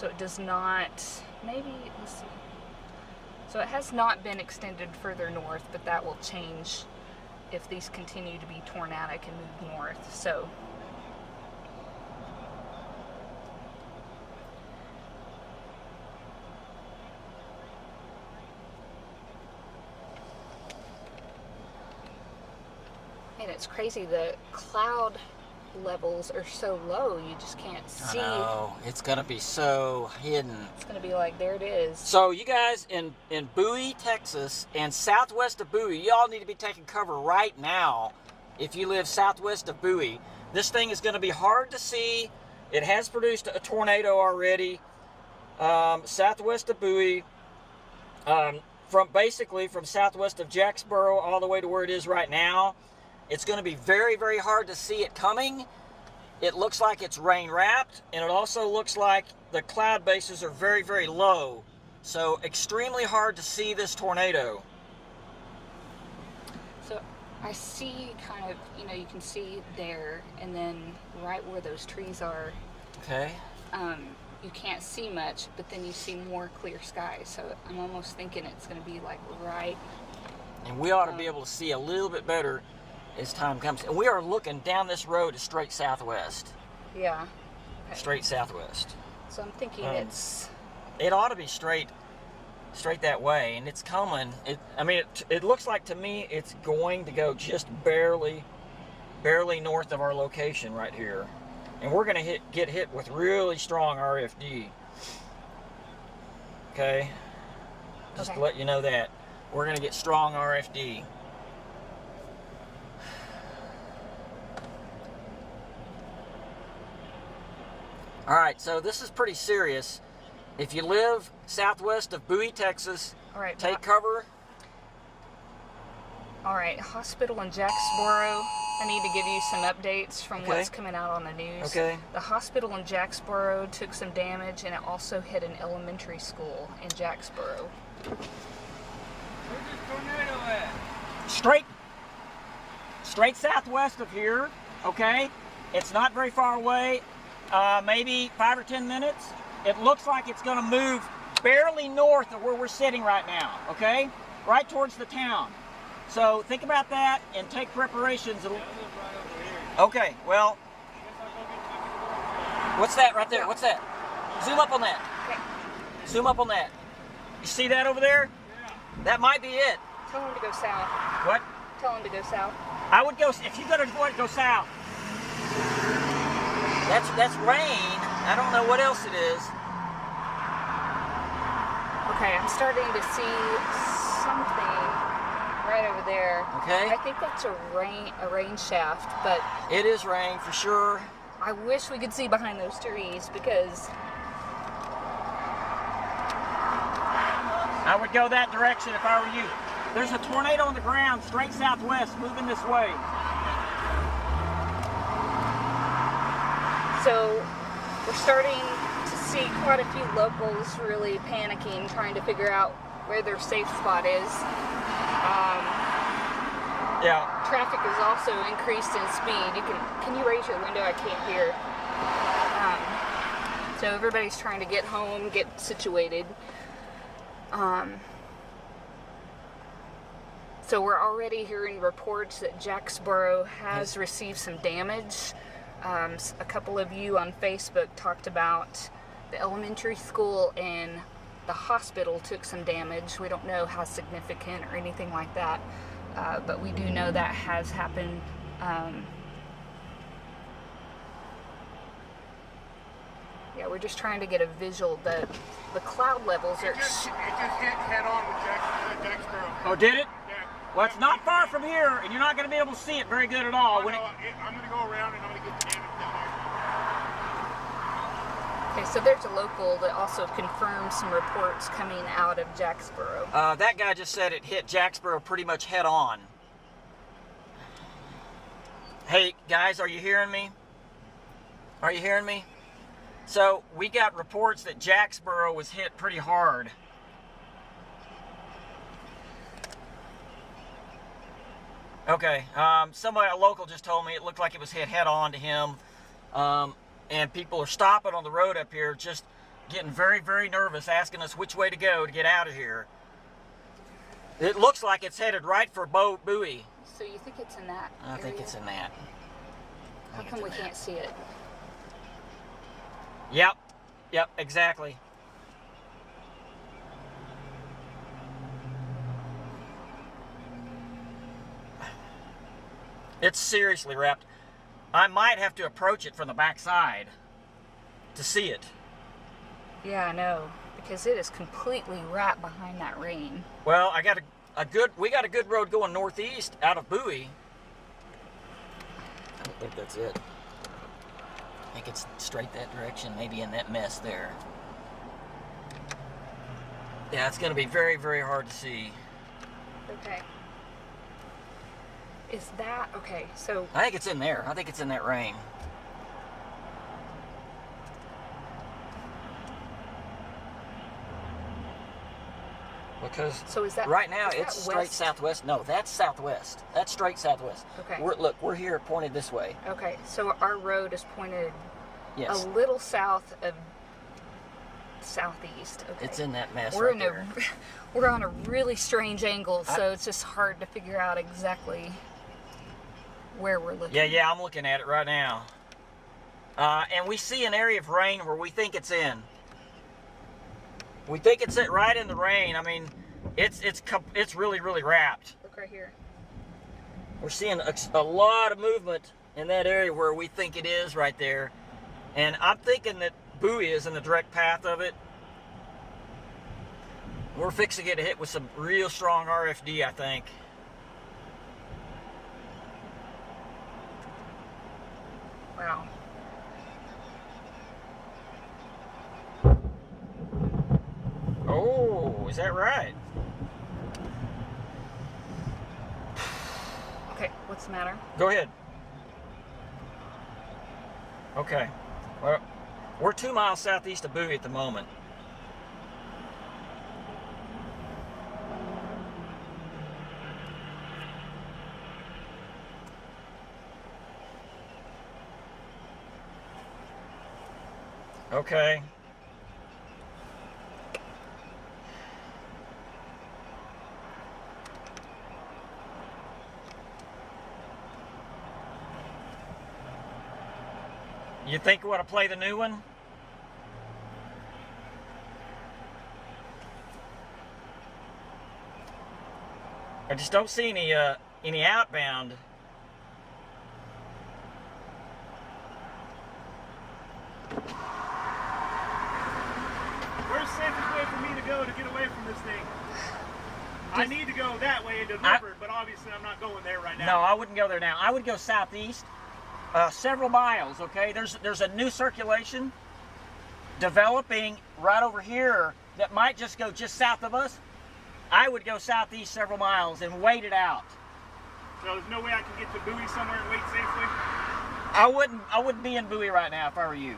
So it does not, maybe, let's see. So it has not been extended further north, but that will change if these continue to be tornadic and move north. So and it's crazy, the cloud levels are so low you just can't see. I know. It's gonna be so hidden. It's gonna be like, there it is. So you guys in Bowie, Texas, and southwest of Bowie, y'all need to be taking cover right now. If you live southwest of Bowie, this thing is going to be hard to see. It has produced a tornado already. Southwest of Bowie, from southwest of Jacksboro all the way to where it is right now. It's going to be very, very hard to see it coming. It looks like it's rain wrapped, and it also looks like the cloud bases are very, very low. So extremely hard to see this tornado. So I see kind of, you can see there, and then right where those trees are. Okay. You can't see much, but then you see more clear sky. So I'm almost thinking it's going to be like right. And we ought to be able to see a little bit better as time comes. And we are looking down this road straight southwest. Yeah. Okay. Straight southwest. So I'm thinking it ought to be straight that way, and it's coming. It looks like to me it's going to go just barely north of our location right here. And we're going to get hit with really strong RFD. Okay? Just to let you know that. We're going to get strong RFD. All right, so this is pretty serious. If you live southwest of Bowie, Texas, take cover. All right, hospital in Jacksboro. I need to give you some updates from what's coming out on the news. Okay. The hospital in Jacksboro took some damage, and it also hit an elementary school in Jacksboro. Where's this tornado at? Straight southwest of here, okay? It's not very far away. Maybe 5 or 10 minutes. It looks like it's going to move barely north of where we're sitting right now, okay? Right towards the town. So think about that and take preparations. Okay, well, what's that right there? What's that? Zoom up on that. Okay. Zoom up on that. You see that over there? Yeah. That might be it. Tell him to go south. What? Tell him to go south. I would go, if you're going to go south. That's rain. I don't know what else it is. Okay, I'm starting to see something right over there. Okay. I think that's a rain shaft, but it is rain for sure. I wish we could see behind those trees because I would go that direction if I were you. There's a tornado on the ground straight southwest moving this way. So we're starting to see quite a few locals really panicking, trying to figure out where their safe spot is. Yeah. Traffic is also increased in speed. Can you raise your window? I can't hear. So everybody's trying to get home, get situated. So we're already hearing reports that Jacksboro has received some damage. A couple of you on Facebook talked about the elementary school and the hospital took some damage. We don't know how significant or anything like that, but we do know that has happened. Yeah, we're just trying to get a visual. The cloud levels are... It just hit head on with Jacksboro. Oh, did it? Yeah. Well, it's not far from here, and you're not going to be able to see it very good at all. I'm going to go around and I'm going to get the damage down there. Okay, so there's a local that also confirmed some reports coming out of Jacksboro. That guy just said it hit Jacksboro pretty much head on. Hey, guys, are you hearing me? Are you hearing me? So, we got reports that Jacksboro was hit pretty hard. Okay, somebody, a local just told me it looked like it was hit head on to him. And people are stopping on the road up here just getting very, very nervous, asking us which way to go to get out of here. It looks like it's headed right for Bowie. So you think it's in that I think area? it's in that. How come we can't see it? Yep, exactly. It's seriously wrapped. I might have to approach it from the back side to see it. Yeah, I know, because it is completely wrapped behind that rain. Well, we got a good road going northeast out of Bowie. I don't think that's it. I think it's straight that direction, maybe in that mess there. Yeah, it's going to be very, very hard to see. Okay. Is that okay? So I think it's in there. I think it's in that rain. Because so is that right now is it's that straight west? southwest. No, that's southwest. That's straight southwest. Okay. Look, we're here pointed this way. Okay, so our road is pointed Yes. a little south of southeast. Okay. It's in that mess We're right in there. we're on a really strange angle, so it's just hard to figure out exactly where we're looking. Yeah, I'm looking at it right now. And we see an area of rain where we think it's in. We think it's right in the rain. I mean, it's really, really wrapped. Look right here. We're seeing a lot of movement in that area where we think it is right there. And I'm thinking that Bowie is in the direct path of it. We're fixing to get hit with some real strong RFD, I think. Wow. Oh, is that right? Okay, what's the matter? Go ahead. Okay. Well, we're 2 miles southeast of Bowie at the moment. Okay. You think we want to play the new one? I just don't see any outbound. Where's the safest way for me to go to get away from this thing? I need to go that way into Milford, but obviously I'm not going there right now. No, I wouldn't go there now. I would go southeast, several miles. Okay, there's a new circulation developing right over here that might just go just south of us. I would go southeast several miles and wait it out. So there's no way I can get to Bowie somewhere and wait safely? I wouldn't be in Bowie right now if I were you.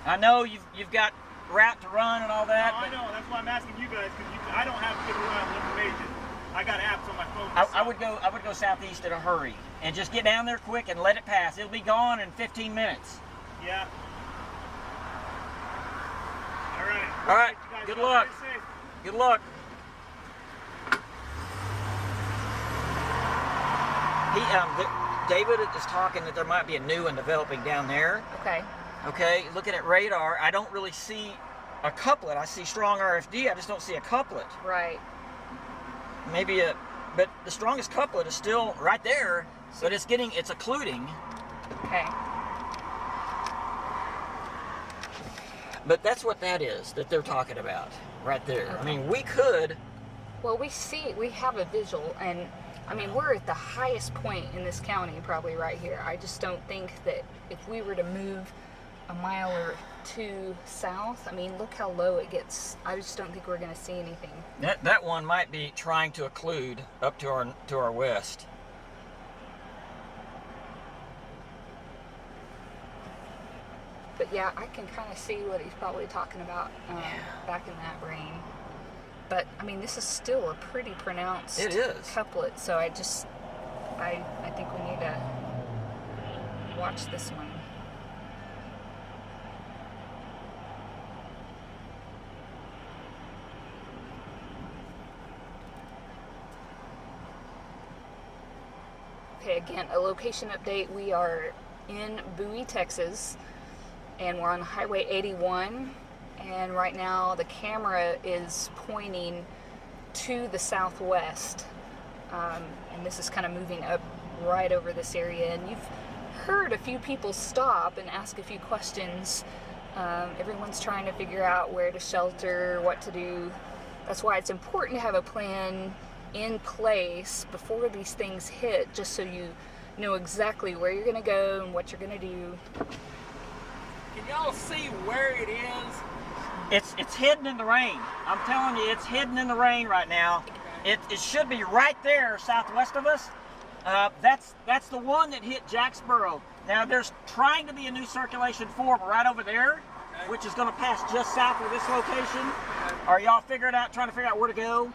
I know you've got route to run and all that. No, I know. That's why I'm asking you guys, because I don't have good reliable information. I got apps on my phone. I would go southeast in a hurry and just get down there quick and let it pass. It'll be gone in 15 minutes. Yeah. All right. All right. You guys Good go luck. stay safe. Good luck. David is talking that there might be a new one developing down there. Okay. Okay, looking at radar, I don't really see a couplet. I see strong RFD, I just don't see a couplet. Right. But the strongest couplet is still right there, but it's occluding. Okay. But that's what that is that they're talking about, right there. Okay. I mean, we could. Well, we have a visual, and I mean, we're at the highest point in this county, probably right here. I just don't think that if we were to move a mile or two south, I mean, look how low it gets. I just don't think we're going to see anything. That one might be trying to occlude up to our west. But yeah, I can kind of see what he's probably talking about back in that rain. But I mean, this is still a pretty pronounced couplet, so I think we need to watch this one. Okay, again, a location update. We are in Bowie, Texas, and we're on Highway 81, and right now the camera is pointing to the southwest, and this is kind of moving up right over this area, and you've heard a few people stop and ask a few questions. Everyone's trying to figure out where to shelter, what to do. That's why it's important to have a plan in place before these things hit, just so you know exactly where you're going to go and what you're going to do. Can y'all see where it is? It's hidden in the rain. I'm telling you, it's hidden in the rain right now. It should be right there southwest of us. That's the one that hit Jacksboro. Now there's trying to be a new circulation 4 right over there, Okay. which is going to pass just south of this location. Are y'all trying to figure out where to go?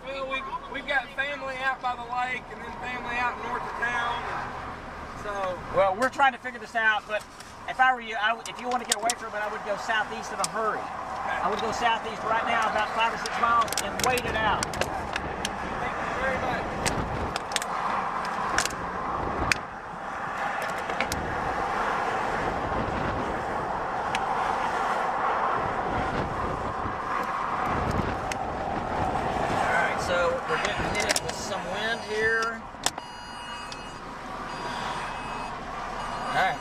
Well, we've got family out by the lake and then family out north of town. And so, Well, we're trying to figure this out, but if I were you, if you want to get away from it, I would go southeast in a hurry. okay. I would go southeast right now, about 5 or 6 miles, and wait it out. Thank you very much. Alright, so we're getting hit with some wind here. Alright.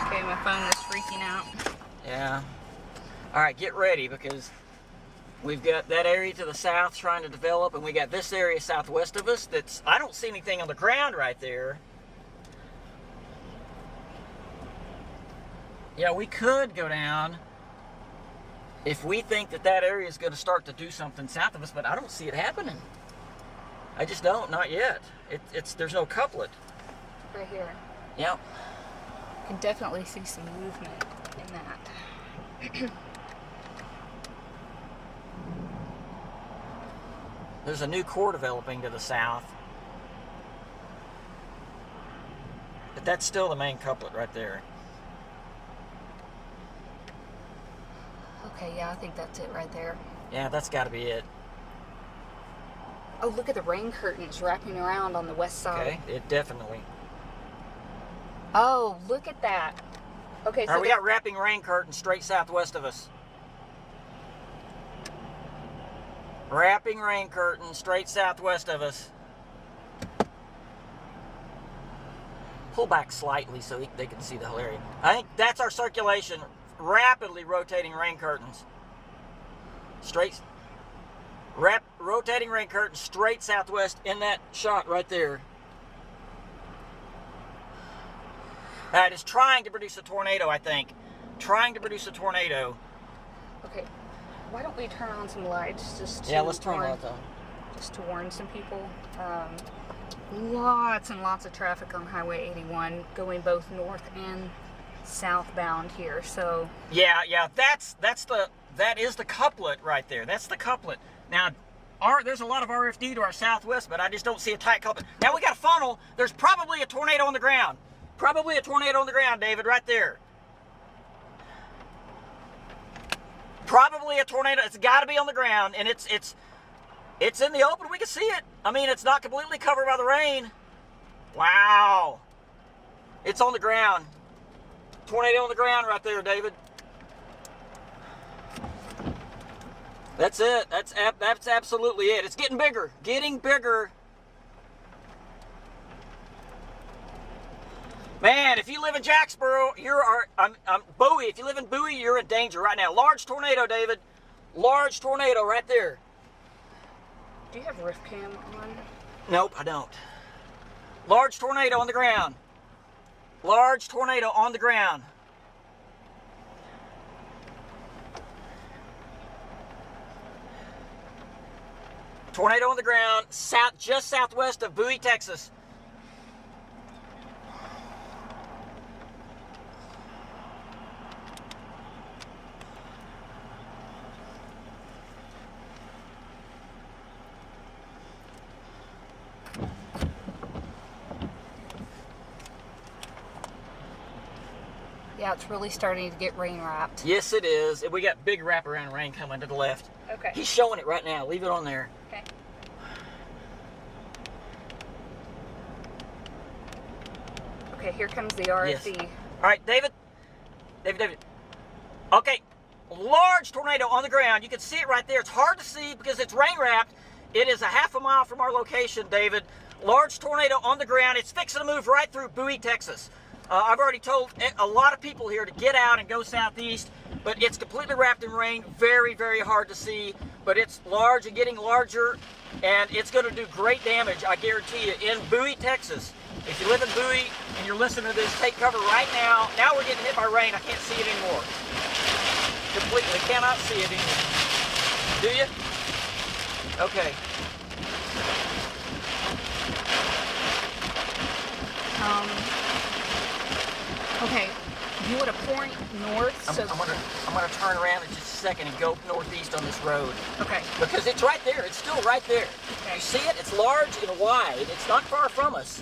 Okay, my phone is freaking out. Yeah. Alright, get ready, because we've got that area to the south trying to develop, and we got this area southwest of us that's, I don't see anything on the ground right there. Yeah, we could go down if we think that area is going to start to do something south of us, but I don't see it happening. I just don't, not yet. There's no couplet. Right here. Yep. You can definitely see some movement in that. There's a new core developing to the south. But that's still the main couplet right there. Okay, yeah, I think that's it right there. Yeah, that's got to be it. Oh, look at the rain curtains wrapping around on the west side. Okay, it definitely. Oh, look at that. Okay, so All right, we got wrapping rain curtains straight southwest of us. Wrapping rain curtains straight southwest of us. Pull back slightly so they can see the whole area. I think that's our circulation. Rapidly rotating rain curtains. Rotating rain curtains straight southwest in that shot right there. That is trying to produce a tornado, I think. Trying to produce a tornado. Okay, why don't we turn on some lights just to Let's turn warn, lights on. just to warn some people. Lots and lots of traffic on Highway 81 going both north and southbound here. So Yeah, that is the couplet right there. That's the couplet. Now, there's a lot of RFD to our southwest, but I just don't see a tight couplet. Now we got a funnel. There's probably a tornado on the ground. Probably a tornado on the ground, David, right there. Probably a tornado. It's got to be on the ground, and it's in the open. We can see it. I mean, it's not completely covered by the rain. Wow. It's on the ground. Tornado on the ground right there, David. That's it. That's absolutely it. It's getting bigger. Getting bigger. Man, if you live in Jacksboro, Bowie. If you live in Bowie, you're in danger right now. Large tornado, David. Large tornado right there. do you have roof cam on? Nope, I don't. Large tornado on the ground. Large tornado on the ground. Tornado on the ground, just southwest of Bowie, Texas. Yeah, it's really starting to get rain wrapped. Yes, it is. We got big wraparound rain coming to the left. Okay. He's showing it right now. Leave it on there. Okay. Okay, here comes the RFE. Yes. All right, David. Okay, large tornado on the ground. You can see it right there. It's hard to see because it's rain wrapped. It is a half a mile from our location, David. Large tornado on the ground. It's fixing to move right through Bowie, Texas. I've already told a lot of people here to get out and go southeast, but it's completely wrapped in rain. Very, very hard to see, but it's large and getting larger, and it's going to do great damage, I guarantee you, in Bowie, Texas. If you live in Bowie and you're listening to this, take cover right now. Now we're getting hit by rain. I can't see it anymore. Completely cannot see it anymore. Do you? Okay. Okay, you want to point north? I'm gonna turn around in just a second and go northeast on this road. Okay. Because it's right there. It's still right there. Okay. You see it? It's large and wide. It's not far from us.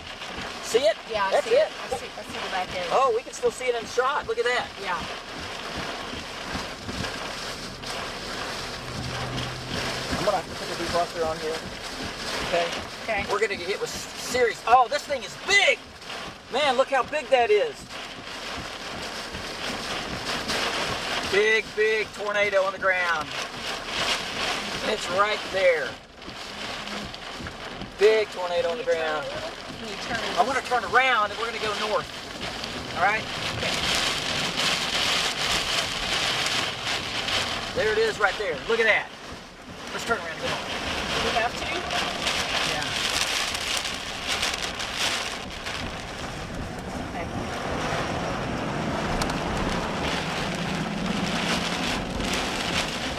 See it? Yeah, I That's see it. I see the back edge. Oh, we can still see it in the shot. Look at that. Yeah. I'm gonna have to put a defroster on here. Okay. Okay. We're gonna get hit with serious. Oh, this thing is big. Man, look how big that is. Big, big tornado on the ground. It's right there. Big tornado on the ground. Can you turn? I'm going to turn around and we're going to go north. All right? Okay. There it is right there. Look at that. Let's turn around and go. Do we have to? Yeah.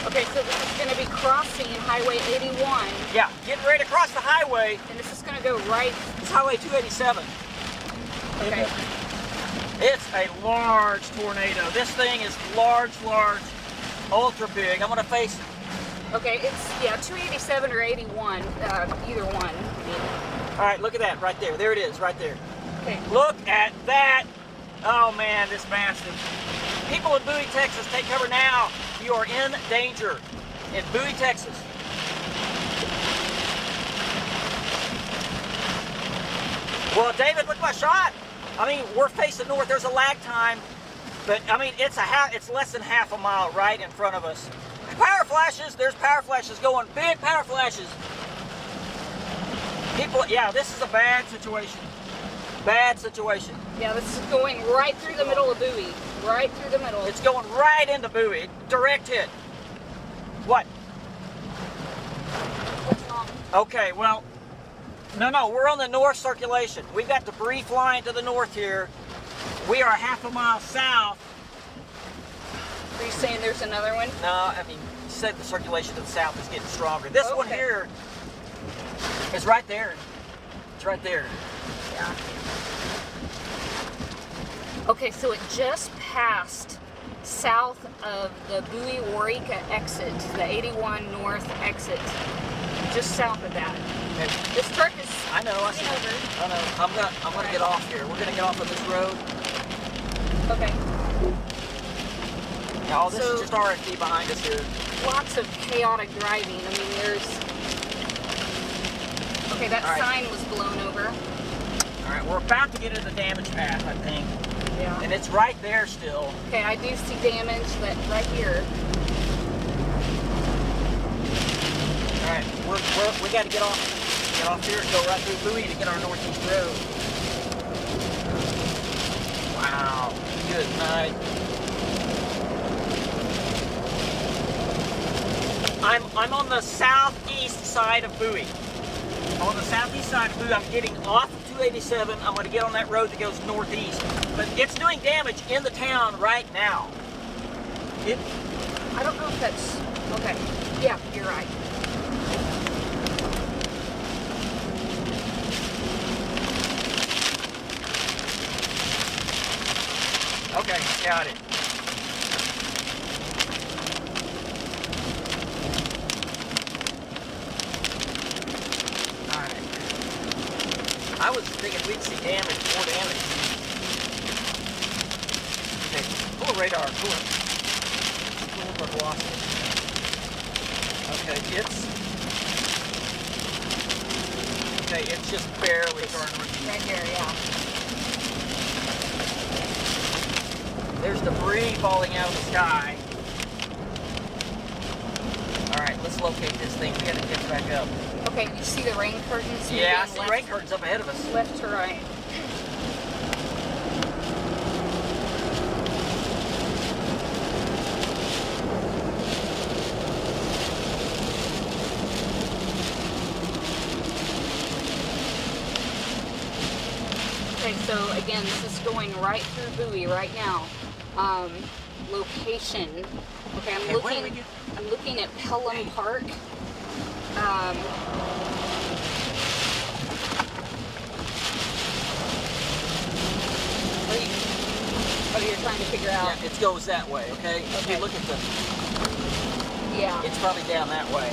Okay, so this is going to be crossing Highway 81. Yeah, getting ready to cross the highway. And this is going to go right. It's Highway 287. Okay. It's a large tornado. This thing is large, ultra big. I'm going to face it. Okay, it's, 287 or 81, either one. I mean. All right, look at that right there. There it is, right there. Okay. Look at that. Oh, man, this massive. People in Bowie, Texas, take cover now. You are in danger in Bowie, Texas. Well, David, look at my shot. I mean, we're facing north. There's a lag time, but I mean, it's less than half a mile right in front of us. Power flashes. There's power flashes going. Big power flashes. People, yeah, this is a bad situation. Bad situation. Yeah, this is going right through the middle of Bowie. Right through the middle. It's going right into Bowie. Direct hit. What? What's wrong? Okay, well, no, we're on the north circulation. We've got debris flying to the north here. We are half a mile south. Are you saying there's another one? No, I mean, you said the circulation to the south is getting stronger. This one here is right there. It's right there. Yeah. Okay, so it just passed south of the Bowie-Waurika exit, the 81 north exit. Just south of that. Okay. This truck is. I know. I see. I know. I'm gonna get off here. We're gonna get off of this road. Okay. Yeah, all this is just RFD behind us here. Lots of chaotic driving. I mean, there's. Okay, that sign was blown over. All right, we're about to get into the damage path, I think. Yeah. And it's right there still. Okay, I do see damage that right here. All right, we got to get off here and go right through Bowie to get our northeast road. Wow, good night. I'm on the southeast side of Bowie. On the southeast side of Bowie, I'm getting off of 287. I'm going to get on that road that goes northeast. But it's doing damage in the town right now. I don't know if that's. Okay. Yeah, you're right. Okay, got it. Alright. I was thinking we'd see more damage. Okay, pull a radar, pull up our velocity. Okay, it's just barely starting to. Right here, yeah. There's debris falling out of the sky. All right, let's locate this thing. We gotta get back up. Okay, you see the rain curtains? Yeah, I moving see left- rain curtains up ahead of us. Left to right. Okay, so again, this is going right through Bowie right now. Location. Okay, I'm looking at Pelham Park. Oh, you're trying to figure out. Yeah, it goes that way, okay? If you look at the, Yeah. it's probably down that way.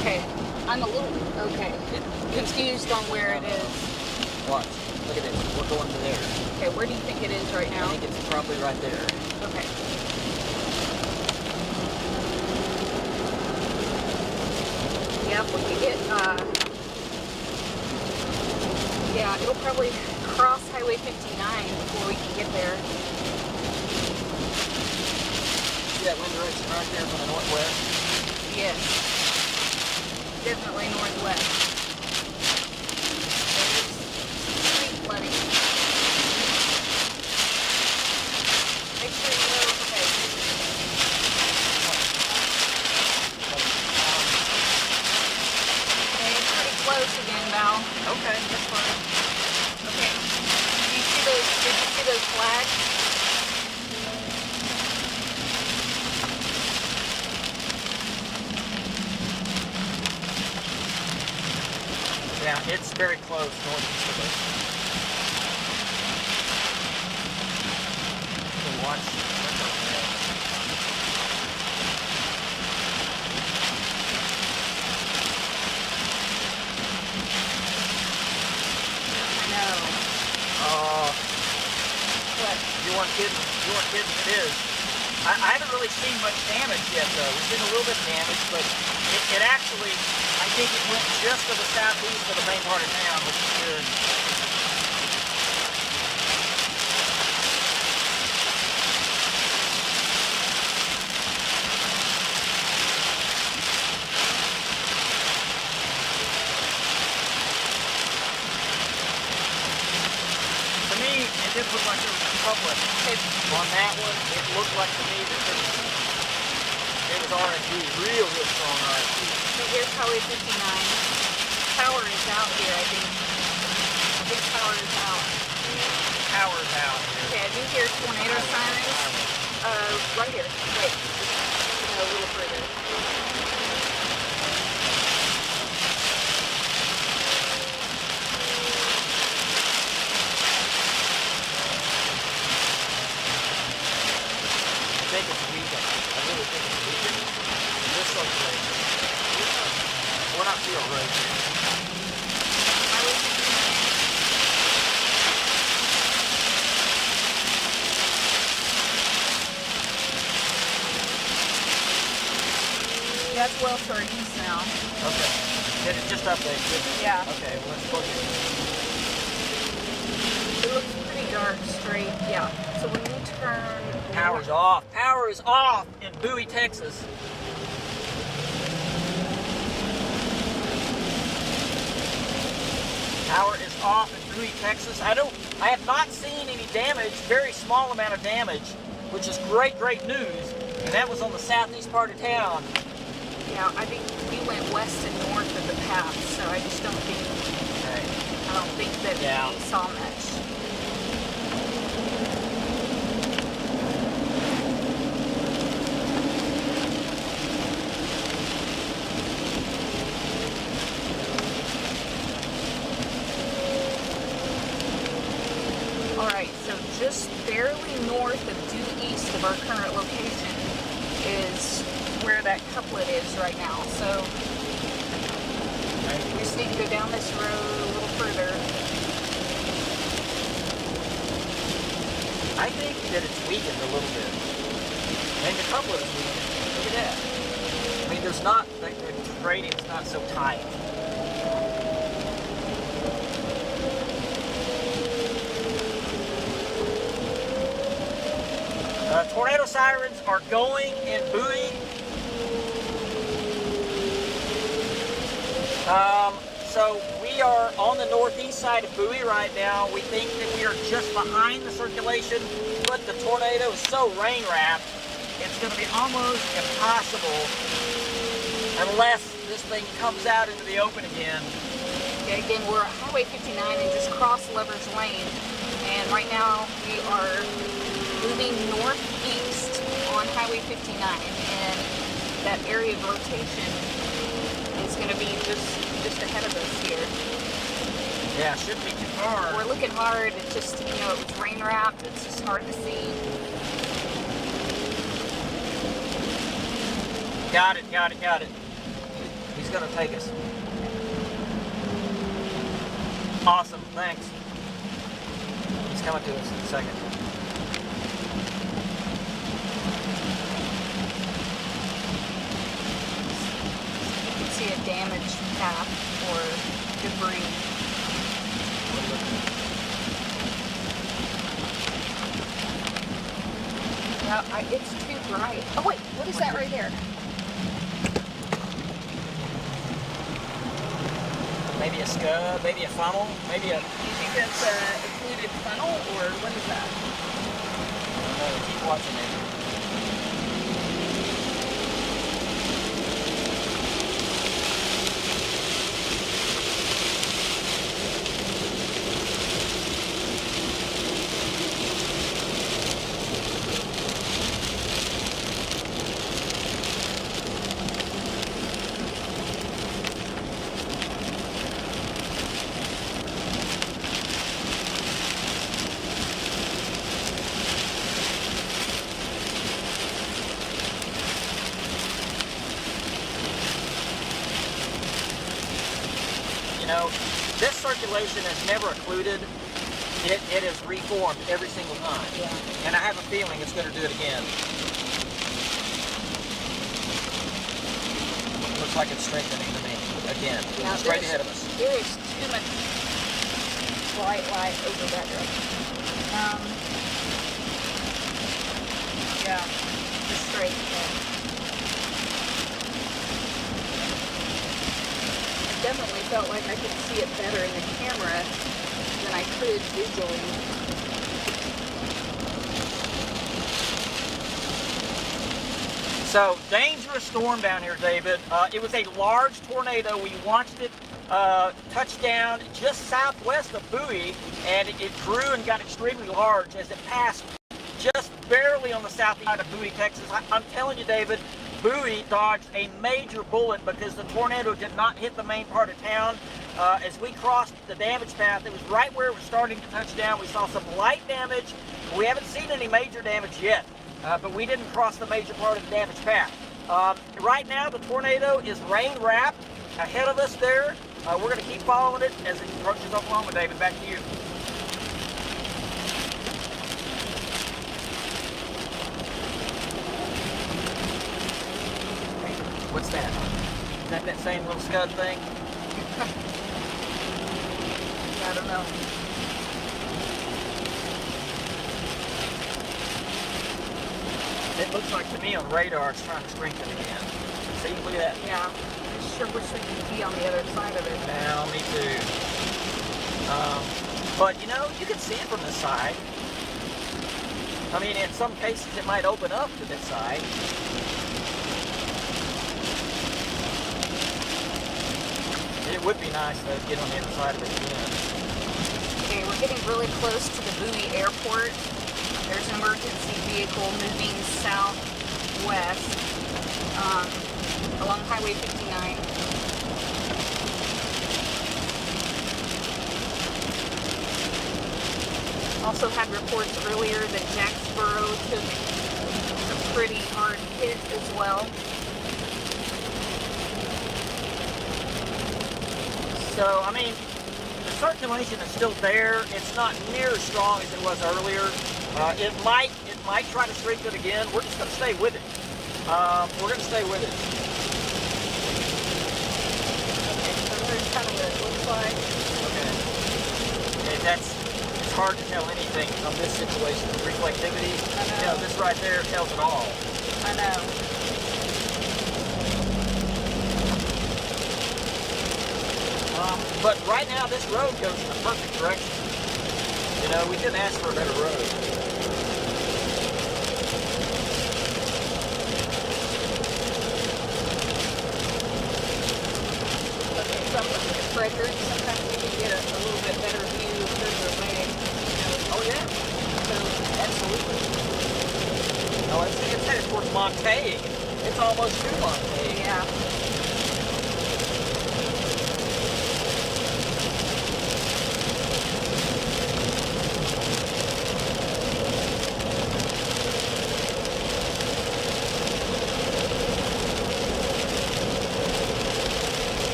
Okay. I'm a little confused on where it is. Watch. Look at it. We're going to there. Okay, where do you think it is right now? I think it's probably right there. Okay. Yep, we can get, yeah, it'll probably cross Highway 59 before we can get there. See that wind direction right there from the northwest? Yes. Definitely northwest. There's street flooding. Make sure you know, okay. Okay, pretty close again, Val. Okay, that's fine. Okay. Did you see those flags? Yeah, it's very close northeast of us. So watch. I know. What? You weren't kidding. You weren't kidding. It is. I haven't really seen much damage yet, though. We've seen a little bit of damage, but it actually, I think it went just to the southeast of the main part of town, which is good. To me, it didn't look like there was a public on that one. It looked like to me that it was RNG, real strong RNG. So here's Highway 59. Power is out here, I think. I think power is out. Power's out here. Okay, I do hear tornado sirens. Right here. Wait. No, a little further. I think it's weekend. I really think it's weekend. This looks like we're not through a road here. Highway 59. That's well to our east now. Okay. Did it just update? Didn't it? Yeah. Okay, well, let's look at it. It looks pretty dark straight. Yeah. So when you turn... Power's off. Power is off in Bowie, Texas. Power is off in Bowie, Texas. I have not seen any damage, very small amount of damage, which is great news. And that was on the southeast part of town. Yeah, I think we went west and north of the path, so I just don't think, I don't think that we saw much. Alright, so just barely north of due east of our current location is where that couplet is right now. So we just need to go down this road a little further. I think that it's weakened a little bit. Maybe the couplet is weakened. Look at that. I mean, there's not, the grading's not so tight. Tornado sirens are going in Bowie. So we are on the northeast side of Bowie right now. We think that we are just behind the circulation, but the tornado is so rain wrapped, it's going to be almost impossible unless this thing comes out into the open again. Yeah, again, we're at Highway 59 and just crossed Lover's Lane. And right now we are moving northeast on Highway 59. And that area of rotation is going to be just ahead of us here. Yeah, shouldn't be too far. We're looking hard. It's just, you know, it was rain wrapped. It's just hard to see. Got it, got it, got it. He's going to take us. Awesome, thanks. He's coming to us in a second. You can see a damaged path or debris. No, it's too bright. Oh wait, what is that right there? Maybe a scud, maybe a funnel, maybe a... You think that's a occluded funnel, or what is that? I don't know, keep watching it. You know, this circulation has never occluded. It has reformed every single time. Yeah. And I have a feeling it's going to do it again. Looks like it's strengthening to me. Again, Yeah, straight ahead of us. There is too much bright light over that direction. Yeah, just straight ahead. Definitely felt like I could see it better in the camera than I could visually. So, dangerous storm down here, David. It was a large tornado. We watched it touch down just southwest of Bowie, and it grew and got extremely large as it passed just barely on the southeast side of Bowie, Texas. I'm telling you, David, Bowie dodged a major bullet because the tornado did not hit the main part of town. As we crossed the damage path, it was right where it was starting to touch down. We saw some light damage. We haven't seen any major damage yet, but we didn't cross the major part of the damage path. Right now, the tornado is rain wrapped ahead of us there. We're going to keep following it as it approaches Oklahoma. David, back to you. What's that? Is that same little scud thing? I don't know. It looks like to me on radar it's trying to strengthen again. See, look at that. Yeah, I sure wish we could be on the other side of it. Now, me too. But you know, you can see it from this side. I mean, in some cases it might open up to this side. It would be nice though to get on the other side of it again. Okay, we're getting really close to the Bowie airport. There's an emergency vehicle moving southwest along Highway 59. Also had reports earlier that Jacksboro took a pretty hard hit as well. So, I mean, the circulation is still there. It's not near as strong as it was earlier. It might try to strengthen again. We're just going to stay with it. We're going to stay with it. Okay, so there's kind of what it looks like. Okay. Okay, it's hard to tell anything on this situation. Reflectivity, I know. you know, this right there tells it all. I know. But right now, this road goes in the perfect direction. You know, we couldn't ask for a better road. Okay, so I'm looking at Frederick. Sometimes we can get a little bit better view further away. You know, Oh yeah, so absolutely. No, it's headed towards Montague. It's almost to Montague. yeah.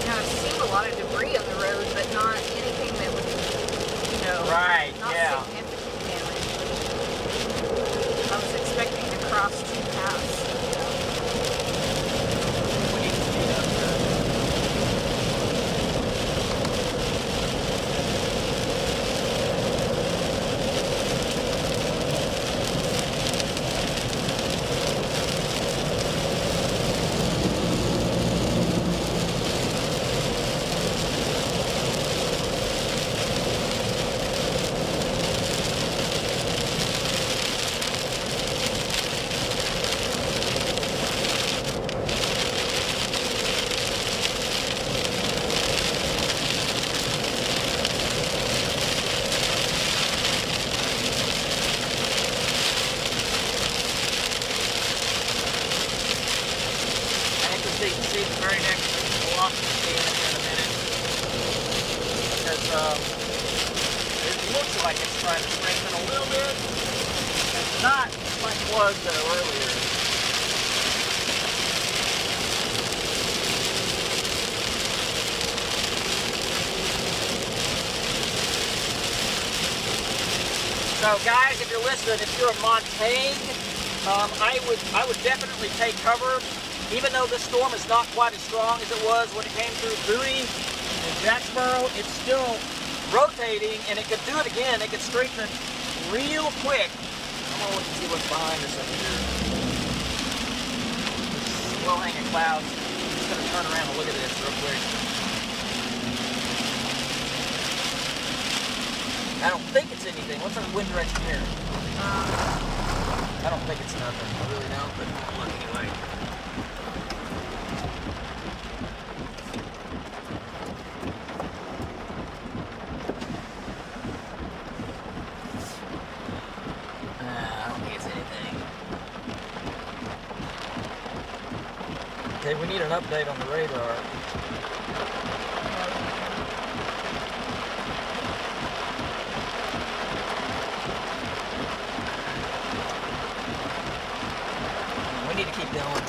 Now, I've seen a lot of debris on the road, but not anything that would, you know, Right, not yeah. significant damage. I was expecting to cross two paths. We need to speed up. See the very next velocity scale in a minute, because it looks like it's trying to strengthen a little bit. It's not like it was though earlier. So guys, if you're listening, if you're in Montague, I would definitely take cover. Even though the storm is not quite as strong as it was when it came through Bowie and Jacksboro, it's still rotating, and it could do it again. It could strengthen real quick. I'm gonna look and see what's behind us up here. This low-hanging clouds. I'm just gonna turn around and look at this real quick. I don't think it's anything. What's our wind direction here? I don't think it's nothing. I really don't, but I'll look anyway. I don't think it's anything. Okay, we need an update on the radar. We need to keep going.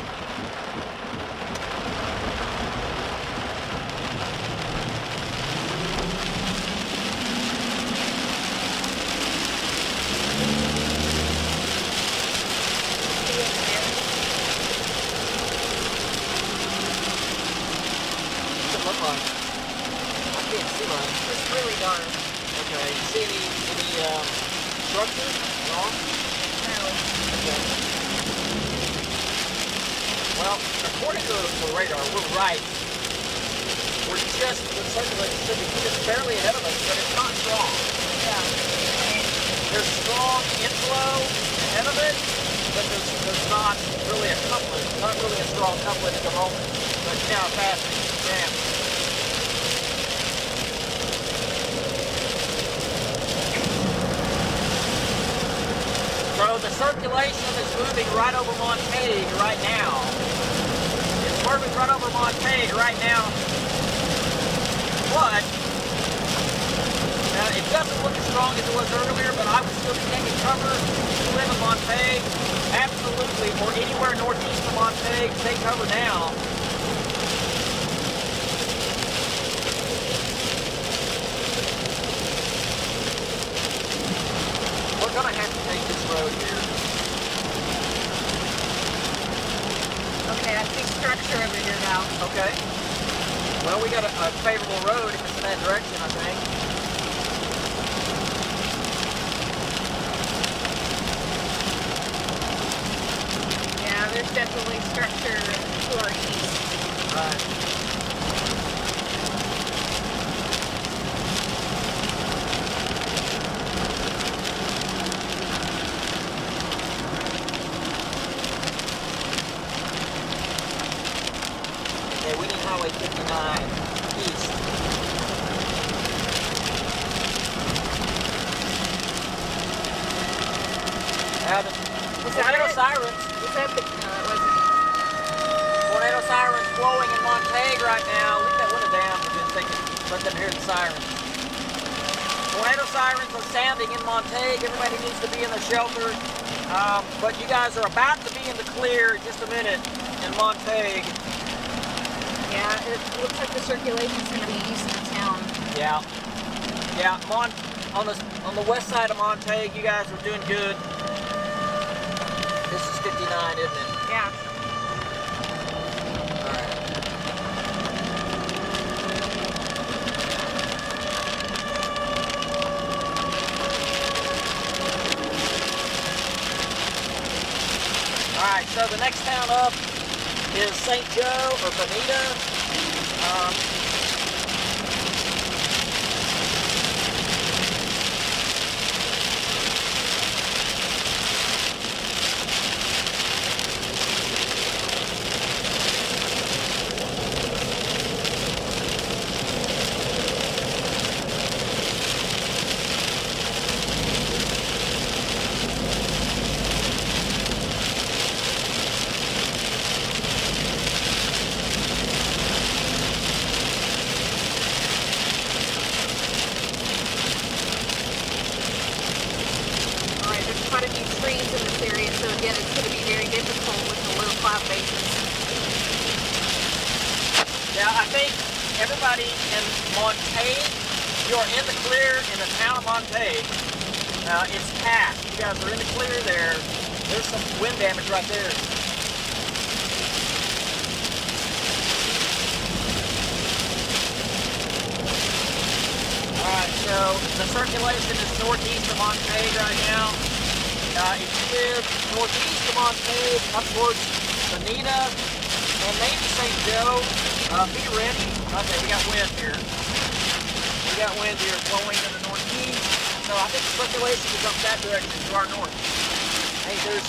What's it look like? I can't see mine. It's really dark. Okay. You see any structure? Wrong? No. Okay. Well, according to the radar, we're right. We're just, the circulation should be just barely ahead of us, but it's not strong. Yeah. There's strong inflow ahead of it, but there's not really a coupling, not really a strong coupling at the moment. But now it's passing. Damn. So the circulation is moving right over Montague right now. It's moving right over Montague right now. But it doesn't look as strong as it was earlier, but I would still be taking cover to live in Montague. absolutely, or anywhere northeast of Montague, stay covered now. We're going to have to take this road here. Okay, I see structure over here now. Okay. Well, we got a favorable road if it's in that direction, I think. Yeah, there's definitely structure to our east. Right. Okay, we need Highway 59 east. Now the tornado sirens. Was that the, no, it wasn't. Tornado sirens blowing in Montague right now. Leave that window down for just a second. Let them hear the sirens. Tornado sirens are sounding in Montague. Everybody needs to be in their shelter. But you guys are about to be in the clear in just a minute in Montague. Yeah, it looks like the circulation's going to be east of town. Yeah. Yeah, on the west side of Montague, you guys are doing good. This is 59, isn't it? Yeah. Alright, so the next town up is St. Joe or Bonita. Quite a few trees in this area, so again, it's going to be very difficult with the low cloud bases. Yeah, I think everybody in Montague, you're in the clear in the town of Montague. It's past. You guys are in the clear there. There's some wind damage right there. Alright, so the circulation is northeast of Montague right now. If you live northeast of Montague, up towards Bonita, and maybe St. Joe, be ready. Okay, we got wind here. We got wind here blowing to the northeast. So I think the circulation is up that direction to our north. Hey, there's...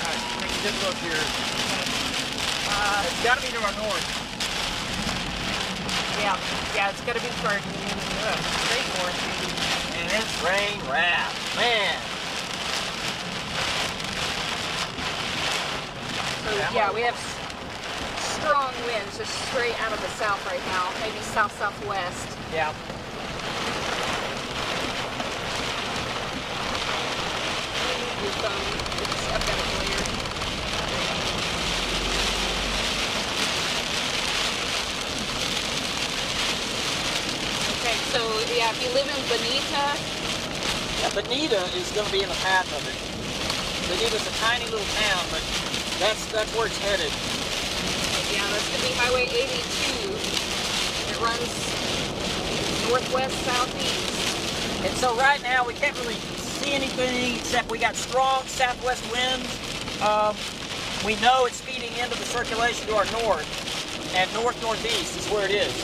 Alright, take a good look here. It's got to be to our north. Yeah, it's got to be for straight north. And it's rain wrapped. Man. So yeah, we have strong winds just straight out of the south right now, maybe south-southwest. Yeah. Your phone, I've got it clear. Okay, so yeah, if you live in Bonita. Yeah, Bonita is going to be in the path of it. Bonita's a tiny little town, but that's where it's headed. Yeah, that's going to be Highway 82. It runs northwest, southeast. And so right now we can't really see anything except we got strong southwest winds. We know it's feeding into the circulation to our north, and north-northeast is where it is.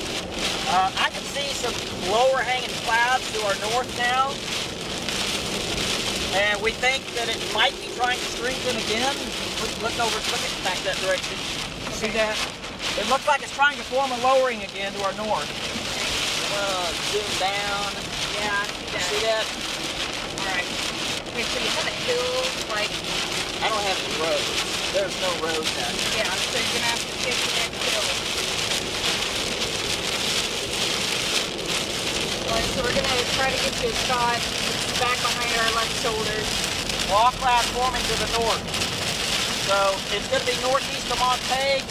I can see some lower hanging clouds to our north now. And we think that it might be trying to strengthen again. Look it back that direction. See that? It looks like it's trying to form a lowering again to our north. Zoom down. Yeah, I see that. See that? Alright. Okay, so you have a hill, like... I don't have any roads. There's no roads out here. Yeah, so you're going to have to take the next hill. Alright, so we're going to try to get you a shot back behind our left shoulders. Wall cloud forming to the north. So it's going to be northeast of Montague.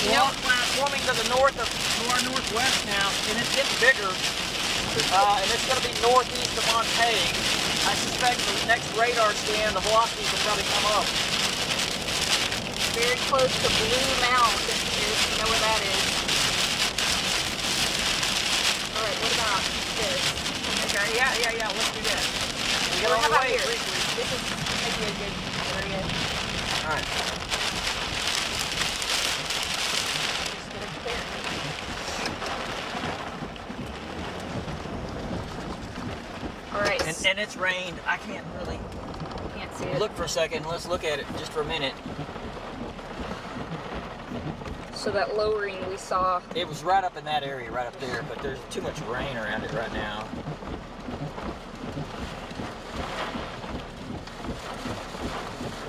Wall cloud forming to the north of our northwest now, and it's getting bigger. And it's going to be northeast of Montague. I suspect the next radar scan, the velocities will probably come up. Very close to Blue Mound, if you know where that is. All right, what about this? Okay, yeah, let's do that. We got Well, how all the about way here? briefly. This is maybe a good area. All right. Just get it clear. All right. And it's rained. I can't really Can't see it. look for a second. Let's look at it just for a minute. So that lowering we saw. It was right up in that area, right up there, but there's too much rain around it right now.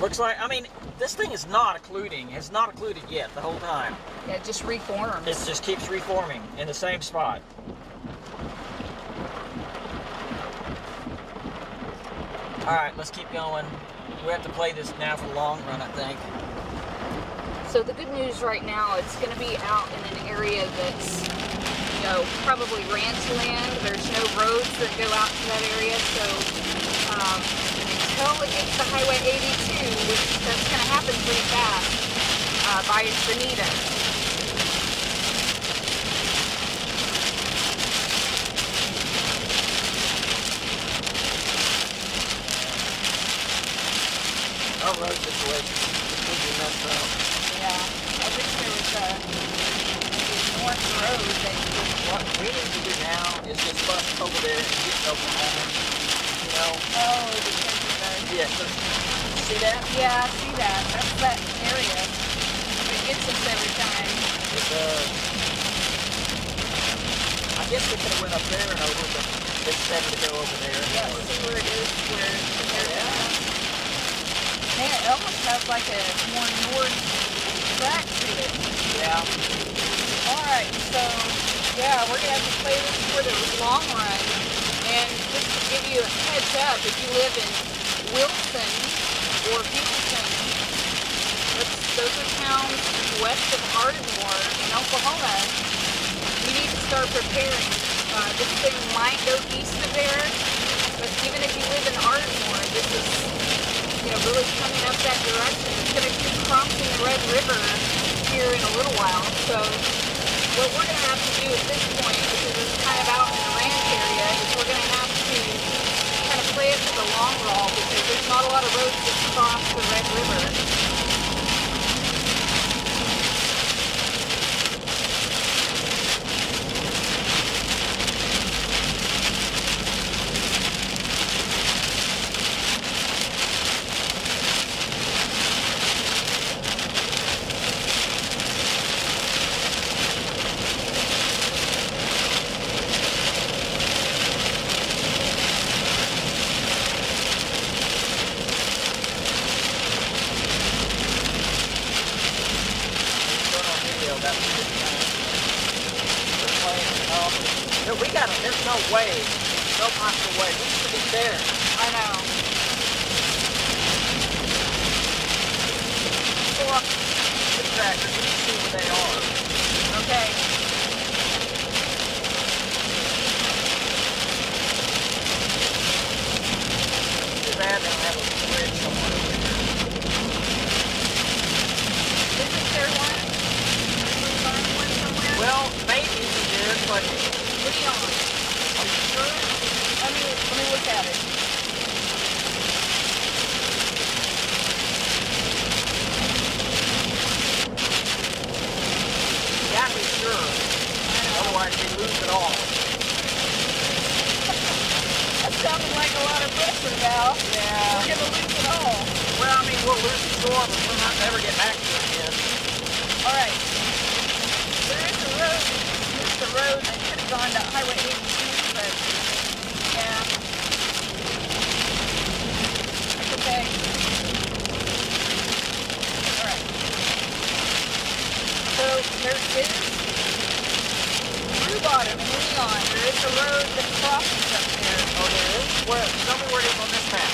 Looks like, I mean, this thing is not occluding. It's not occluded yet the whole time. Yeah, it just reforms. It just keeps reforming in the same spot. All right, let's keep going. We have to play this now for the long run, I think. So the good news right now, it's going to be out in an area that's, you know, probably ranch land. There's no roads that go out to that area. So until it gets to Highway 82, which that's going to happen pretty fast by Bonita. Our road situation is completely messed up. Yeah, I wish there was a north road that you could. What we need to do now is just bust over there and get to Oklahoma. You know? Oh, because of the. Yeah. See that? Yeah, I see that. That's that area. It gets us every time. It does. I guess we could have went up there and over, but it's better to go over there. Yeah, see where it is, where there's Man, it almost has like a more north track to it. Yeah. Alright, so yeah, we're gonna have to play this for the long run. And just to give you a heads up, if you live in Wilson or Kingston, those are towns west of Ardmore in Oklahoma, you need to start preparing. This thing might go east of there, but even if you live in Ardmore, this is, you know, really coming up that direction. It's going to keep crossing the Red River here in a little while. So what we're going to have to do at this point, because it's kind of out in the ranch area, is we're going to have to kind of play it for the long haul, because there's not a lot of roads that cross the Red River. There's no way, no possible way. We used to be there. I know. Pull up the tractors and see where they are. Okay. Too bad they don't have a bridge somewhere over here. Isn't there one? Can we find one somewhere? Well, maybe we did, but What are you on? Are you sure? Let me look at it. you gotta be sure. Otherwise, we lose it all. That sounded like a lot of pressure now. Yeah. We're gonna lose it all. Well, I mean, we'll lose the shore, but we'll not ever get back to it again. All right. There is a road. Here's the road that could have gone to Highway 82, but yeah. That's okay. All right. So there is through Bottom and Leon. There is a road that crosses up there. Oh, there is? Where? Tell me where it is on this map.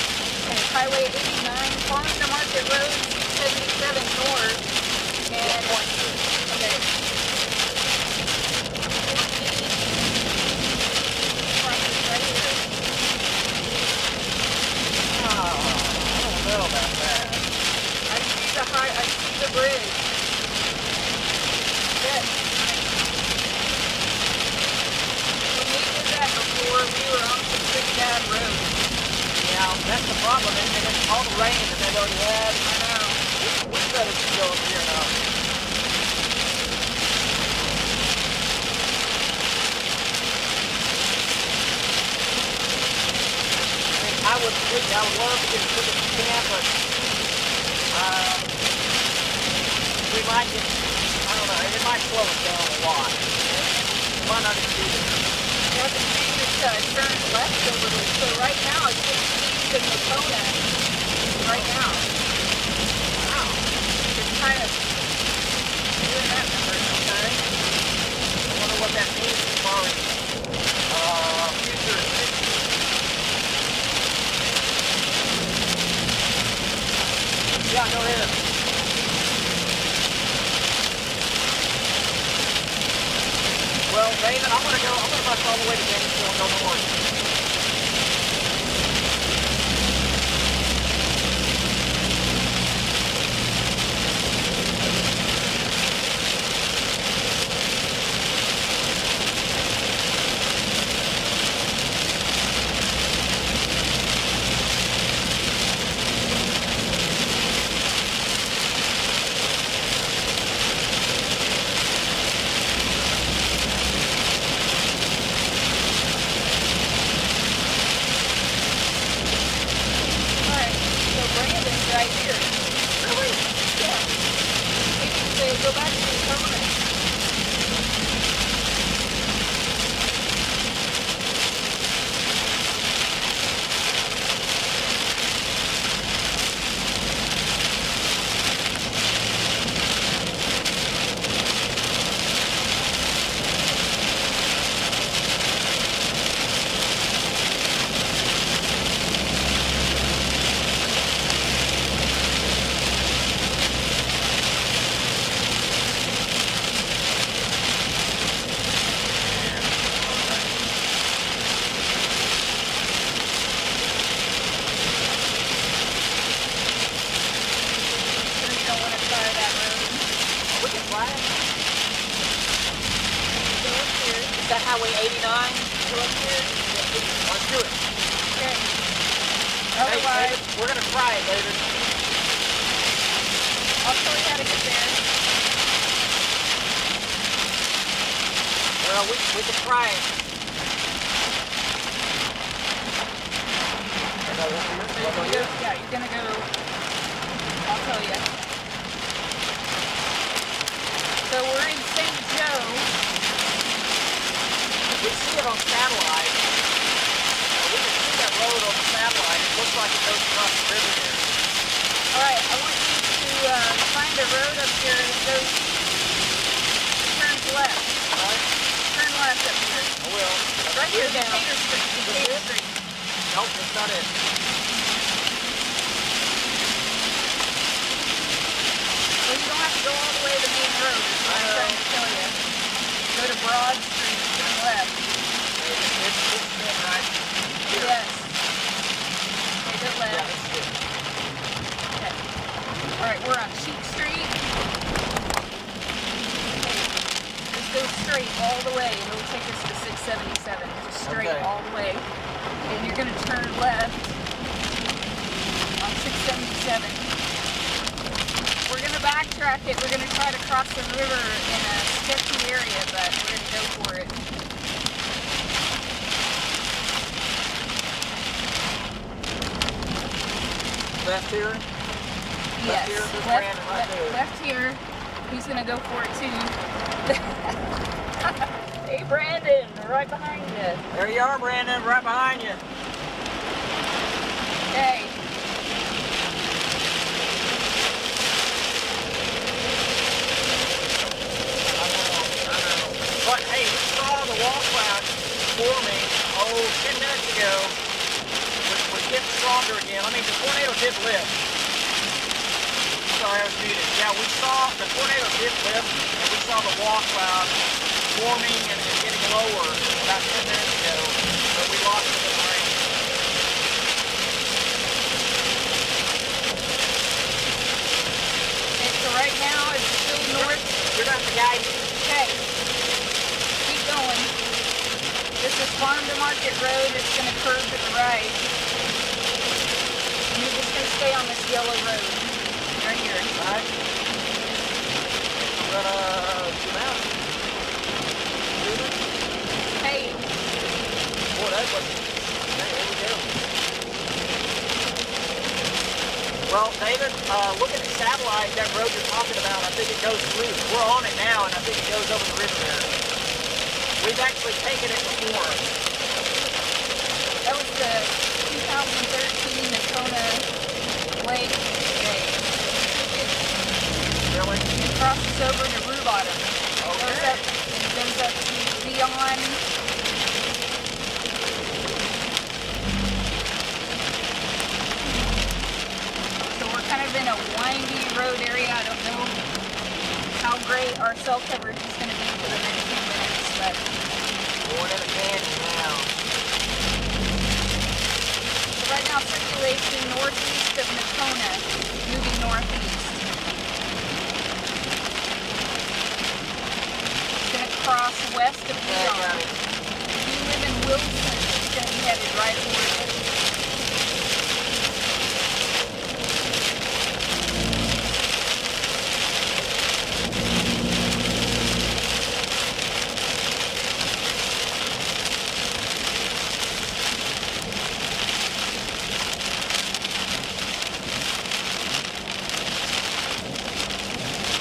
Okay, Highway 89, Farm to Market Road, 77 North, and okay. 14 right here. Oh, I don't know about that. I see the bridge. Yes. When we did that before, we were on some pretty bad roads. Yeah, that's the problem, isn't it? All the rain that they've already had. I know. We better just go over here now. I would love to get a ticket to camp, but we might get, I don't know, it might slow us down a lot. It might not even be there. Yeah, the street is turned left over there. So right now it's just east of Nakona. Right now. Wow. It's kind of doing that number, okay? I wonder what that means as far as future safety. Yeah, go ahead. Well, David, I'm gonna bus all the way to Kingston and go north. Right here. Really? Yeah. Maybe they go back to the permanent. Is that Highway 89? Go up here? Let's do it. Okay. Hey, Otherwise, David, we're going to try it, David. I'll show you how to get there. Well, we can try it. Yeah, you're gonna go. I'll tell you. So we're in St. Joe. We see it on satellite. We can see that road on the satellite. It looks like it goes across the river here. All right, I want you to find a road up here that goes turns left. Right? Turn left up here. I will. Right here, down. Decatur Street. Decatur Street. Nope, that's not it. Well, you don't have to go all the way to the main road. Is what I'm trying to tell you. Go to Broad Street, turn left. It's right here. Yes. Okay, go left. Yeah, this is it. Okay. All right, we're on Sheep Street. Okay. Just go straight all the way. It'll take us to 677. Just straight Okay. all the way. And you're going to turn left on 677. We're going to backtrack it. We're going to try to cross the river in a sketchy area, but we're going to go for it. Left here? Yes. Here, there's Brandon right there. Left here. He's going to go for it too. Hey, Brandon, right behind you. There you are, Brandon, right behind you. Okay. I know. But hey, we saw the wall cloud forming, 10 minutes ago was getting stronger again. I mean, the tornado did lift. Sorry, I was muted. Yeah, we saw the tornado did lift, and we saw the walk cloud forming and getting lower about 10 minutes ago, but we lost it in the rain. And so right now it's still north. You're not the guy. Okay. Keep going. This is Farm to Market Road. It's going to curve to the right. And you're just going to stay on this yellow road. Right here. Alright. I'm gonna zoom out. Hey. Boy, that was. Okay, here we go. Well, David, looking at satellite, that road you're talking about, I think it goes through. We're on it now, and I think it goes over the river there. We've actually taken it before. That was the 2013 Nakona Lake Day. Really? It crosses over to Rue Bottom. Okay. Goes up to Leon. So we're kind of in a windy road area. I don't know how great our cell coverage is going to be for the next few minutes, but Going in a canyon now. so right now circulation northeast of Nakona, moving northeast. It's going to cross west of Leon. If you live in Wilson, it's going to be headed right toward it.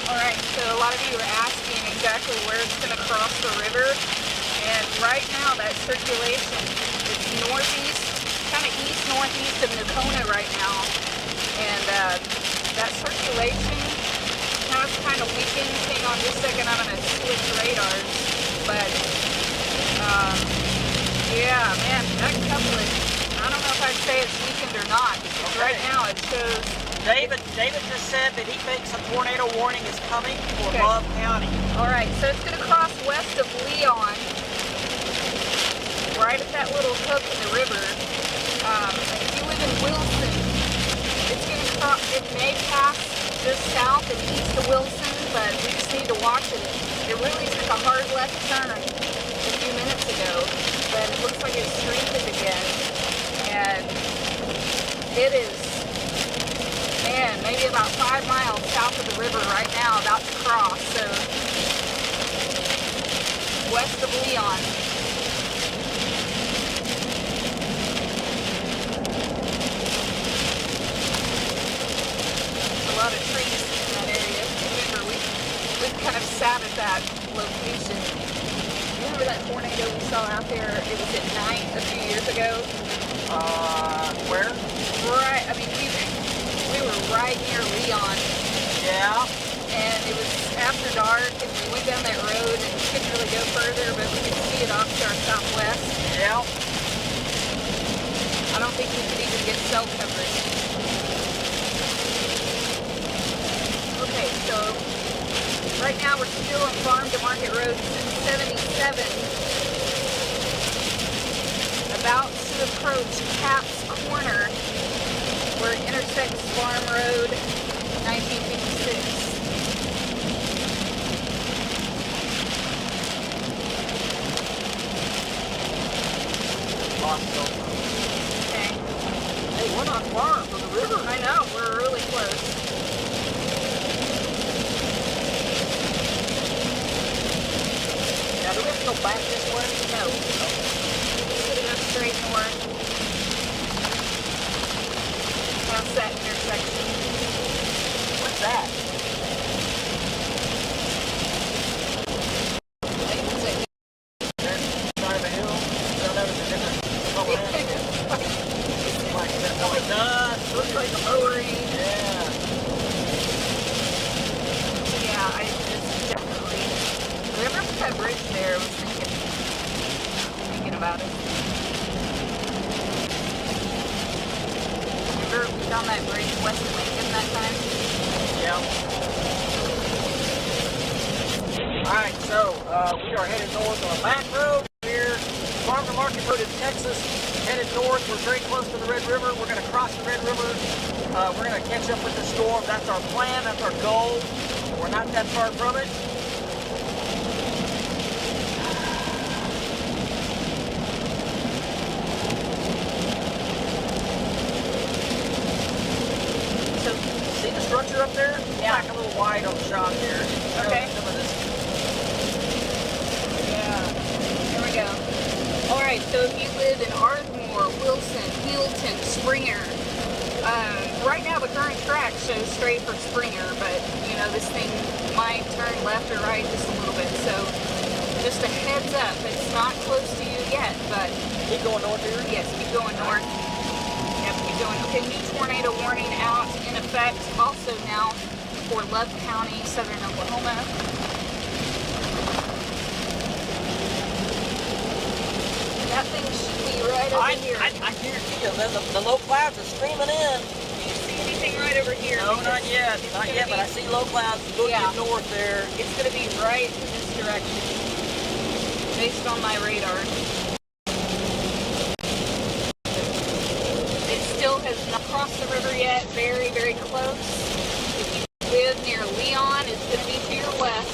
Alright, so a lot of you are asking exactly where it's going to cross the river. And right now that circulation is northeast, kind of east-northeast of Nakona right now. And that circulation has kind of weakened. Hang on just a second, I'm going to switch radars. But, yeah, man, that coupling, I don't know if I'd say it's weakened or not. Because right now it shows... David just said that he thinks a tornado warning is coming for Okay. Love County. Alright, so it's going to cross west of Leon, right at that little hook in the river. If you live in Wilson, it's going to cross, it may pass just south and east of Wilson, but we just need to watch it. It really took a hard left turn a few minutes ago, but it looks like it's strengthened again. And it is, man, maybe about 5 miles south of the river right now, about to cross, so west of Leon. There's a lot of trees in that area. Remember, we've kind of sat at that location. Remember that tornado we saw out there? It was at night a few years ago. Where? Right, I mean, we were right near Leon. Yeah. And it was after dark, and we went down that road, and we couldn't really go further, but we could see it off to our southwest. Yeah. I don't think we could even get cell coverage. Okay, so right now we're still on Farm to Market Road 77, about to approach Cap's Corner, where it intersects Farm Road 1956. Lost cell phone. Okay. Hey, we're not far from the river. I know, we're really close. Now, do we have to go back this way? No. Just gonna go straight north. Past that intersection. What's that? Side of a hill? No, that was a different color. Like that. Oh, it does. Looks like a lowering. Yeah. Yeah, it's definitely. Whoever put that bridge there was thinking about it. found that bridge west of Lincoln that time. Yeah. Alright, so we are headed north on a back road here. Farm to Market Road in Texas. Headed north. We're very close to the Red River. We're going to cross the Red River. We're going to catch up with the storm. That's our plan. That's our goal. We're not that far from it. So, see the structure up there? Yeah. Back a little wide on the shot here. Okay. Some of this. Yeah. Here we go. Alright, so if you live in Ardmore, Wilson, Hamilton, Springer, right now the current track shows straight for Springer, but you know, this thing might turn left or right just a little bit, so just a heads up, it's not close to you yet, but Keep going north here? yes, keep going north. Yep, keep going. Okay, new tornado warning out in effect also now for Love County, southern Oklahoma. That thing should be right over here. I guarantee you, the low clouds are streaming in. Do you see anything right over here? No, Because not yet. it's Not gonna yet, but be- I see low clouds looking Yeah. north there. It's going to be right in this direction, based on my radar. It still has not crossed the river yet. Very, very close. If you live near Leon, it's going to be to your west.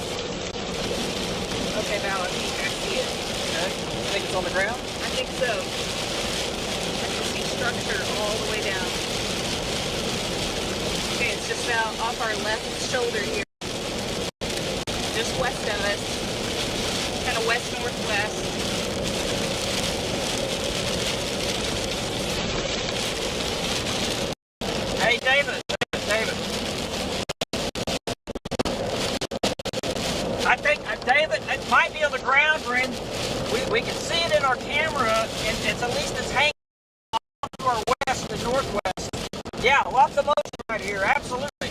Okay, Val, I see it. Okay. You think it's on the ground? I think so. I can see structure all the way down. Okay, it's just out off our left shoulder here. Just west of us. Kind of west-northwest. Hey, David. I think, David, it might be on the ground, Brandon. We can see it in our camera, and it's at least it's hanging off to our west and northwest. Yeah, lots of motion right here, absolutely.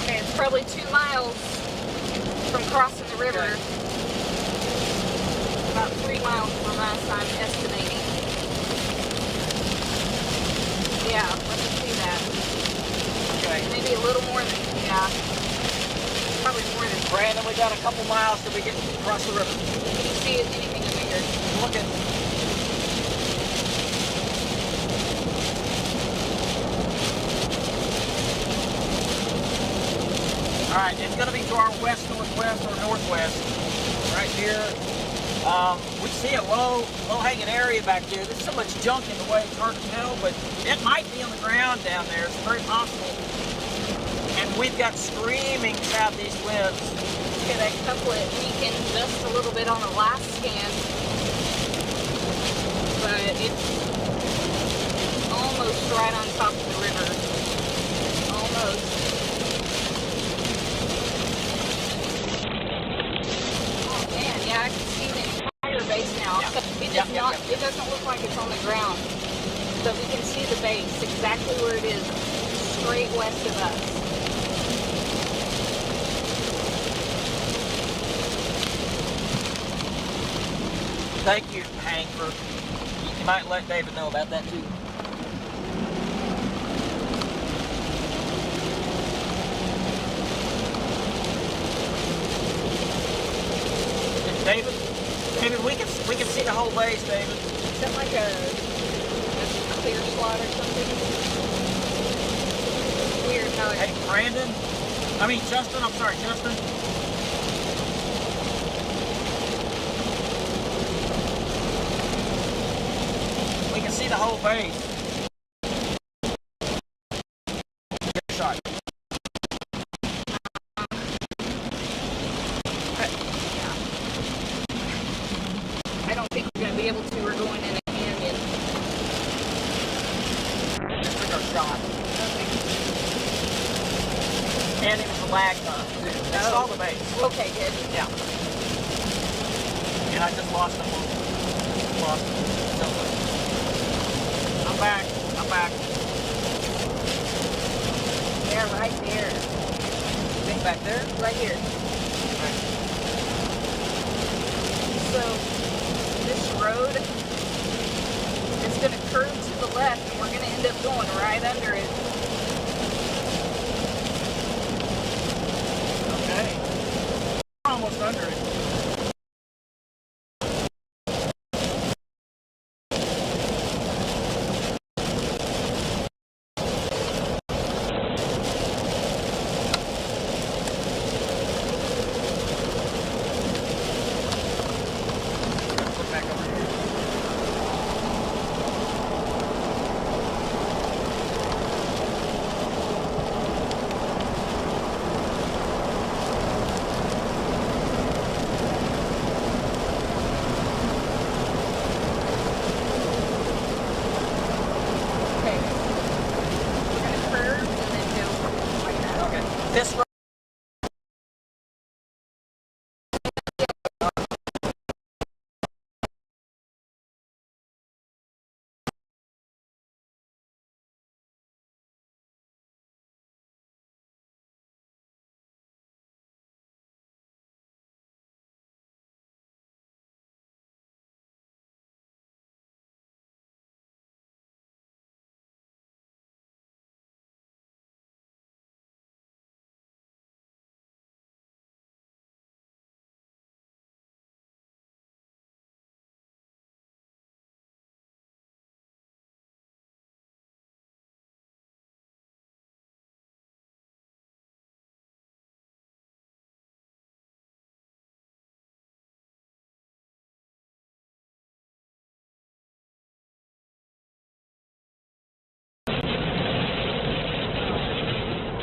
Okay, it's probably 2 miles from crossing the river. Okay. About 3 miles from us, I'm estimating. Yeah, let me see that. Okay. Maybe a little more than, yeah. Probably more than. Brandon, we got a couple miles till we get across the river. Can you see it anything bigger? Looking. All right, it's going to be to our west-northwest or northwest, right here. We see a low-hanging area back there. There's so much junk in the way, it's hard to tell, but it might be on the ground down there. It's very possible. And we've got screaming southeast winds. Okay, that couplet weakened just a little bit on the last scan, but it's almost right on top of the river. Almost. Oh man, yeah, I can see the entire base now. Yeah. It doesn't look like it's on the ground, but we can see the base exactly where it is, straight west of us. Thank you, Hank, for you might let David know about that too. David, we can see the whole base, David. Is that like a clear slot or something? Weird how it. Hey, Justin, I'm sorry, Justin. We can see the whole base. Good shot. I don't think we're going to be able to. We're going in a canyon. Just took our shot. And it was a lag time, too. I saw the base. Okay, good. Yeah. And I just lost them. Lost them. I'm back. Yeah, right there. Think back there? Right here. Right. So, this road It's going to curve to the left, and we're going to end up going right under it. Okay. We're almost under it. Look back over here. Okay. We're going to curve and then go like that. Okay. This road.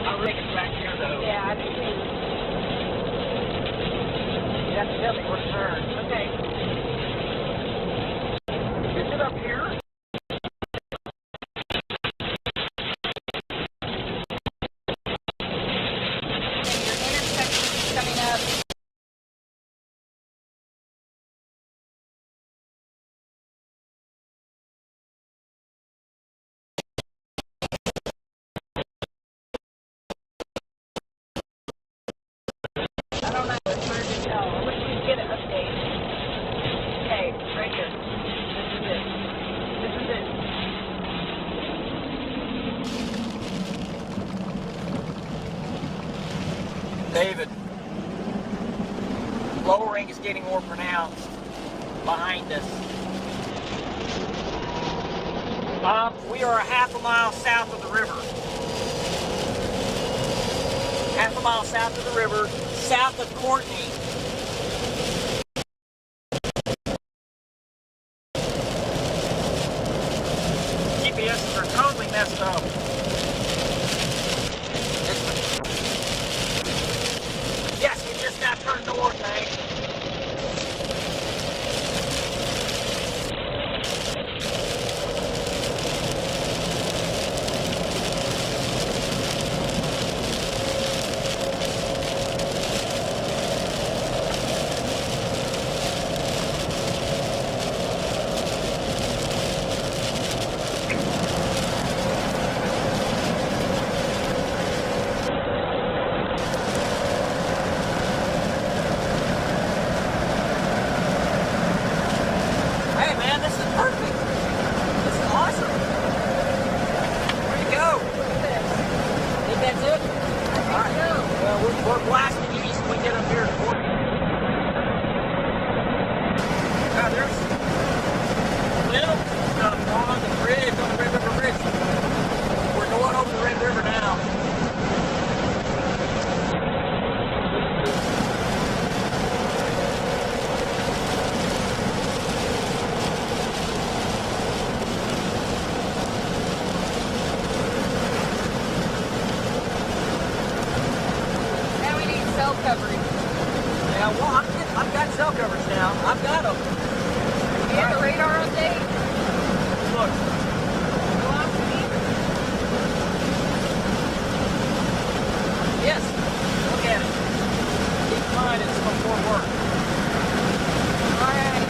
I'll rig it back here though. Yeah, I think. You have to tell me where to turn. Okay. Is it up here? And your intersection is coming up. I don't know if it's hard to tell. I wish we could get an update. Okay, right here. This is it. This is it. David, lowering is getting more pronounced behind us. We are a half a mile south of the river. Half a mile south of the river, south of Courtney. GPSs are totally messed up. Yes, we just got turned north, eh? Hey man, this is perfect. This is awesome. Where'd you go? Think that's it? Alright. Well, we're blasting east when we get up here to Courtney. Now there's little stuff on the bridge, on the Red River Bridge. We're going over the Red River now. Now we need cell coverage. Yeah, well, I've got cell coverage now. I've got them. Do you have a radar update? Look, Velocity? yes, look at it. Keep in mind it's some more work. Alright.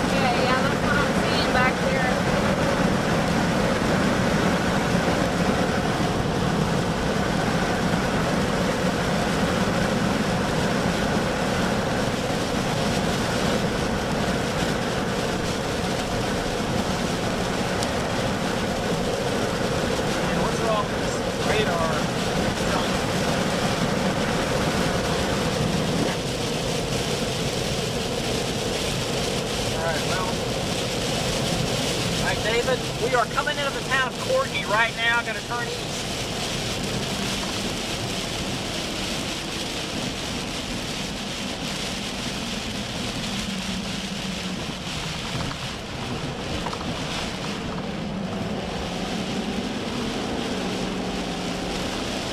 Okay, yeah, that's what I'm seeing back there. right now, going to turn east.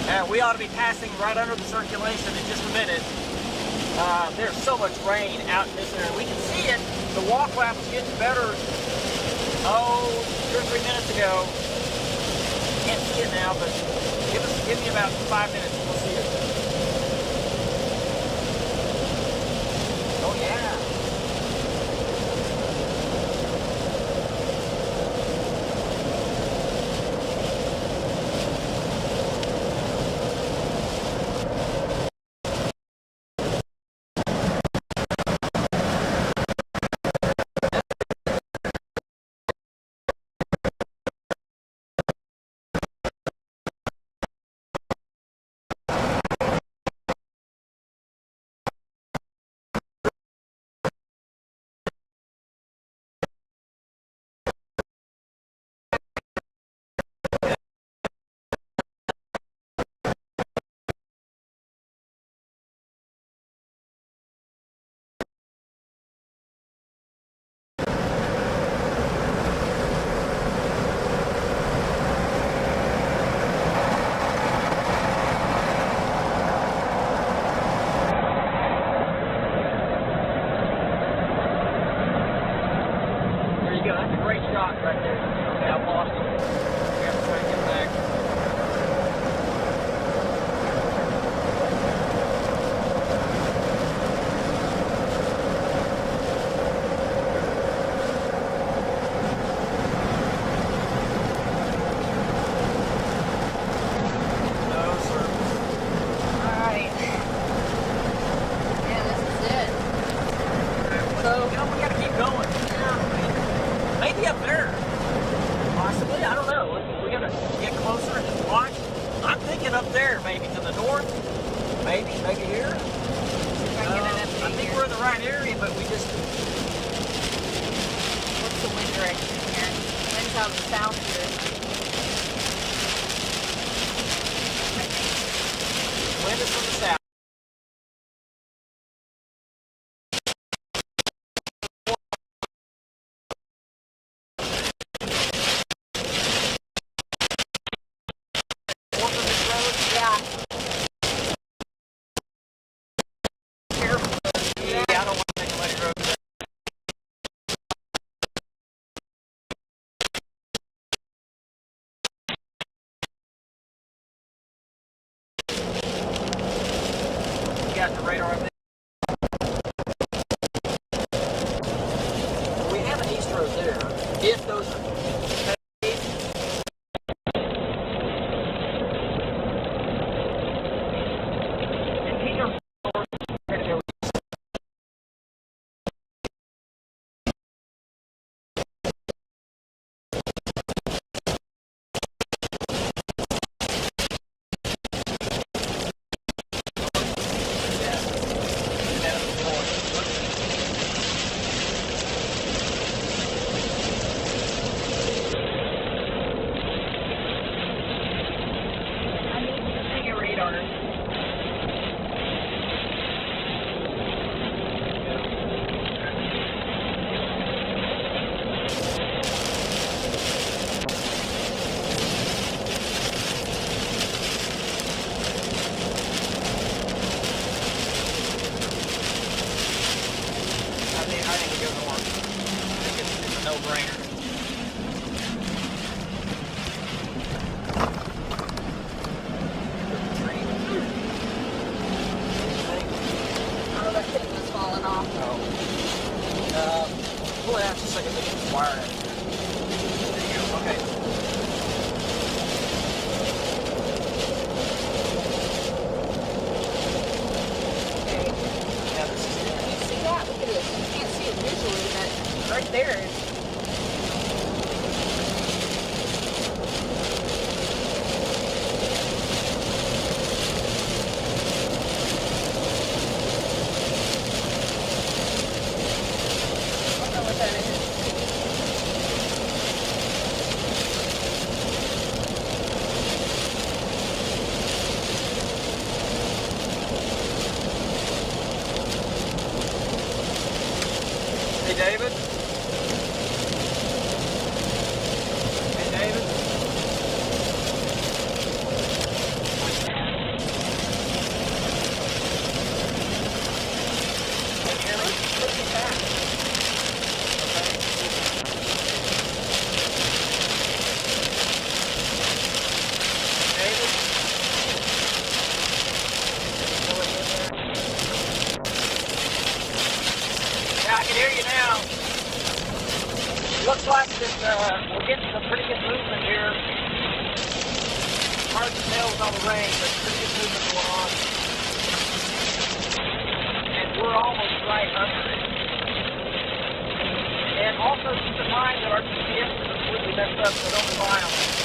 Now, we ought to be passing right under the circulation in just a minute. There's so much rain out in this area. We can see it. The walk lap was getting better, 2 or 3 minutes ago. Can't see it now, but give me about 5 minutes and we'll see it. Oh yeah. Got the radar up there. We have an east road there. If those are looks like that we're getting some pretty good movement here. Hard to tell with all the rain, but pretty good movement going on. And we're almost right under it. And also keep in mind that our GPS is completely messed up, so don't rely on it.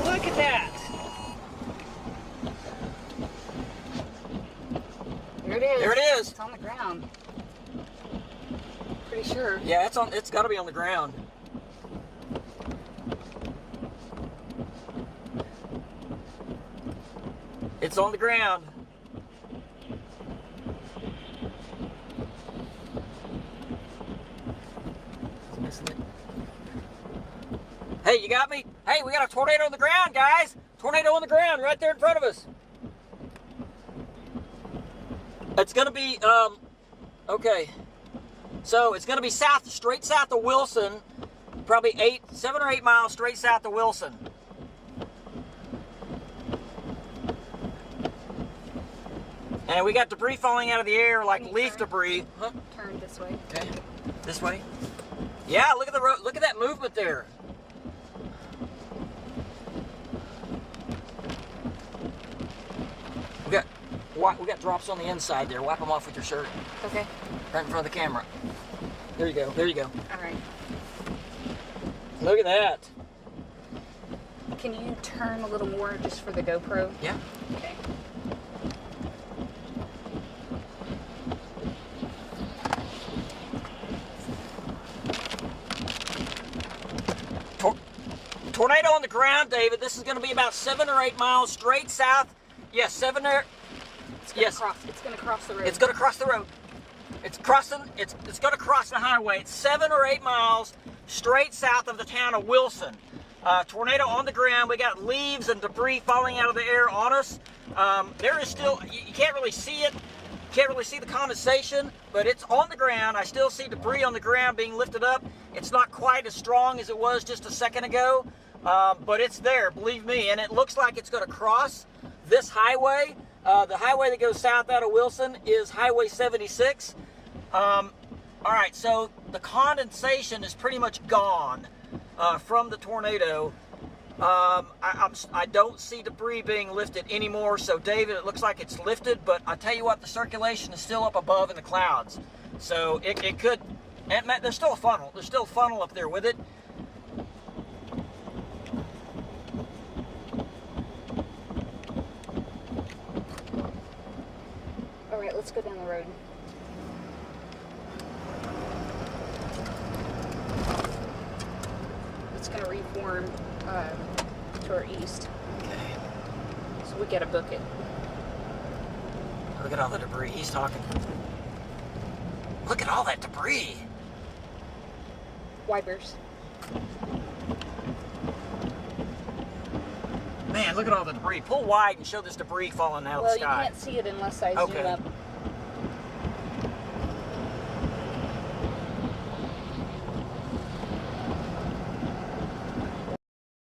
Look at that. There it is. There it is. It's on the ground. Pretty sure. Yeah, it's got to be on the ground. It's on the ground. Hey, you got me? Hey, we got a tornado on the ground, guys. Tornado on the ground right there in front of us. It's going to be, okay. So it's going to be south, straight south of Wilson. Probably 7 or 8 miles straight south of Wilson. And we got debris falling out of the air like leaf debris. Huh? Turn this way. Okay. This way? Yeah, look at the road. Look at that movement there. We got drops on the inside there. Wipe them off with your shirt. Okay. Right in front of the camera. There you go. There you go. All right. Look at that. Can you turn a little more just for the GoPro? Yeah. Okay. Tornado on the ground, David. This is going to be about 7 or 8 miles straight south. Yes, 7 or... It's going to cross the road. It's going to cross the road. It's going to cross the highway. It's 7 or 8 miles straight south of the town of Wilson. Tornado on the ground. We got leaves and debris falling out of the air on us. There is still, you can't really see it. Can't really see the condensation, but it's on the ground. I still see debris on the ground being lifted up. It's not quite as strong as it was just a second ago, but it's there, believe me. And it looks like it's going to cross this highway. The highway that goes south out of Wilson is Highway 76. All right, so the condensation is pretty much gone from the tornado. I don't see debris being lifted anymore. So David, it looks like it's lifted, but I tell you what, the circulation is still up above in the clouds. So it could, and there's still a funnel. There's still a funnel up there with it. All right, let's go down the road. It's going to reform to our east. Okay. So we got to book it. Look at all the debris. He's talking. Look at all that debris. Wipers. Man, look at all the debris. Pull wide and show this debris falling out of the sky. Well, you can't see it unless I zoom up.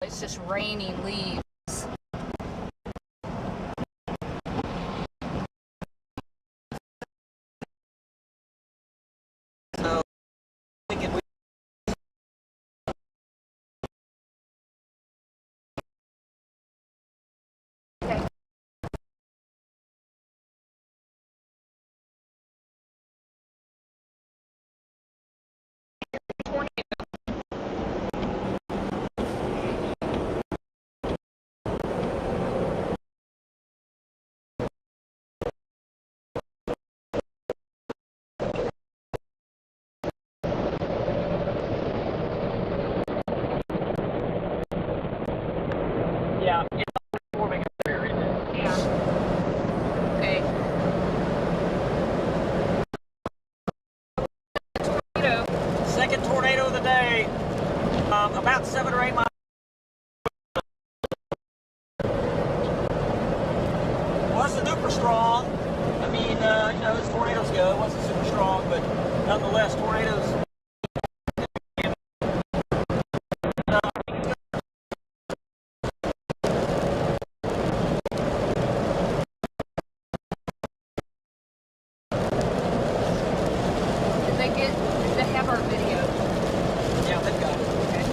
It's just raining leaves. So, thinking Okay. yeah, it's forming up there, isn't it? Yeah. Okay. Tornado. Second tornado of the day. About 7 or 8 miles. Wasn't super strong. I mean, you know, as tornadoes go, it wasn't super strong, but nonetheless, tornadoes. Did they have our video? Yeah, they've got it. Okay.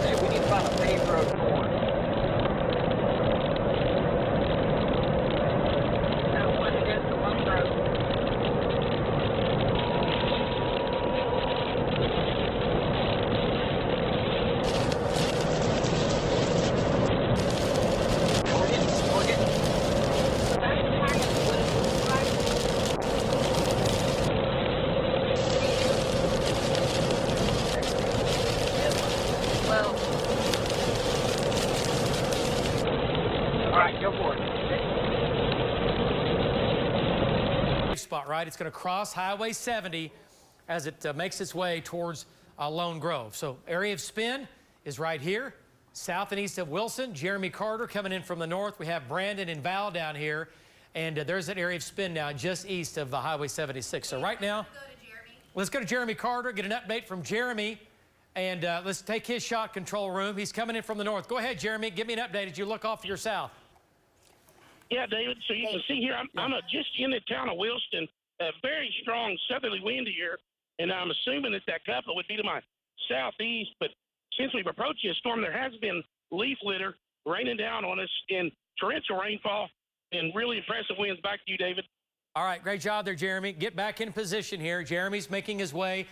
Hey, we need to find a paved road forward. That one is the one road. We're getting. So that's kind of what it looks like. Well, All right, go for it. Spot, right? It's going to cross Highway 70 as it makes its way towards Lone Grove. So area of spin is right here, south and east of Wilson. Jeremy Carter coming in from the north. We have Brandon and Val down here. And there's that area of spin now just east of Highway 76. So right now, let's go to Jeremy Carter, get an update from Jeremy And let's take his shot, control room. He's coming in from the north. Go ahead, Jeremy. Give me an update as you look off to your south. Yeah, David. So you can see here, I'm just in the town of Wilston. A very strong southerly wind here, and I'm assuming that couple would be to my southeast. But since we've approached this storm, there has been leaf litter raining down on us in torrential rainfall and really impressive winds. Back to you, David. All right, great job there, Jeremy. Get back in position here. Jeremy's making his way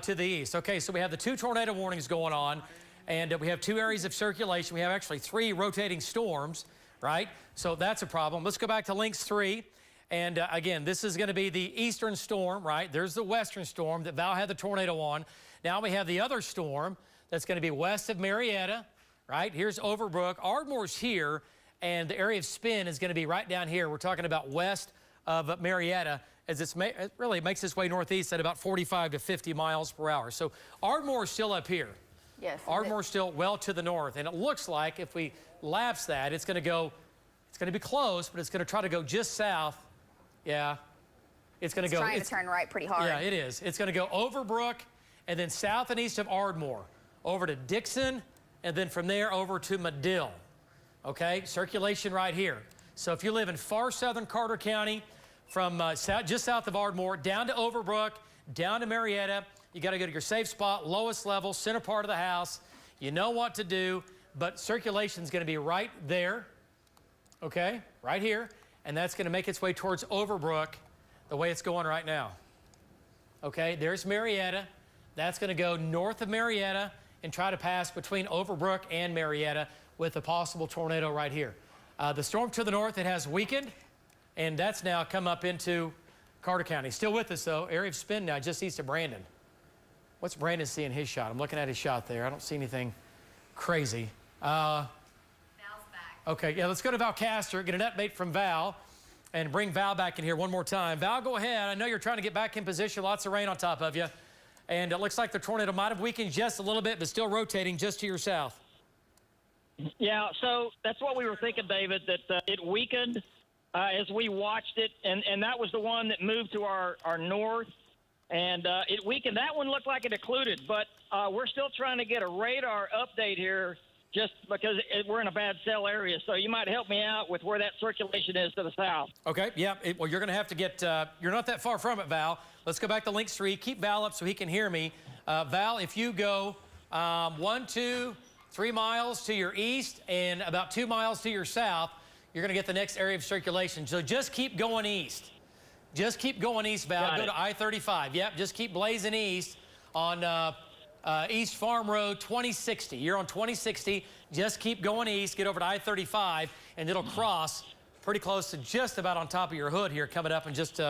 to the east. Okay, so we have the 2 tornado warnings going on, and we have 2 areas of circulation. We have actually 3 rotating storms, right? So that's a problem. Let's go back to links 3. And again, this is going to be the eastern storm, right? There's the western storm that Val had the tornado on. Now we have the other storm that's going to be west of Marietta, right? Here's Overbrook. Ardmore's here, and the area of spin is going to be right down here. We're talking about west of Marietta, as it really makes its way northeast at about 45 to 50 miles per hour. So Ardmore's still up here. Yes. Ardmore's still well to the north, and it looks like if we lapse that, it's going to be close, but it's going to try to go just south. Yeah, it's going to go. It's trying to turn right pretty hard. Yeah, it is. It's going to go Overbrook and then south and east of Ardmore, over to Dixon, and then from there over to Medill. Okay, circulation right here. So if you live in far southern Carter County, from just south of Ardmore, down to Overbrook, down to Marietta, you got to go to your safe spot, lowest level, center part of the house. You know what to do, but circulation is going to be right there, okay, right here. And that's going to make its way towards Overbrook the way it's going right now. Okay, there's Marietta. That's going to go north of Marietta and try to pass between Overbrook and Marietta with a possible tornado right here. The storm to the north, it has weakened, and that's now come up into Carter County. Still with us, though. Area of spin now just east of Brandon. What's Brandon seeing his shot? I'm looking at his shot there. I don't see anything crazy. Okay, yeah, let's go to Val Castor, get an update from Val, and bring Val back in here one more time. Val, go ahead. I know you're trying to get back in position. Lots of rain on top of you. And it looks like the tornado might have weakened just a little bit, but still rotating just to your south. Yeah, so that's what we were thinking, David, that it weakened as we watched it, and that was the one that moved to our north, and it weakened. That one looked like it occluded, but we're still trying to get a radar update here just because we're in a bad cell area. So you might help me out with where that circulation is to the south. Okay, yeah, well, you're going to have to get, you're not that far from it, Val. Let's go back to Links 3. Keep Val up so he can hear me. Val, if you go 1, 2, 3 miles to your east and about 2 miles to your south, you're going to get the next area of circulation. So just keep going east. Just keep going east, Val. Go to I-35. Yep, just keep blazing east on East Farm Road 2060. You're on 2060. Just keep going east, get over to I-35, and it'll cross pretty close to just about on top of your hood here coming up in just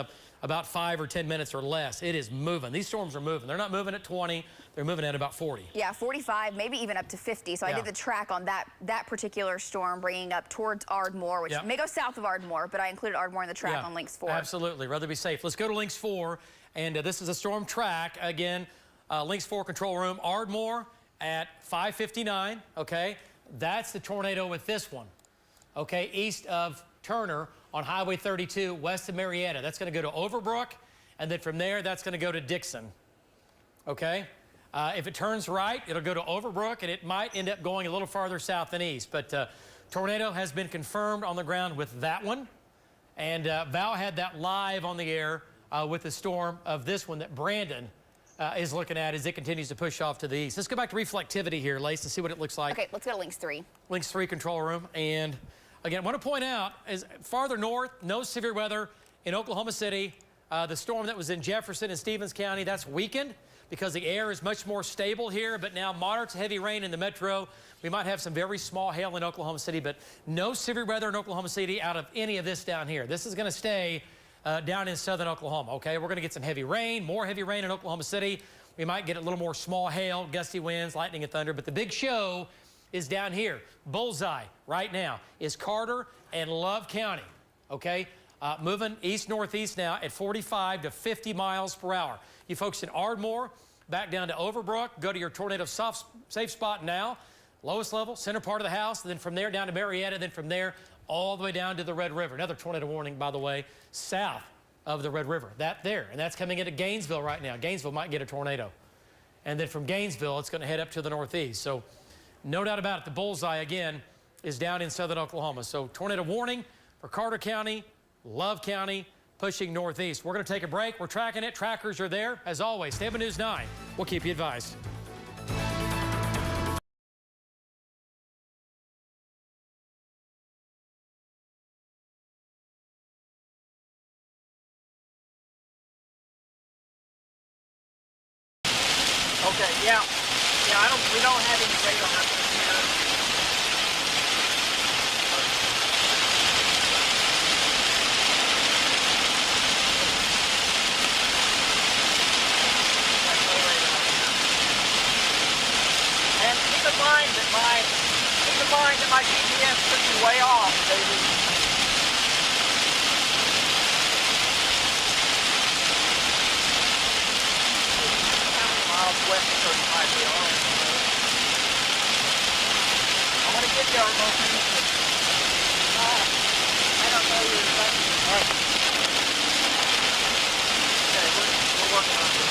about 5 or 10 minutes or less. It is moving. These storms are moving. They're not moving at 20. They're moving at about 40. Yeah, 45, maybe even up to 50. So I did the track on that particular storm, bringing up towards Ardmore, which may go south of Ardmore, but I included Ardmore in the track on Links 4. Absolutely. Rather be safe. Let's go to Links 4, and this is a storm track. Again, Links 4 control room, Ardmore at 5:59, okay? That's the tornado with this one, okay? East of Turner on Highway 32, west of Marietta. That's going to go to Overbrook, and then from there, that's going to go to Dixon, okay? If it turns right, it'll go to Overbrook, and it might end up going a little farther south than east. But tornado has been confirmed on the ground with that one, and Val had that live on the air with the storm of this one that Brandon is looking at as it continues to push off to the east. Let's go back to reflectivity here, Lace, and see what it looks like. Okay, let's go to Links 3. Links 3 control room. And again, I want to point out, is farther north, no severe weather in Oklahoma City. The storm that was in Jefferson and Stevens County, that's weakened because the air is much more stable here, but now moderate to heavy rain in the metro. We might have some very small hail in Oklahoma City, but no severe weather in Oklahoma City out of any of this down here. This is going to stay down in southern Oklahoma, okay? We're going to get some heavy rain, more heavy rain in Oklahoma City. We might get a little more small hail, gusty winds, lightning and thunder, but the big show is down here. Bullseye right now is Carter and Love County, okay? Moving east-northeast now at 45 to 50 miles per hour. You folks in Ardmore, back down to Overbrook, go to your tornado safe spot now. Lowest level, center part of the house, and then from there down to Marietta, then from there all the way down to the Red River. Another tornado warning, by the way, south of the Red River. That there, and that's coming into Gainesville right now. Gainesville might get a tornado. And then from Gainesville, it's going to head up to the northeast. So no doubt about it, the bullseye, again, is down in southern Oklahoma. So tornado warning for Carter County, Love County, pushing northeast. We're going to take a break. We're tracking it. Trackers are there. As always, stay on News 9. We'll keep you advised. Okay, yeah, we don't have any radar up here. And keep in mind that my GPS took me way off, David. West of 35 we are. I'm going to get you our location. I don't know your location. All right. Okay, we're working on this.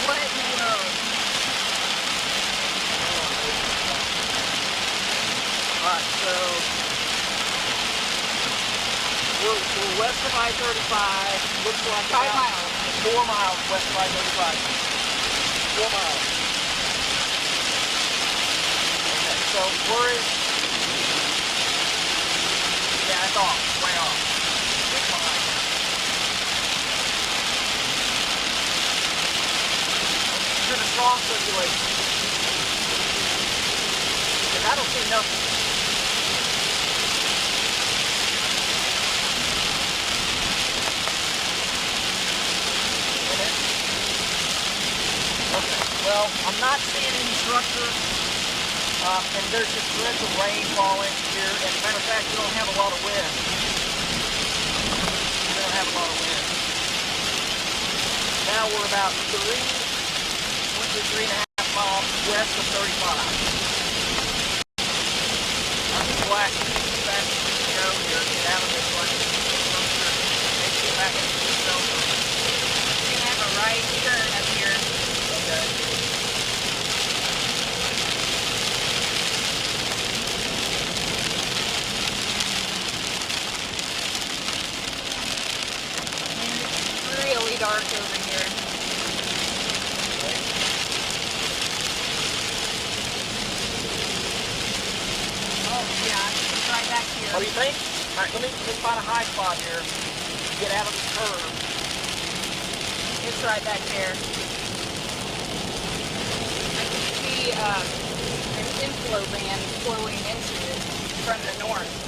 What in the world? All right, so we're west of I-35. Looks like 5 miles. 4 miles west of I-35. 4 miles. Okay, so where is... Yeah, it's off. Way off. It's behind. It's in a strong circulation. And I don't see nothing. Well, I'm not seeing any structure, and there's just torrential rain falling here. And as a matter of fact, we don't have a lot of wind. We don't have a lot of wind. Now we're about 3 to 3.5 miles west of 35. I'm just blasting as fast as we can go here, get out of this one. Maybe get back into the shelter. We have a right turn up here. Okay. Really dark over here. Oh yeah, it's right back here. What do you think? All right, let me find a high spot here. Get out of this curve. It's right back there. I can see an inflow band flowing into it from the north.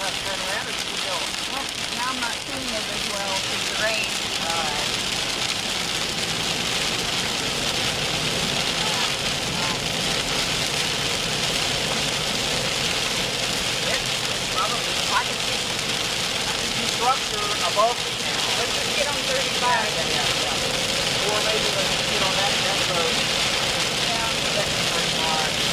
Turn around or keep going? Well, now I'm not seeing it as well because the rain. It's probably, I can see structure above me now. Let's just get on 35. Yeah. Or maybe let's get on that road. Yeah. That's 35.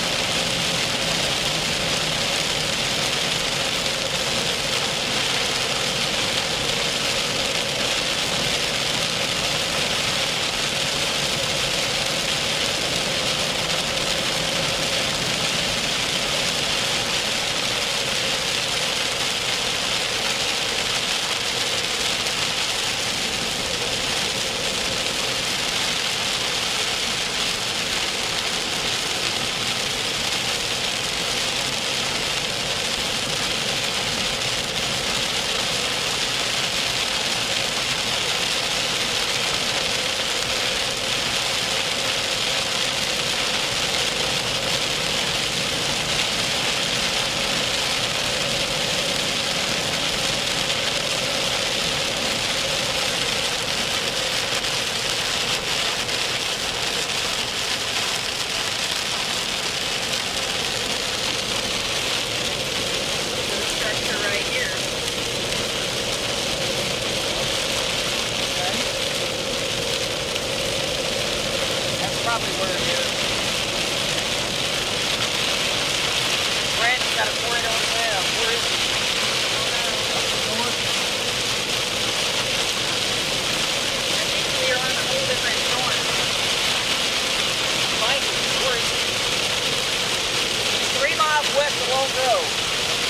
Lone Grove.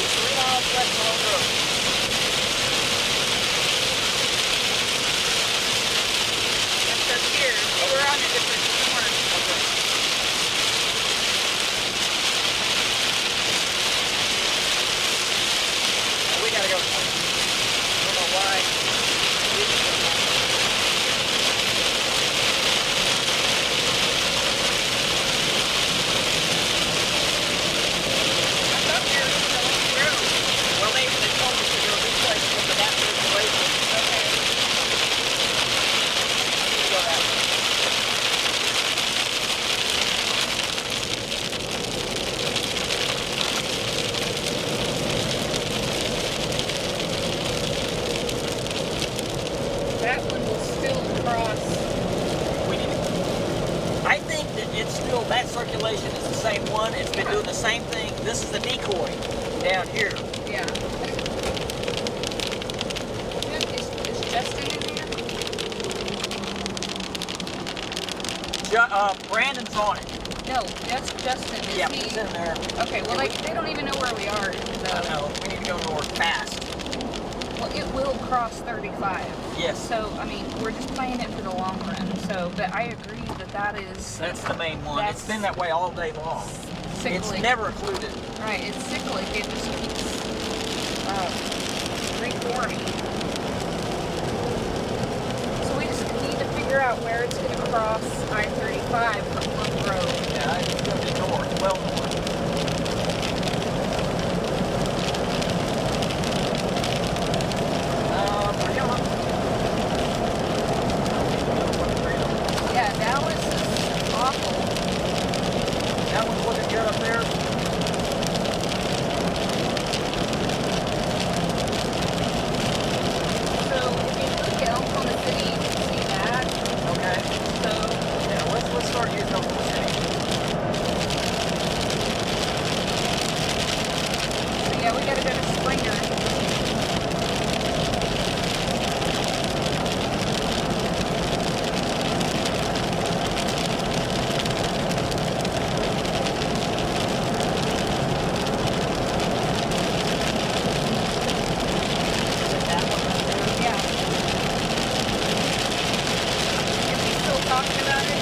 It's 3 miles west of Lone Grove. That's up here. We're on a different storm. Okay. We gotta go. I don't know why. Well, maybe they told us to go this way because of that circulation. Okay. I need to go that way. That one will still cross. We need to, I think that it's still, that circulation is the same one. It's been doing the same thing. This is the decoy down here. Yeah. Is Justin in there? Brandon's on it. No, that's Justin. Is Yeah, he? he's in there. Okay, well, they don't even know where we are. I know. We need to go north fast. Well, it will cross 35. Yes. So, I mean, we're just playing it for the long run. So, but I agree that is... That's the main one. That's It's been that way all day long. cyclic. It's never occluded. Right, it's cyclic. It just keeps reforming. So we just need to figure out where it's going to cross I-35 from Plum Grove. Yeah, it's going to be north, well north. Yeah, Dallas is awful. That one's looking good up there. So if you look at Oklahoma City, you can see that. Okay. So Yeah, let's start using Oklahoma City. yeah, we gotta go to Springer. Yeah. Is he still talking about it?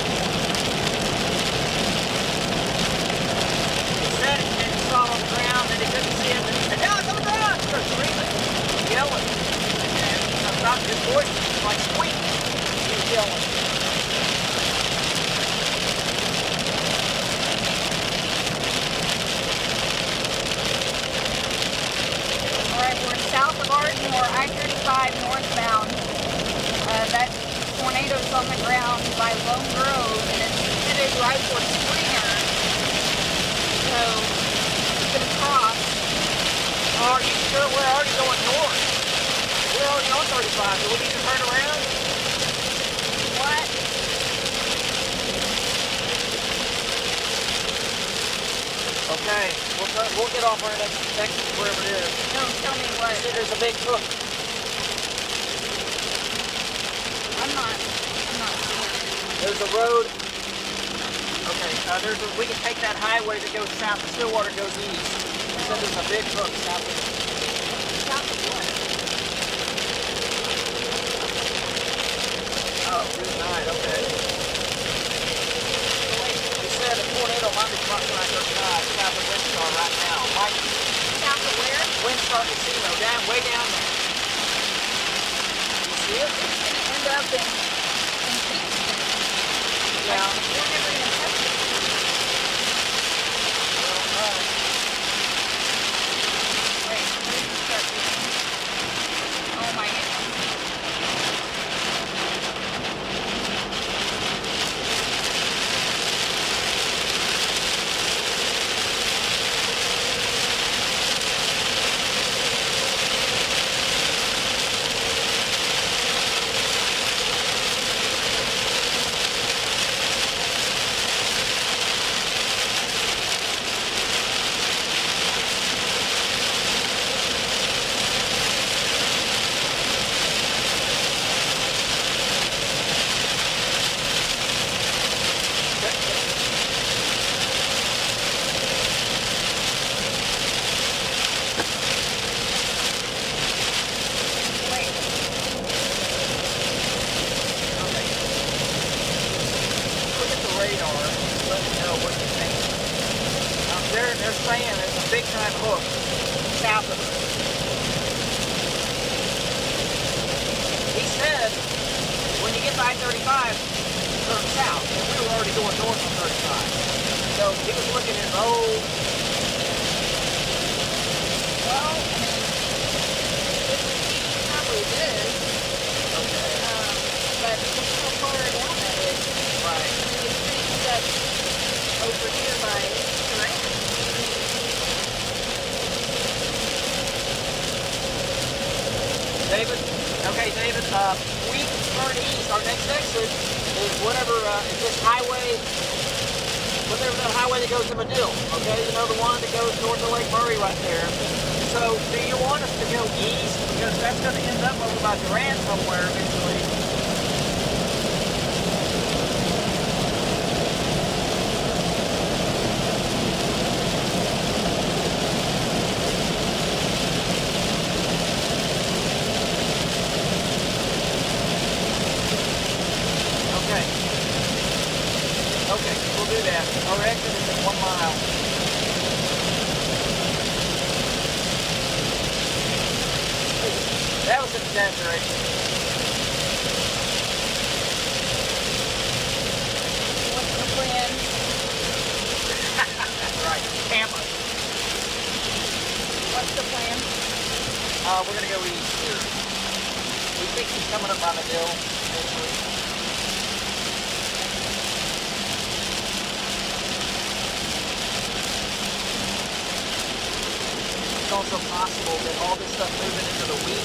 He said it and he saw it on the ground and he couldn't see it. And he said, "No, it's on the ground!" He started screaming, yelling. And sometimes his voice was like squeaking. He was yelling. All right, we're south of Ardmore, I-35 northbound. That tornado's on the ground by Lone Grove, and it's headed right for Springer. So it's gonna cross. Oh, are you sure we're already going north? We're already on 35. Do we need to turn around? What? Okay, we'll get off our next wherever it is. No, tell me what. See, there's a big hook. I'm not seeing it. There's a road. Okay, we can take that highway that goes south. The Stillwater goes east. So there's a big hook south of South of what? Oh, Route 9, okay. He said a tornado might be crossing I-35 south of Windstar right now. Might be. South of where? Windstar Casino, way down there. You see it? It's gonna end up in Kingston. Yeah. We're never gonna touch it. Wait, where did you start doing? Oh my goodness. and they're spraying. There's a big time hook south of us. He said, when you get to I-35, turn south. And we were already going north on 35. So he was looking at, well, he probably did. Okay. But look how far down that is. Right. You can see that over here by Durant. David? Okay, David, we turn east. Our next exit is whatever, is this highway, whatever that highway that goes to Medill, okay? You know, the one that goes north of Lake Murray right there. So, do you want us to go east? Because that's going to end up over by Durant somewhere eventually. Okay, we'll do that. Our exit is at 1 mile. That was an exaggeration. What's the plan? Right, Tampa. What's the plan? We're going to go east here. We think he's coming up on the hill. It's also possible that all this stuff moving into the weak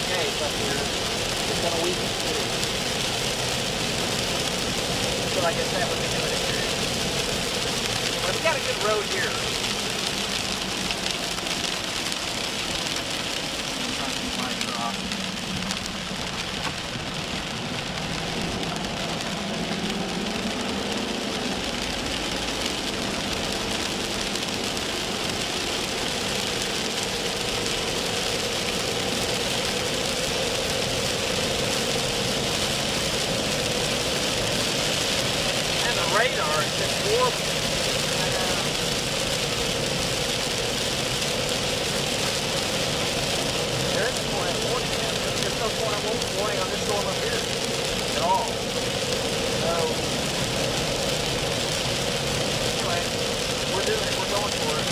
days up here is going to weaken too. So I guess that would be doing it here. But we got a good road here. Radar is just horrible. There is no warning. There's no warning on this storm up here at all. So, anyway, we're doing it. We're going for it.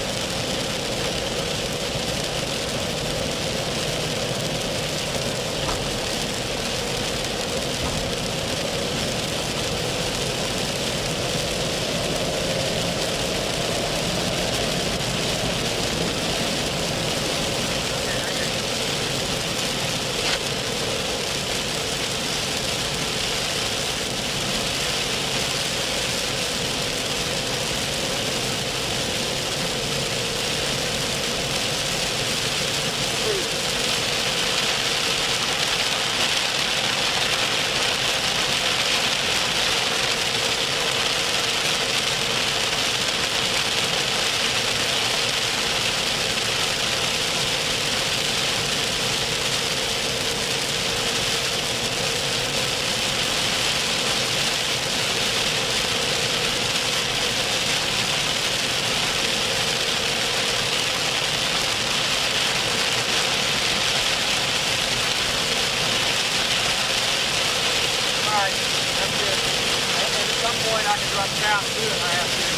I can run south too if I have to.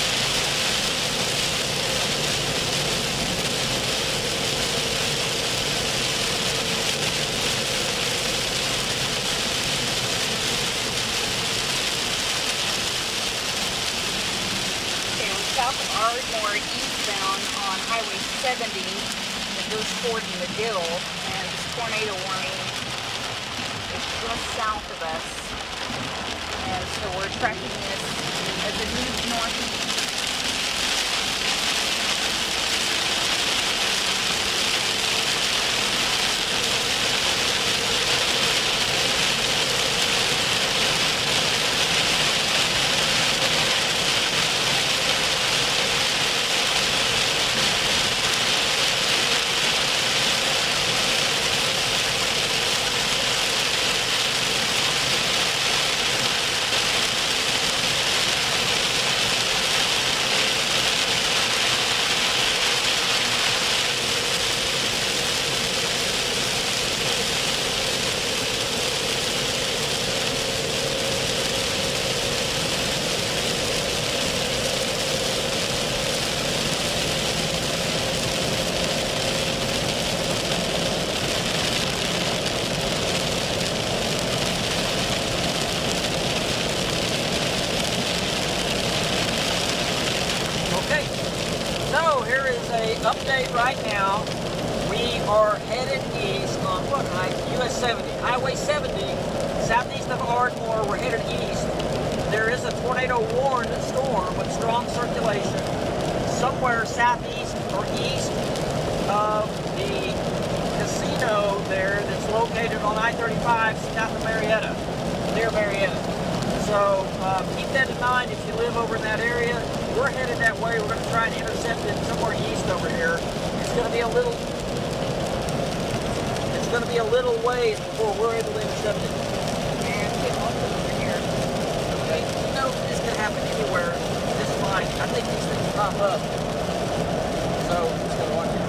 Okay, we're south of Ardmore, eastbound on Highway 70 that goes toward Medill, and this tornado warning is just south of us. And so we're tracking this as it moves northeast. say update right now. We are headed east on what, US 70, Highway 70, southeast of Ardmore. We're headed east. There is a tornado warned storm with strong circulation somewhere southeast or east of the casino there that's located on I-35 south of Marietta, near Marietta. So keep that in mind if you live over in that area. We're headed that way. We're going to try and intercept it somewhere east over here. It's going to be a little ways before we're able to intercept it. And get also over here. Okay, you know this can happen anywhere. This is fine. I think these things pop up. So just gotta watch it.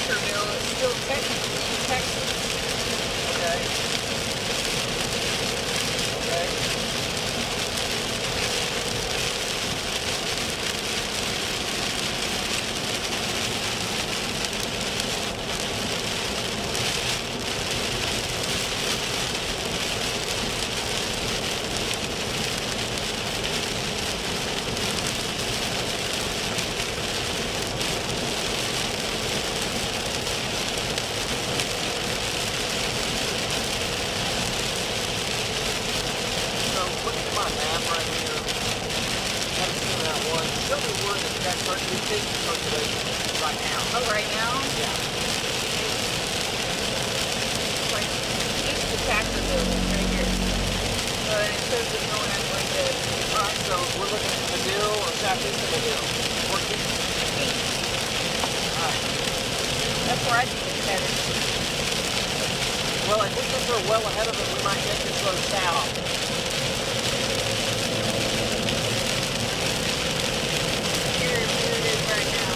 Tractorville is still technically in Texas. Okay. Okay. So looking at my map right here, haven't seen that one. Show me where that circulation right now. Oh, right now? Yeah. Like, east of Tractorville, right here. And it says it's going as like this. Alright, so we're looking at Medill or southeast of Medill. Or Kingston. Alright. That's where I think it's headed. Well, if we think we're well ahead of it, we might get this road south. Here it is right now.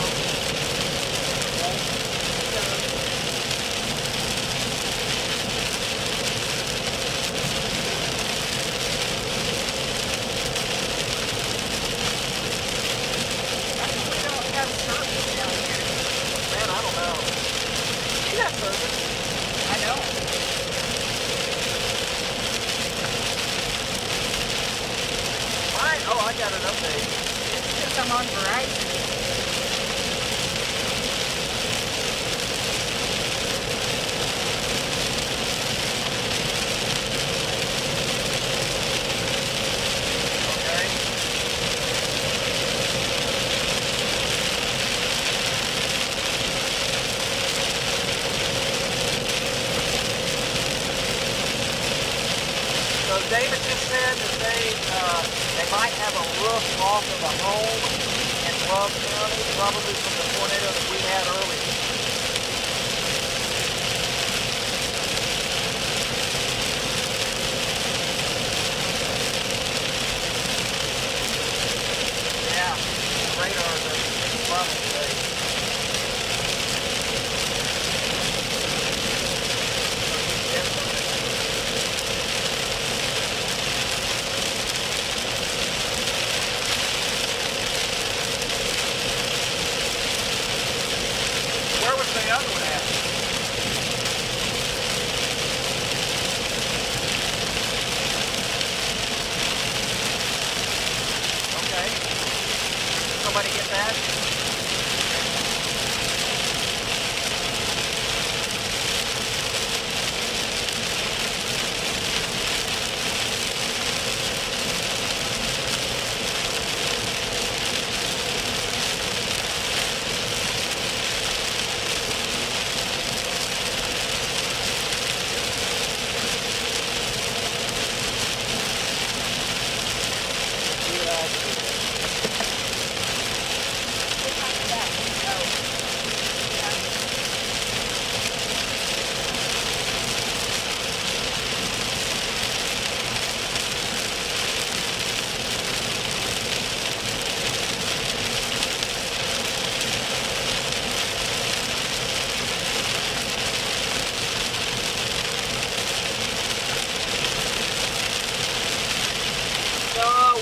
How come we don't have service down here? Man, I don't know. You got service. I know. Right. Oh, I got an update. It's because I'm on Verizon. Okay. So David just said that they might have a roof off of a home in Love County, probably from the tornado that we had earlier. Yeah, radar is problem today. Where was the other one at? Okay. Somebody get that?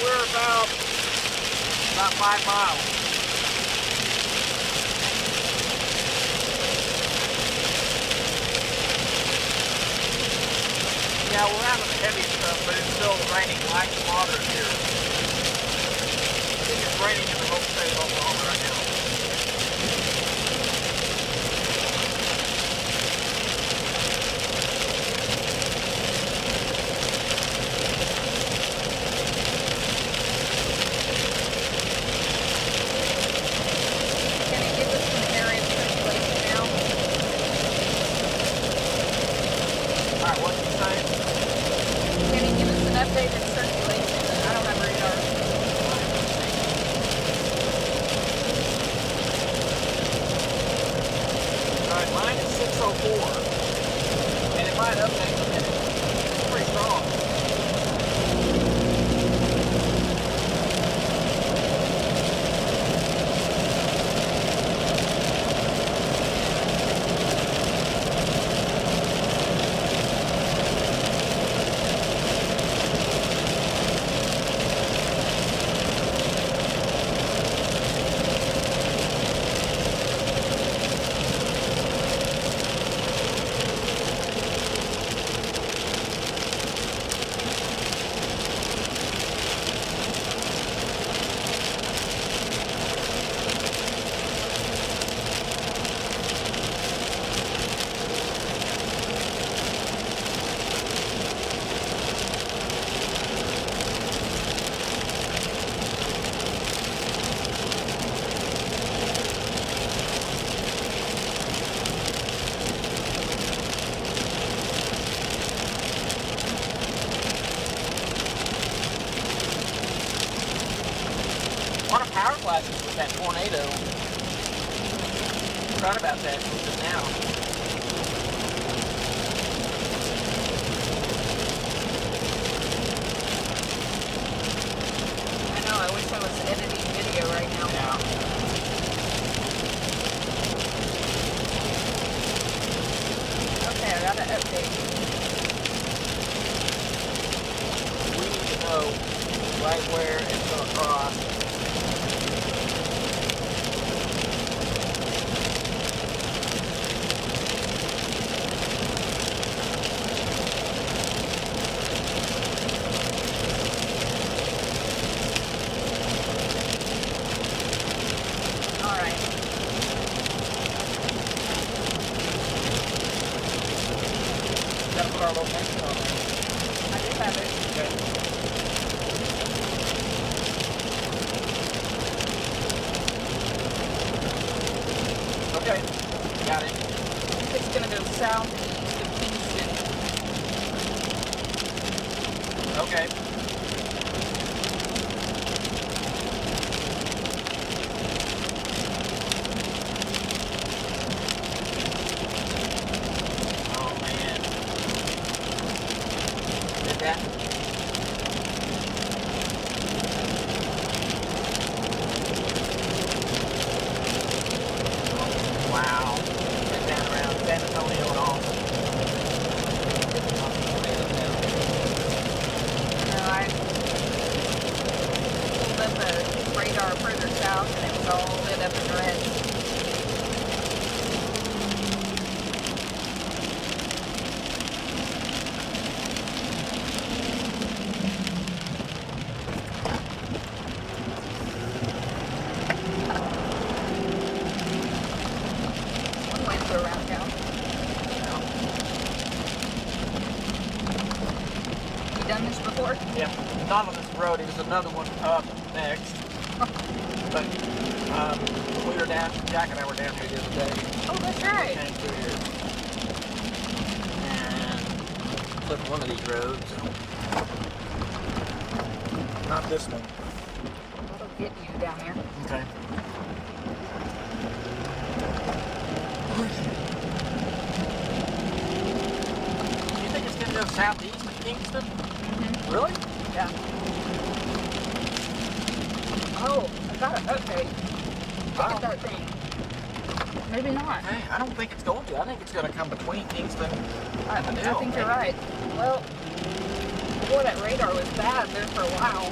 We're about 5 miles. Yeah, we're having heavy stuff, but it's still raining light to moderate here. I think it's raining in the whole state of Oklahoma right now. Can you give us some area circulation now? Alright, what's it saying? Can you give us an update in circulation? I don't have radar. Alright, mine is 604. And it might update in a minute. It's pretty strong. that tornado. Forgot about that just now. I know, I wish I was editing video right now. Yeah. Okay, I got an update. We need to know right where it's going to cross. Our location on there. I do have it. Okay. Okay. Got it. It's going to go southeast of Kingston. Okay. Oh man. Did that? Wow. Went down around San Antonio and all. No, I pulled up a radar further south and it was all lit up in red. One went to around town. You done this before? Yeah, not on this road. There's another one up next. But we were down, Jack and I were down here the other day. Oh, that's right. Came through here. And took one of these roads. Not this one. That'll get you down here. Okay. You think it's going to go southeast of Kingston? Mm-hmm. Really? Yeah. Oh, I got it. Okay. Look at that thing. Maybe not. Hey, I don't think it's going to. I think it's going to come between Kingston I and the Hill. think you're right. Well, boy, that radar was bad there for a while.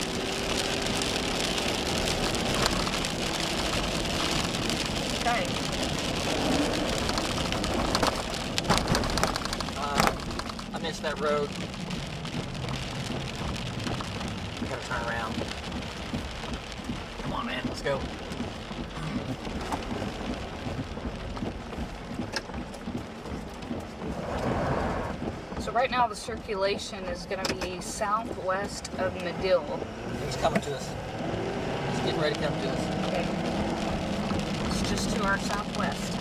Okay. I missed that road. I gotta turn around. Come on, man. Let's go. So right now the circulation is going to be southwest of Medill. He's coming to us. He's getting ready to come to us. Okay. It's just to our southwest.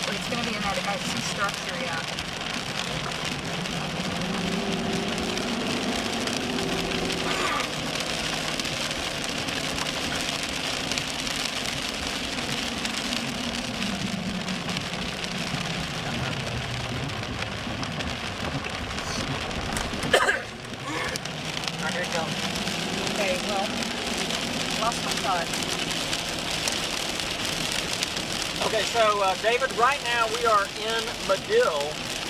It's going to be in that IC structure, yeah. thought. Okay, so David, right now we are in Medill,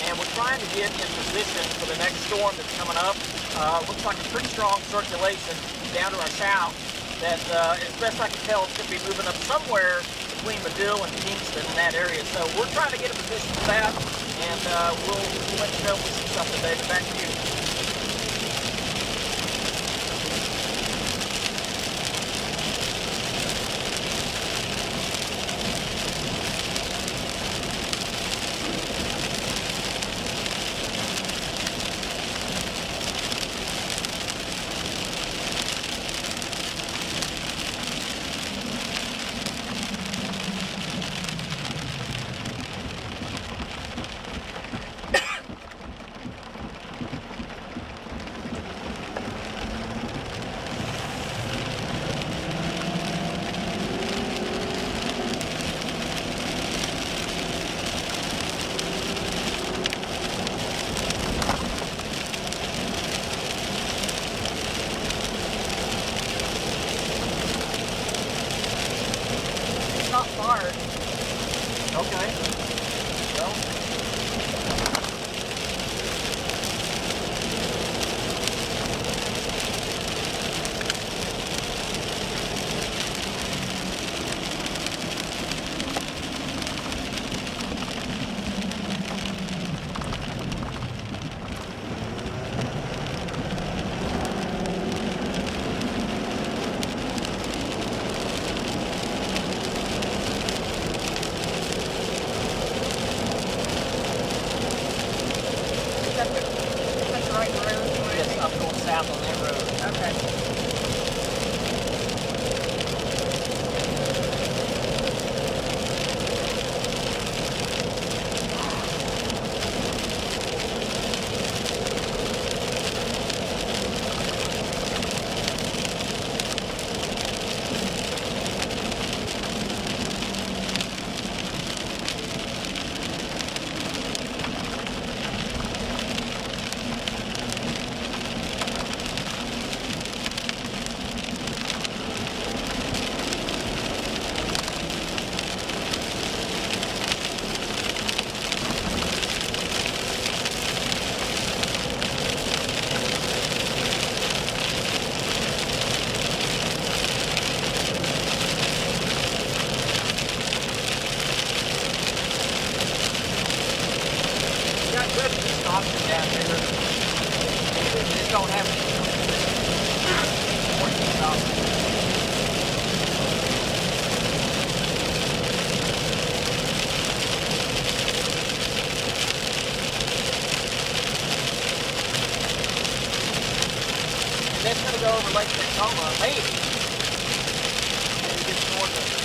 and we're trying to get in position for the next storm that's coming up. Looks like a pretty strong circulation down to our south that, as best I can tell, it's going to be moving up somewhere between Medill and Kingston in that area. So we're trying to get in position for that, and we'll let you know if we see something, David. Back to you. Not far. Okay. Well. That's the right road. Yes, I'm going south on that road. Okay. Got good option down here. We just don't have it. And that's going to go over Lake Tacoma, maybe. Maybe just north of it.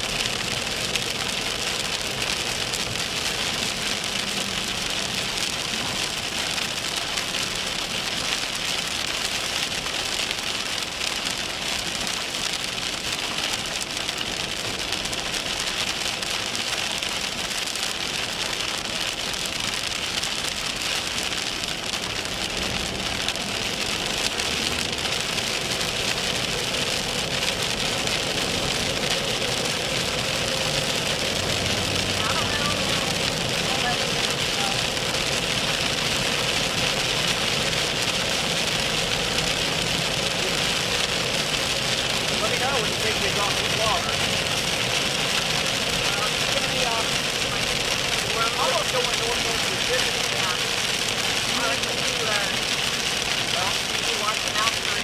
Let me know when you think we've gone too far. We're almost going north of the city now. I like to do, well, you watch the mountain or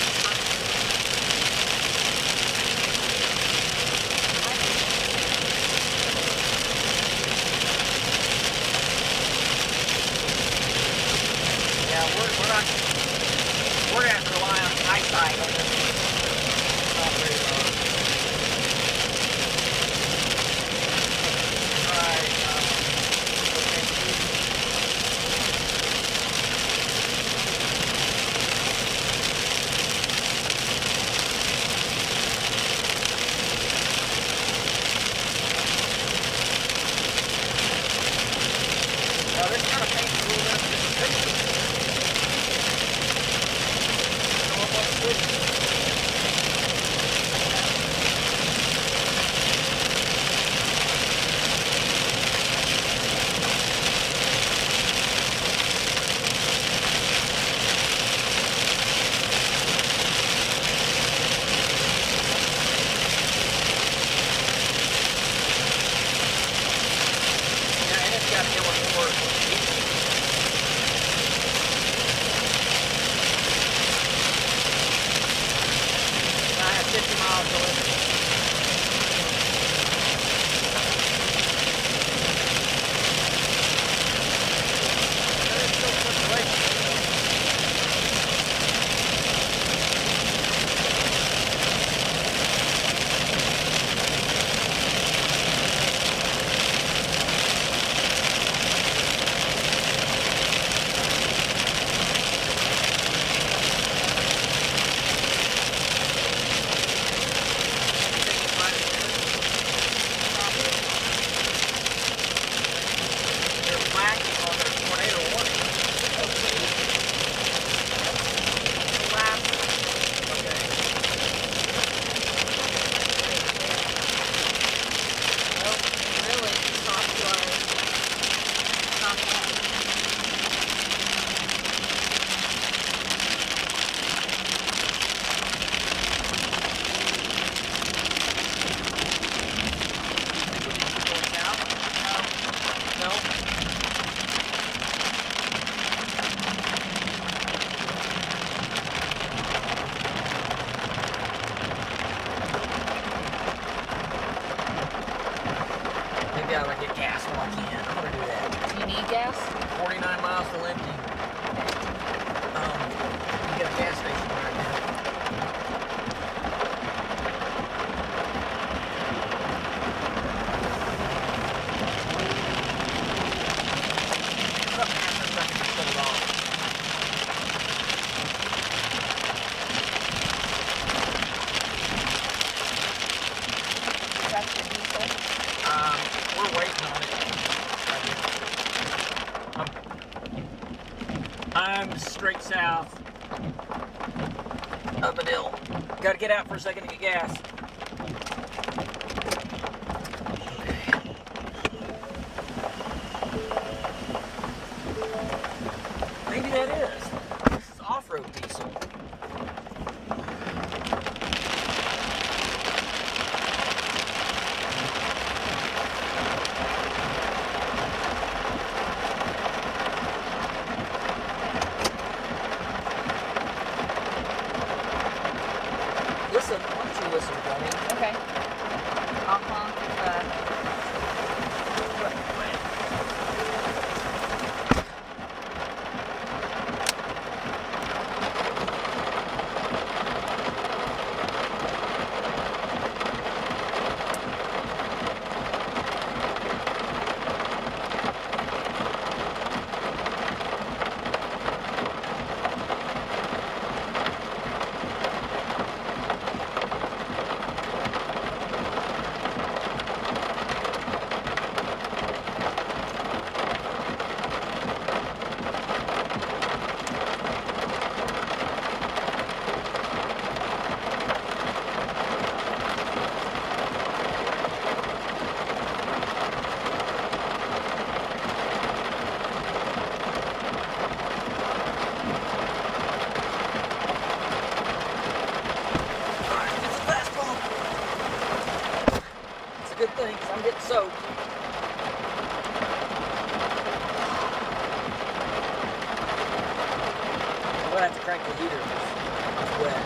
Yeah, we're not. We're gonna have to rely on eyesight on this. Not very long. Right. Okay. Yeah, I'm gonna get gas while I can. I'm gonna do that. Do you need gas? 49 miles till empty. You got a gas station right now. That's the diesel. We're waiting on it. I'm straight south. Up a hill. Gotta get out for a second to get gas. Maybe that is. This is off-road diesel. Listen, why don't you listen to me? Okay. Good thing, 'cause I'm getting soaked. I'm gonna have to crank the heater. It's wet.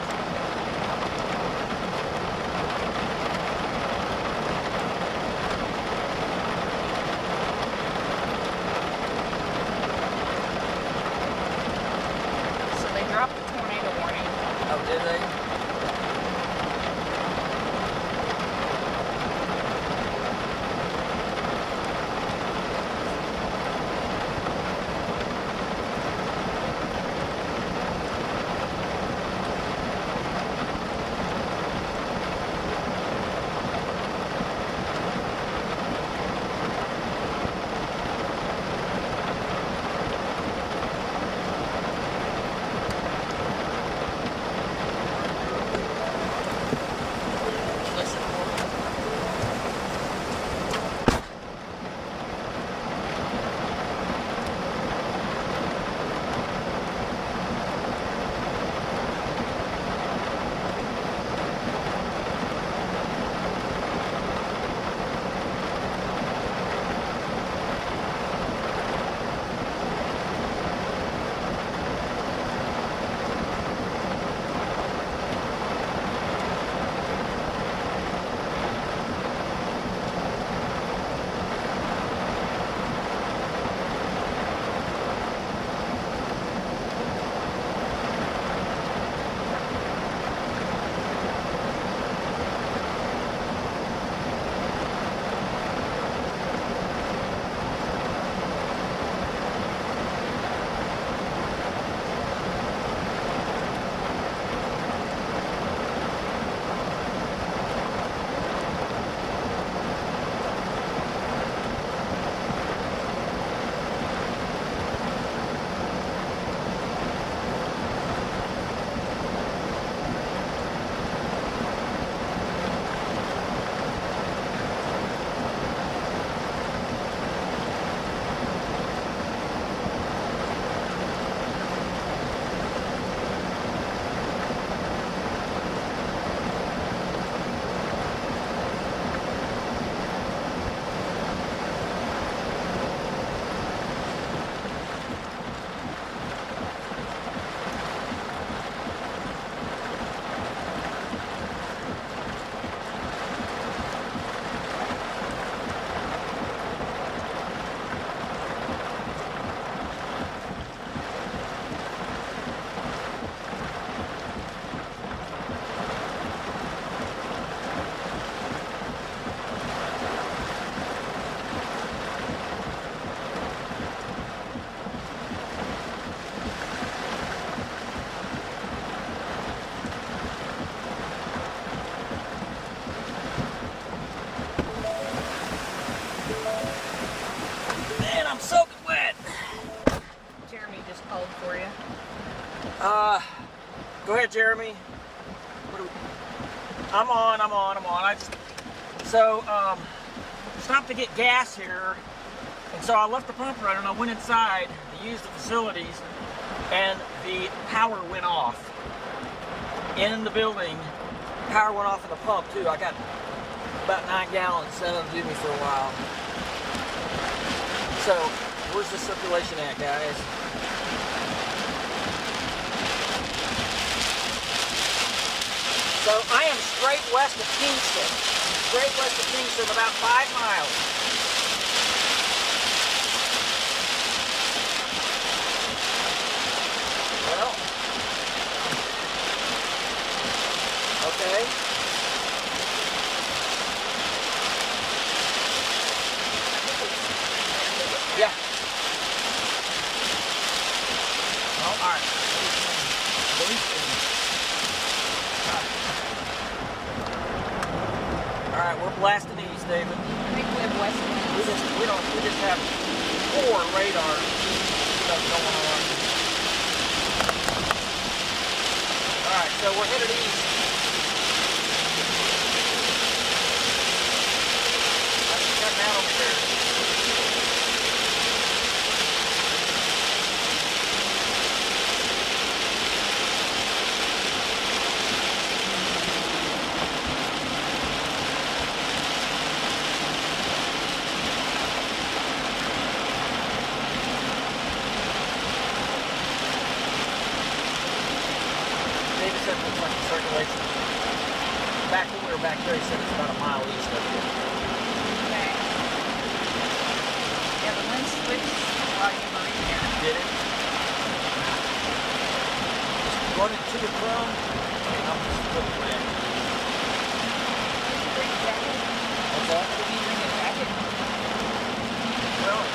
So they dropped the tornado warning. Oh, did they? Jeremy. I'm on. Stopped to get gas here, and so I left the pump running. I went inside to use the facilities, and the power went off in the building. Power went off in the pump too. I got about 9 gallons. That'll do me for a while. So, where's the circulation at, guys? So I am straight west of Kingston. Straight west of Kingston, about 5 miles. Well, okay. Yeah. Oh, all right. All right, we're blasting east, David. I think we have west winds. We just have 4 radar stuff going on. All right, so we're headed east. I see that man over there. Circulation. Back when we were back there, he said it's about a mile east of here. Okay. Yeah, the wind switched while you were in here. Did it? Just running to and from. I'm just looking back. Did you bring a jacket? What's that? Did you bring a jacket? Well,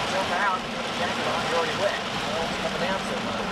jump out, put a jacket on, you're already wet. Well, it's coming down so much.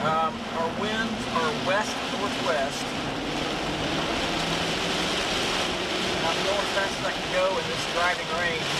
Our winds are west-northwest. I'm going as fast as I can go in this driving range.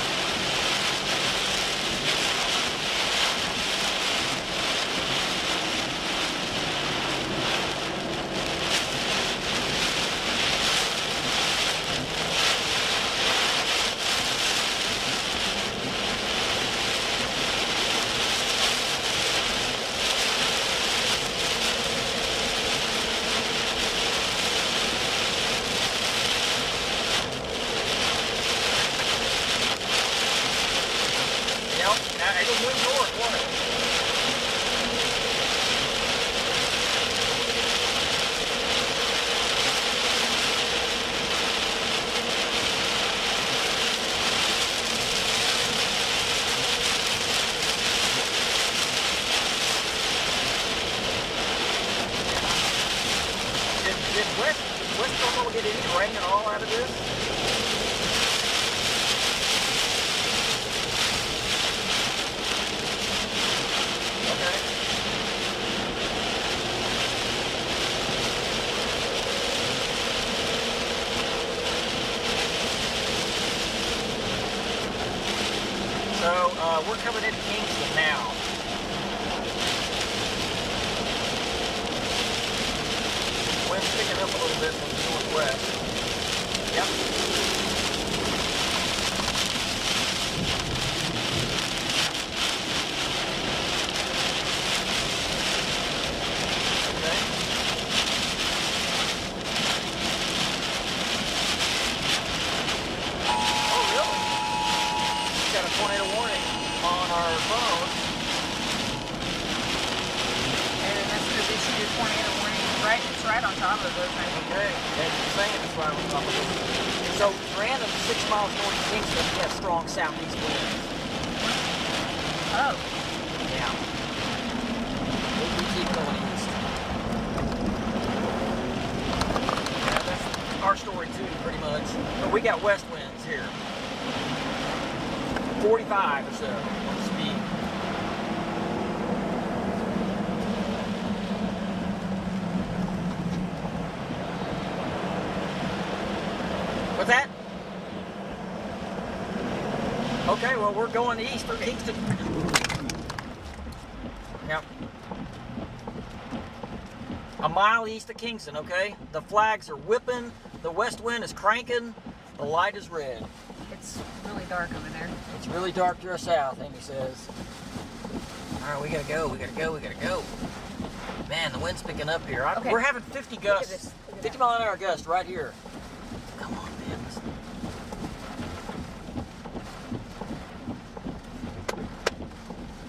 So we're coming into Kingston now. Wind's picking up a little bit from the northwest. Yep. Okay. Oh, really? We've got a tornado warning on our phone. And that's because they issued a tornado warning. Right, it's right on top of it. Okay, that's the same. It's right on top of it. So, random 6 miles north of Kingston, we have strong southeast winds. Oh. Yeah. We keep going east. Yeah, that's our story too, pretty much. But we got west winds here. 45 or so on the speed. What's that? Okay, well, we're going east of Kingston. Yep. A mile east of Kingston, okay? The flags are whipping, the west wind is cranking, the light is red. It's really dark over there. It's really dark to our south, Amy says. All right, we gotta go, we gotta go, we gotta go. Man, the wind's picking up here. Okay. We're having 50 gusts, 50 mile an hour gusts right here. Come on, man.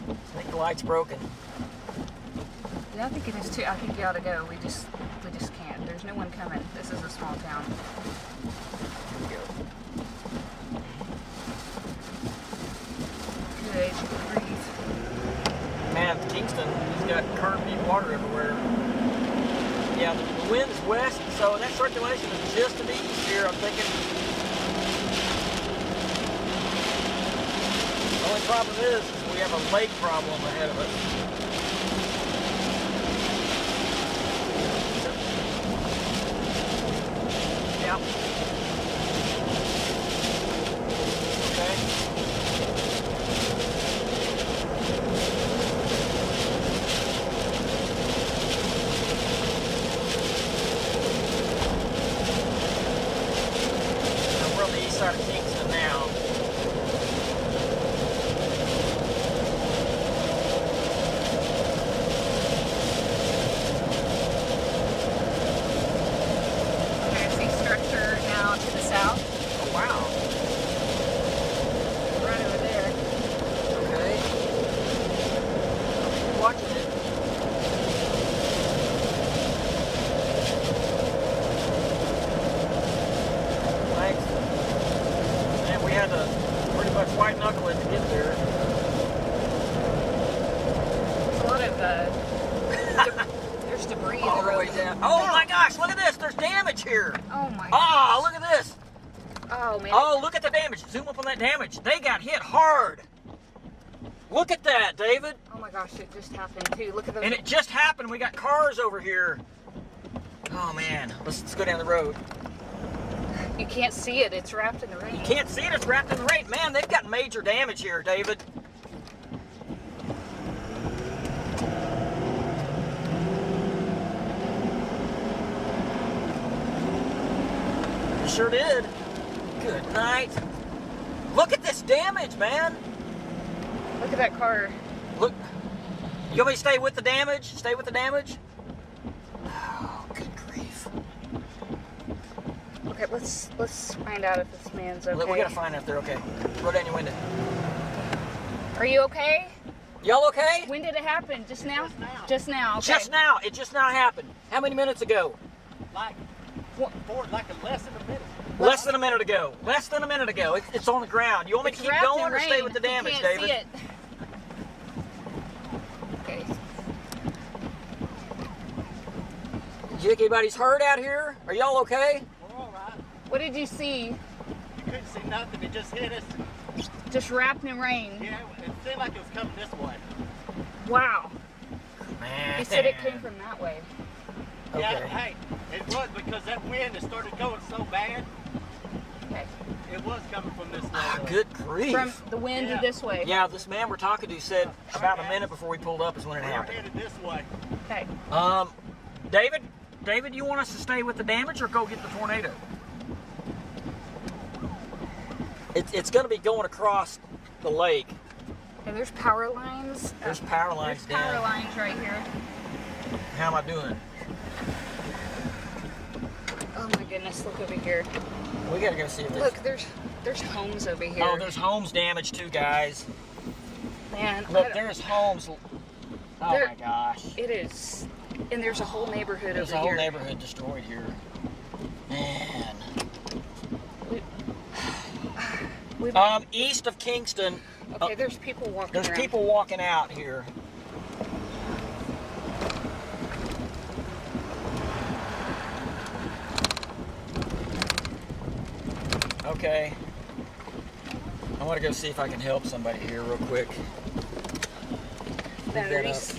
I think the light's broken. Yeah, I think it is too. I think you ought to go. We just can't. There's no one coming. This is a small town. Here we go. Good grief. Man, Kingston has got current deep water everywhere. Yeah, the wind is west, so that circulation is just to the east here, I'm thinking. The only problem is we have a lake problem ahead of us. Yeah. Okay. We're on the east side of Kingston now. Okay, I see structure now to the south. Oh, wow. Right over there. Okay. Keep watching it. Thanks. And we had to pretty much white knuckle it to get there. There's a lot of there's debris in All the the way road. down. Oh my gosh, look at this. There's damage here. Oh my. Oh, look at this. Oh man. Oh, look at the damage. Zoom up on that damage. They got hit hard. Look at that, David. Oh my gosh, it just happened too. Look at those. And it just happened. We got cars over here. Oh man, let's go down the road. You can't see it. It's wrapped in the rain. You can't see it. It's wrapped in the rain. Man, they've got major damage here, David. You sure did. Good night. Look at this damage, man. Look at that car. Look. You want me to stay with the damage? Stay with the damage? Oh, good grief. Okay, let's find out if this man's okay. We gotta find out if they're okay. Roll down your window. Are you okay? Y'all okay? When did it happen? Just now? Just now. Okay. Just now. It just now happened. How many minutes ago? Like less than a minute. Less than a minute ago. Less than a minute ago. It's on the ground. You want me to It's keep wrapped going in or stay rain. with the damage, You can't David? see it. Okay. You think anybody's hurt out here? Are y'all okay? We're all right. What did you see? You couldn't see nothing. It just hit us. Just wrapped in rain. Yeah, it seemed like it was coming this way. Wow. Man. He said it came from that way. Yeah, Okay. hey, it was because that wind had started going so bad. Okay. It was coming from this way. Good grief. From the wind this way. Yeah, this man we're talking to said about a minute before we pulled up is when it We're happened. headed this way. Okay. David, you want us to stay with the damage or go get the tornado? It's going to be going across the lake. And there's power lines. There's power lines There's power down. lines right here. How am I doing? Oh my goodness, look over here. We got to go see if Look, there's homes over here. Oh, there's homes damaged too, guys. Man, Look, there's homes. Oh my gosh. It is. And there's a whole neighborhood There's over a whole here. neighborhood destroyed here. Man. East of Kingston. Okay, there's people walking around. There's people walking out here. Okay. I want to go see if I can help somebody here real quick. Batteries.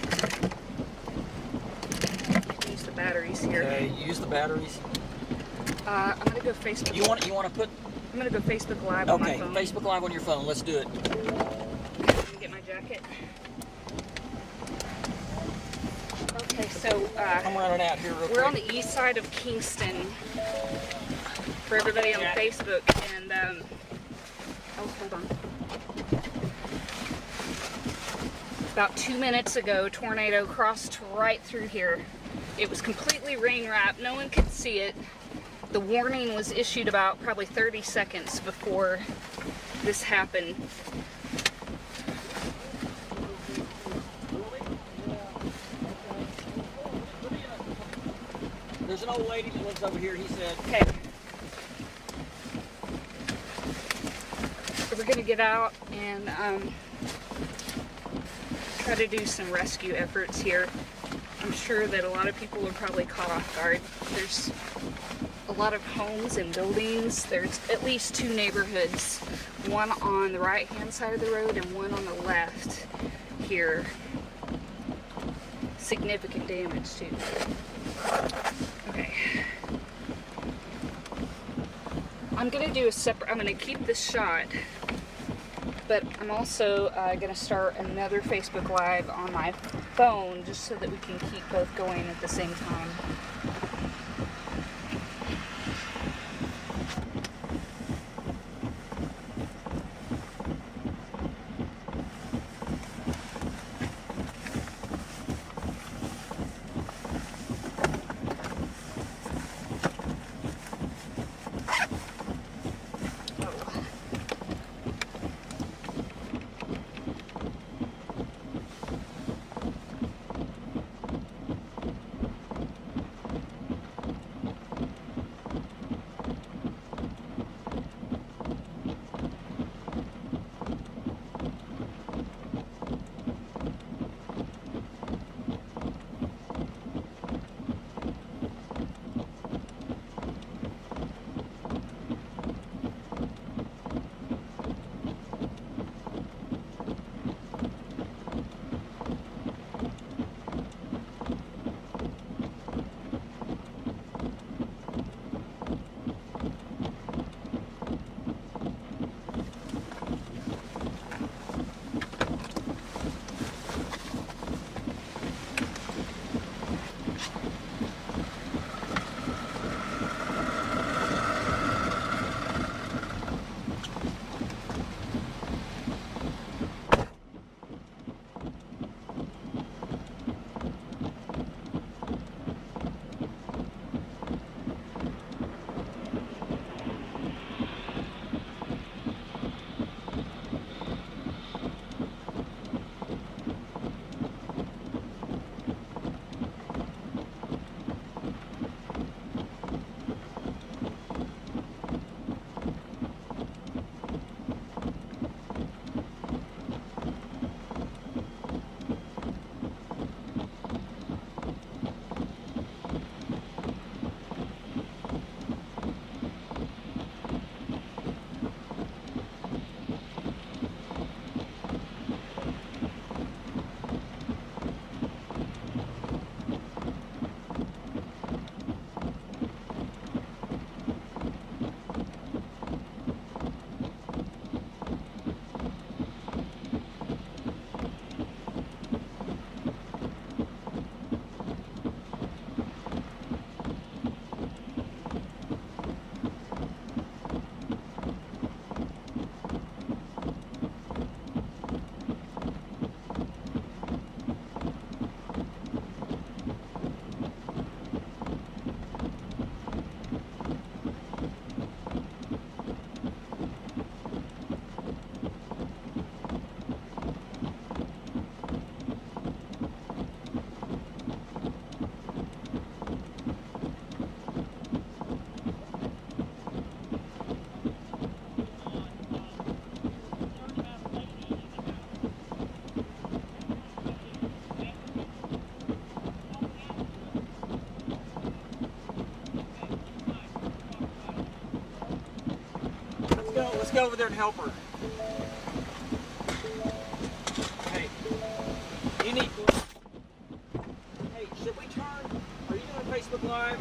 Use the batteries here. Okay, use the batteries. I'm gonna go Facebook. You want to put? I'm gonna go Facebook Live on my Okay, phone. Facebook Live on your phone. Let's do it. Let me get my jacket. Okay, so I'm running out here real quick. we're on the east side of Kingston. For everybody on Facebook, and oh, hold on. About 2 minutes ago, tornado crossed right through here. It was completely rain wrapped. No one could see it. The warning was issued about probably 30 seconds before this happened. There's an old lady that lives over here, he said. Okay. So we're gonna get out and try to do some rescue efforts here. I'm sure that a lot of people are probably caught off guard. There's a lot of homes and buildings. There's at least 2 neighborhoods, one on the right-hand side of the road and one on the left here. Significant damage too. Okay. I'm gonna do a separate, I'm gonna keep this shot, but I'm also gonna start another Facebook Live on my phone just so that we can keep both going at the same time. Let's go over there and help her. Hey, you need. Hey, should we turn? Are you doing Facebook Live?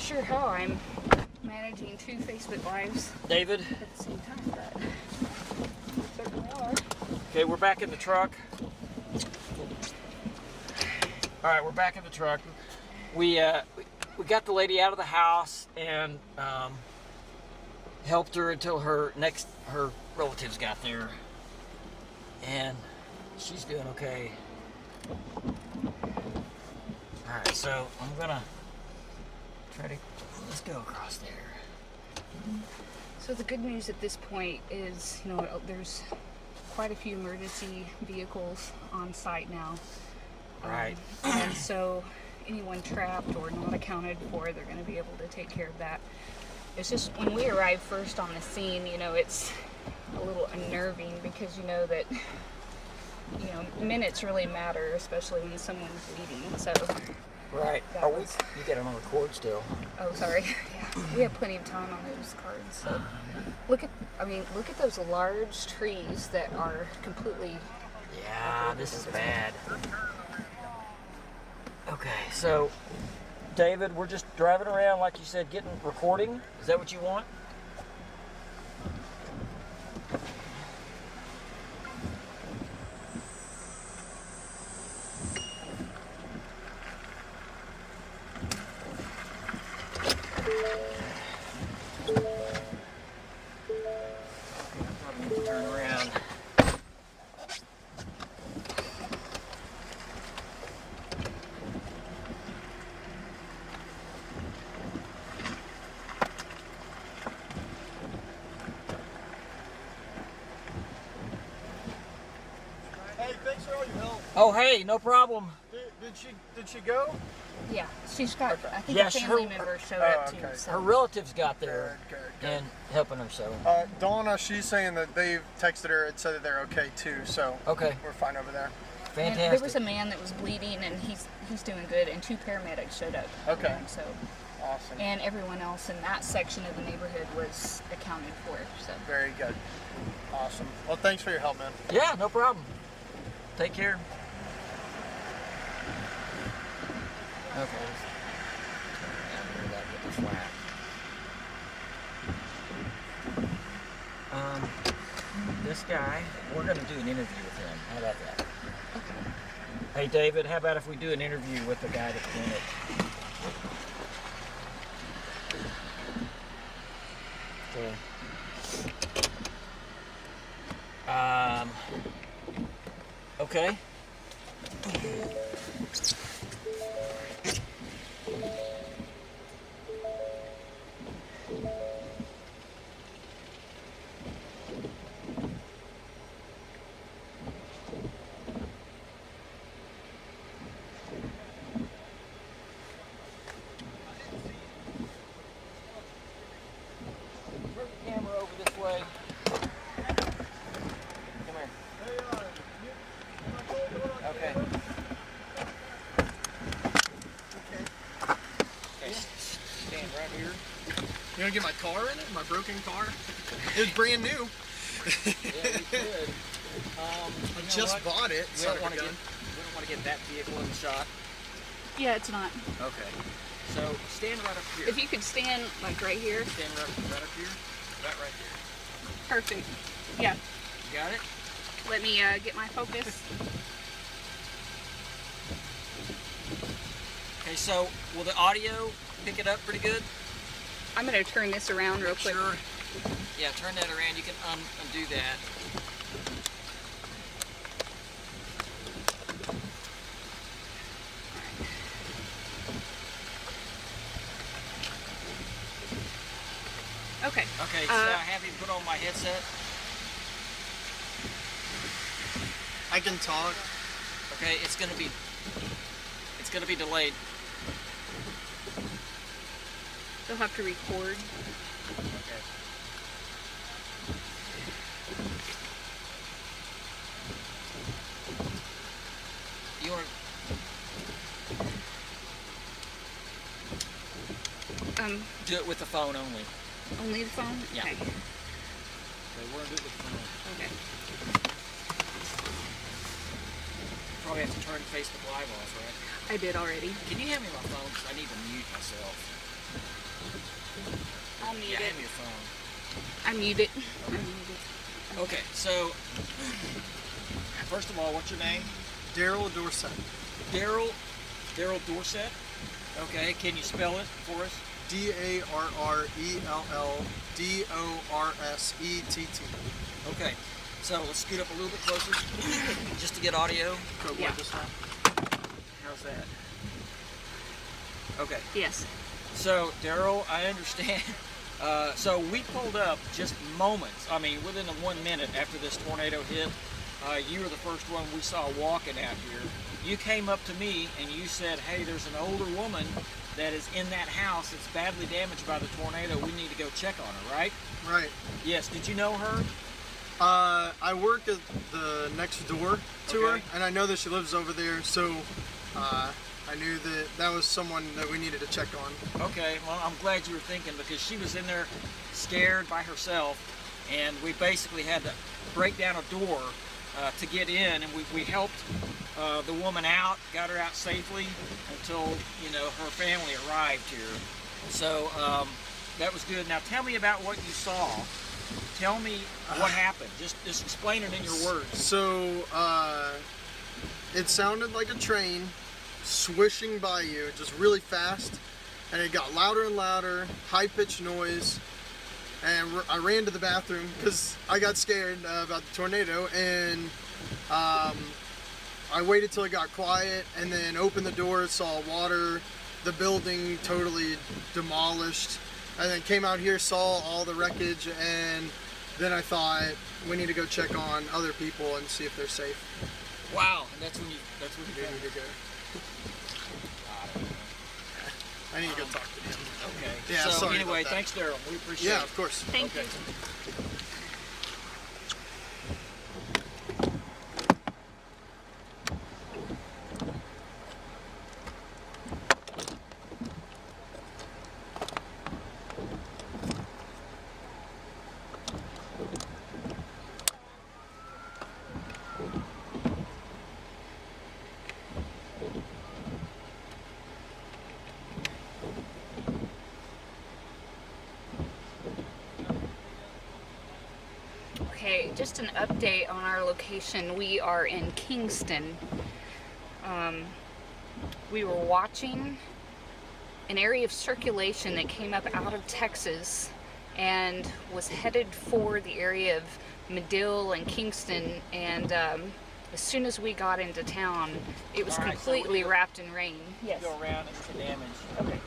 sure how I'm managing 2 Facebook Lives David? at the same time, but certainly are. Okay, we're back in the truck. All right, we're back in the truck. We got the lady out of the house and helped her until her relatives got there, and she's doing okay. All right, so I'm gonna try to let's go across there. So the good news at this point is, you know, there's quite a few emergency vehicles on site now. Right. And so anyone trapped or not accounted for, they're going to be able to take care of that. It's just when we arrive first on the scene, you know, it's a little unnerving because you know that, you know, minutes really matter, especially when someone's bleeding. So. Right. Are we? You got it on record still. Oh, sorry. Yeah, we have plenty of time on those cards. So look at those large trees that are completely. Yeah, this is bad. Okay, so David, we're just driving around, like you said, recording. Is that what you want? Turn around. Hey, thanks for all your help. Oh, hey, no problem. Did she go? Yeah, she's got. I think Yes, a family her- member showed up too. okay. So. Her relatives got there Good. and helping her, so. Donna, she's saying that they've texted her and said that they're okay too, so Okay, we're fine over there. And fantastic. there was a man that was bleeding, and he's doing good, and 2 paramedics showed up. Okay. So, Awesome. and everyone else in that section of the neighborhood was accounted for. So. Very good. Awesome. Well, thanks for your help, man. Yeah, no problem. Take care. Okay. Get the flat. This guy, we're going to do an interview with him. How about that? Hey, David, how about if we do an interview with the guy that's in it? Okay. Okay. Turn the camera over this way. Come here. Okay. Okay, stand right here. You want to get my car in it? My broken car? It was brand new. Yeah, you could. I just bought it. We don't want to get that vehicle in the shot. Yeah, it's not. Okay. So stand right up here. If you could stand like right here. Stand right up here. Right here. Perfect. Yeah. You got it? Let me get my focus. Okay, so will the audio pick it up pretty good? I'm going to turn this around real quick. Sure. Yeah, turn that around. You can undo that. Okay. Okay, so I have you put on my headset. I can talk. Okay, it's gonna be delayed. They'll have to record. Okay. You want to do it with the phone only? Only the phone? Yeah. Okay. Okay, we're gonna do it with the phone. Okay. Probably have to turn Facebook Live off, right? I did already. Can you hand me my phone? Because I need to mute myself. Unmute it. Okay, so first of all, what's your name? Daryl Dorset. Daryl Dorset. Okay, can you spell it for us? DARRELLDORSETT. Okay, so let's scoot up a little bit closer just to get audio. Yeah. How's that? Okay. Yes. So, Daryl, I understand. So we pulled up just moments, within 1 minute after this tornado hit. You were the first one we saw walking out here. You came up to me and you said, hey, there's an older woman that is in that house that's badly damaged by the tornado. We need to go check on her, right? Right. Yes. Did you know her? I work at the next door to her, and I know that she lives over there, so I knew that was someone that we needed to check on. Okay, well, I'm glad you were thinking, because she was in there scared by herself, and we basically had to break down a door to get in, and we helped the woman out, got her out safely until, her family arrived here. So that was good. Now tell me about what you saw. Tell me what happened. Just explain it in your words. So it sounded like a train swishing by you, just really fast, and it got louder and louder, high-pitched noise, and I ran to the bathroom because I got scared about the tornado, and I waited till it got quiet, and then opened the door, saw water, the building totally demolished, and then came out here, saw all the wreckage, and then I thought we need to go check on other people and see if they're safe. Wow, and that's when you need to go. I need to go talk to him. Okay. Yeah, so sorry anyway, about that. thanks, Daryl. We appreciate it. Yeah, of course. Thank you. Okay, just an update on our location. We are in Kingston. We were watching an area of circulation that came up out of Texas and was headed for the area of Medill and Kingston, and as soon as we got into town, it was completely wrapped in rain. Yes. Go around and see the damage. Okay.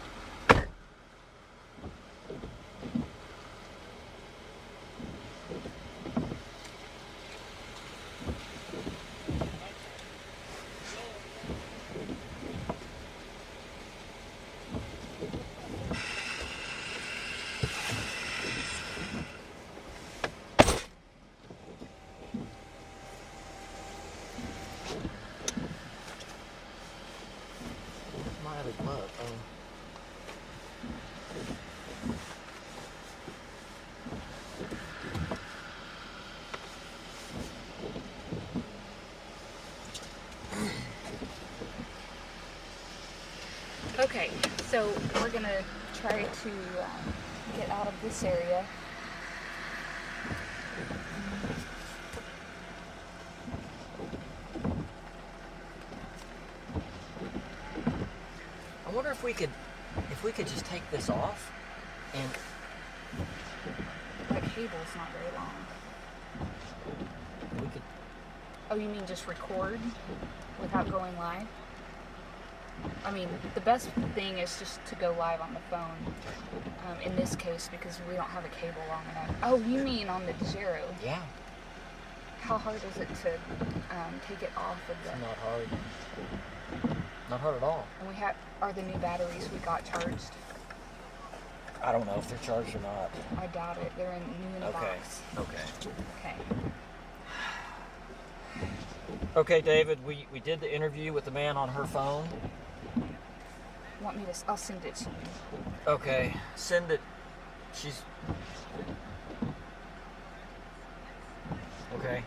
Okay, so we're gonna try to get out of this area. I wonder if we could just take this off and That cable's not very long. we could. Oh, you mean just record without going live? I mean, the best thing is just to go live on the phone, in this case, because we don't have a cable long enough. Oh, you mean on the Zero? Yeah. How hard is it to take it off of the... It's not hard. Not hard at all. And are the new batteries we got charged? I don't know if they're charged or not. I doubt it. They're new in the box. Okay. Okay. Okay, David, we did the interview with the man on her phone. Want me to... I'll send it to you. Okay, send it. She's... Okay.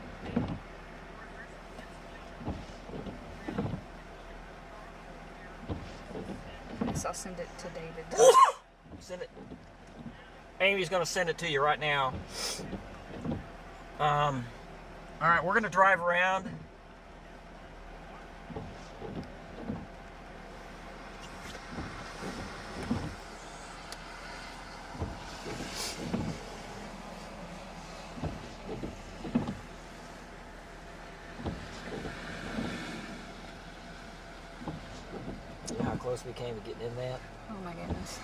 Yes, I'll send it to David. Send it. Amy's going to send it to you right now. All right, we're going to drive around. How close we came to getting in that? Oh my goodness.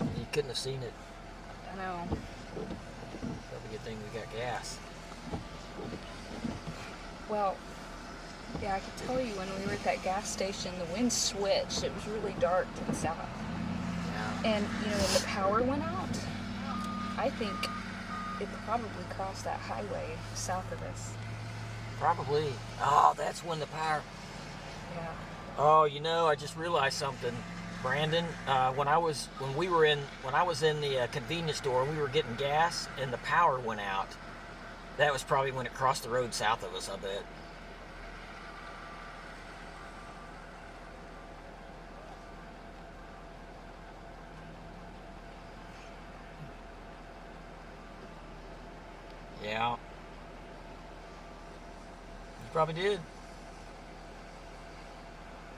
You couldn't have seen it. I know. Probably a good thing we got gas. Well, yeah, I could tell you when we were at that gas station, the wind switched. It was really dark to the south. Yeah. And, you know, when the power went out, I think it probably crossed that highway south of us. Probably. Oh, that's when the power... Yeah. Oh, you know, I just realized something, Brandon. When I was in the convenience store, we were getting gas, and the power went out. That was probably when it crossed the road south of us, I bet. Yeah. You probably did.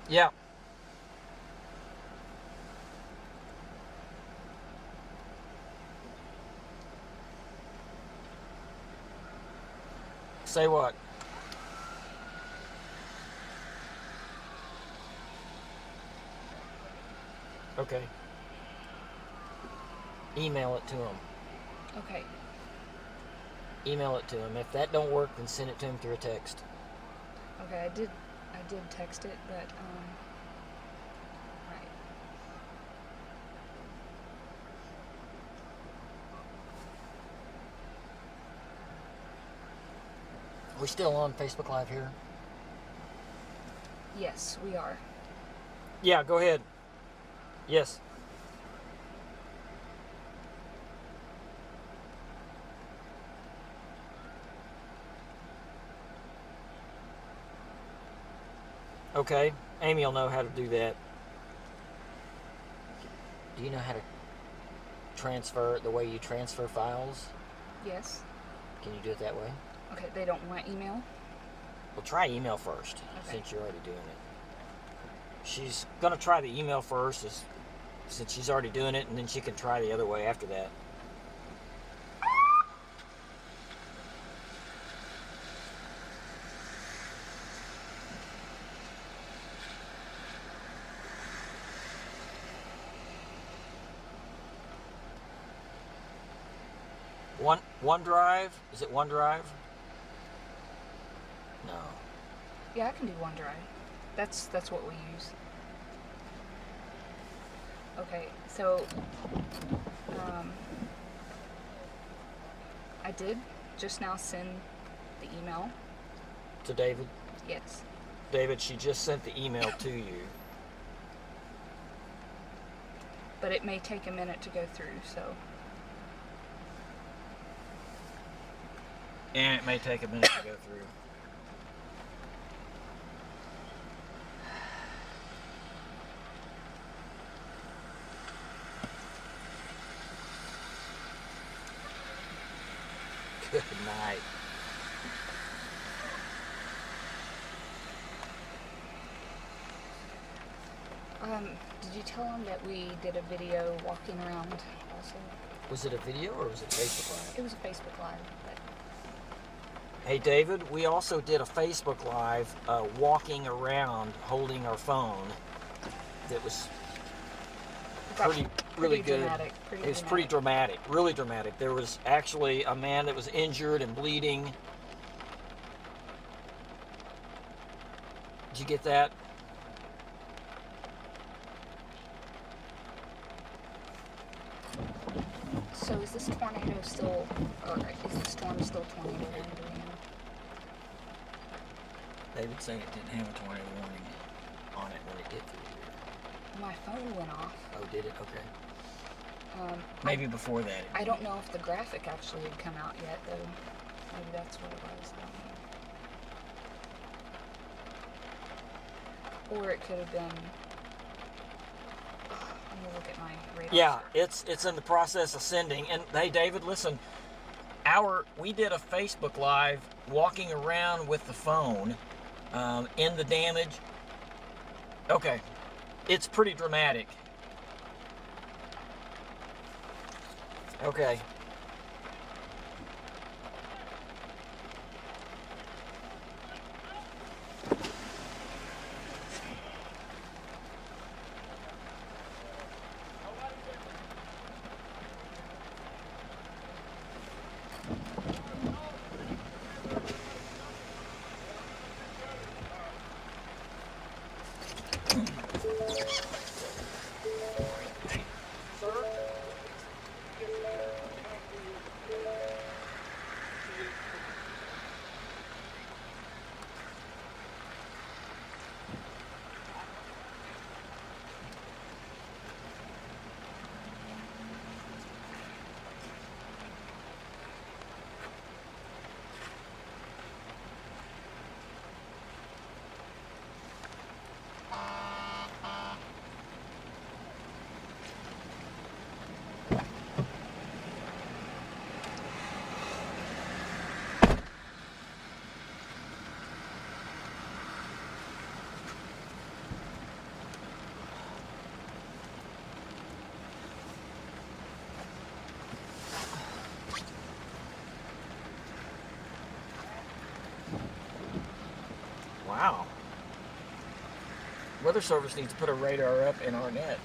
Yeah. Say what? Okay. Email it to him. Okay. Email it to him. If that don't work, then send it to him through a text. Okay, I did text it, but, right. Are we still on Facebook Live here? Yes, we are. Yeah, go ahead. Yes. Okay, Amy will know how to do that. Do you know how to transfer the way you transfer files? Yes. Can you do it that way? Okay, they don't want email? Well, try email first, Okay. since you're already doing it. She's going to try the email first, since she's already doing it, and then she can try the other way after that. OneDrive? Is it OneDrive? No. Yeah, I can do OneDrive. That's what we use. Okay, so I did just now send the email. To David? Yes. David, she just sent the email to you. But it may take a minute to go through, so. And it may take a minute to go through. Good night. Did you tell them that we did a video walking around also? Was it a video or was it Facebook Live? It was a Facebook Live. But... Hey David, we also did a Facebook Live walking around holding our phone that was really good. Dramatic. It was pretty dramatic, really dramatic. There was actually a man that was injured and bleeding. Did you get that? So is this tornado still, or is the storm still tornado warning? David said it didn't have a tornado warning on it when it did through here. My phone went off. Oh, did it? Okay. Maybe before that. I don't know if the graphic actually had come out yet, though. Maybe that's what it was. I don't know. Or it could have been. Let me look at my radar. Yeah, it's in the process of sending. And hey, David, listen, we did a Facebook Live walking around with the phone in the damage. Okay, it's pretty dramatic. Okay. Wow. Weather Service needs to put a radar up in our net.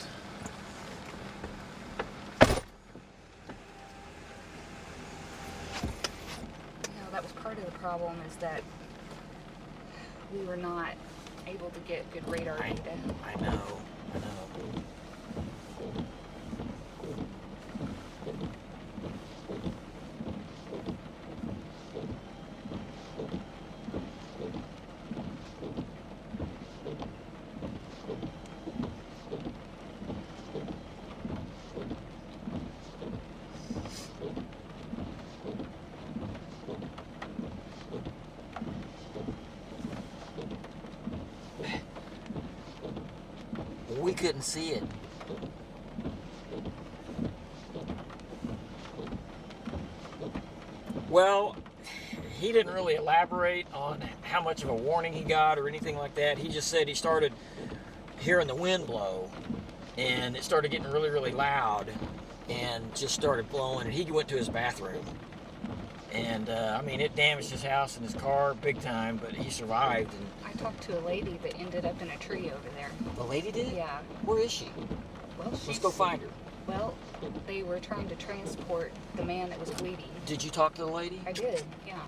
That was part of the problem, is that we were not able to get good radar data. I know. We couldn't see it. Well, he didn't really elaborate on how much of a warning he got or anything like that. He just said he started hearing the wind blow, and it started getting really, really loud, and just started blowing, and he went to his bathroom. And, I mean, it damaged his house and his car big time, but he survived. And I talked to a lady that ended up in a tree over there. the lady did? Yeah. Where is she? Well, Let's go find her. Well, they were trying to transport the man that was bleeding. Did you talk to the lady? I did, yeah.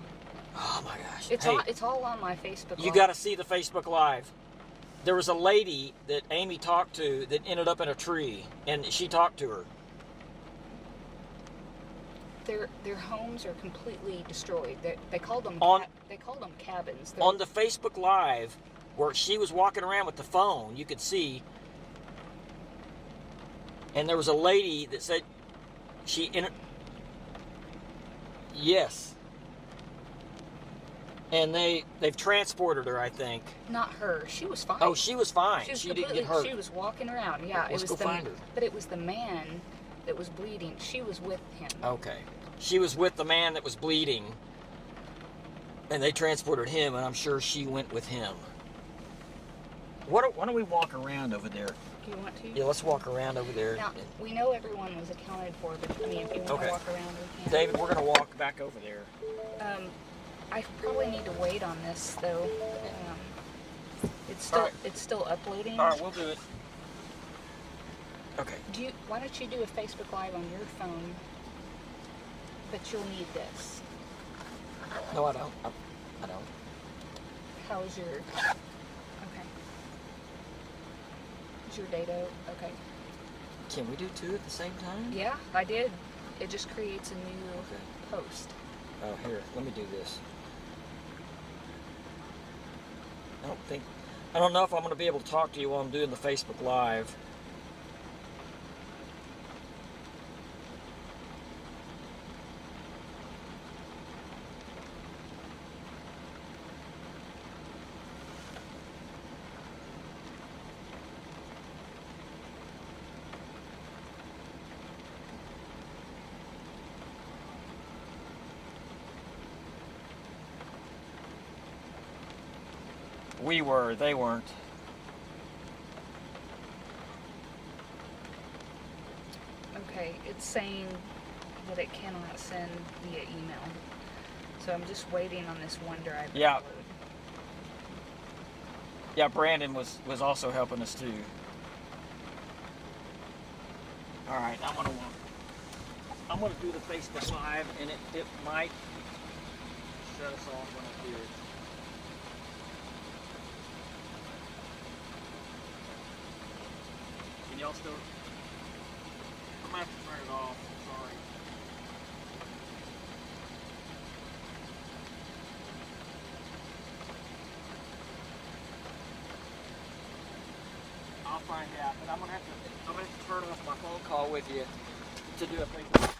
Oh my gosh. It's all on my Facebook You Live. got to see the Facebook Live. There was a lady that Amy talked to that ended up in a tree, and she talked to her. Their homes are completely destroyed. They called them cabins. On the Facebook Live, where she was walking around with the phone, you could see, and there was a lady that said yes, and they've transported her, I think. Not her. She was fine. Oh, she was fine. She didn't get hurt. She was walking around. Yeah, Let's go find her. But it was the man that was bleeding. She was with him. Okay. She was with the man that was bleeding, and they transported him, and I'm sure she went with him. Why don't we walk around over there? Do you want to? Yeah, let's walk around over there. Now, we know everyone was accounted for, but I mean, if you want to walk around, we can. David, we're going to walk back over there. I probably need to wait on this, though. It's still uploading. All right, we'll do it. Okay. Why don't you do a Facebook Live on your phone? But you'll need this. No, I don't. I don't. How's your... Okay. Is your data... Okay. Can we do two at the same time? Yeah, I did. It just creates a new post. Oh, here. Let me do this. I don't know if I'm going to be able to talk to you while I'm doing the Facebook Live. We were, they weren't. Okay, it's saying that it cannot send via email. So I'm just waiting on this OneDrive. Yeah. to load. Yeah, Brandon was also helping us too. All right, I'm gonna do the Facebook Live, and it might shut us off when I do it. Can y'all still? I'm gonna have to turn it off. Sorry. I'll find out, but I'm gonna have to turn off my phone call with you to do a Facebook.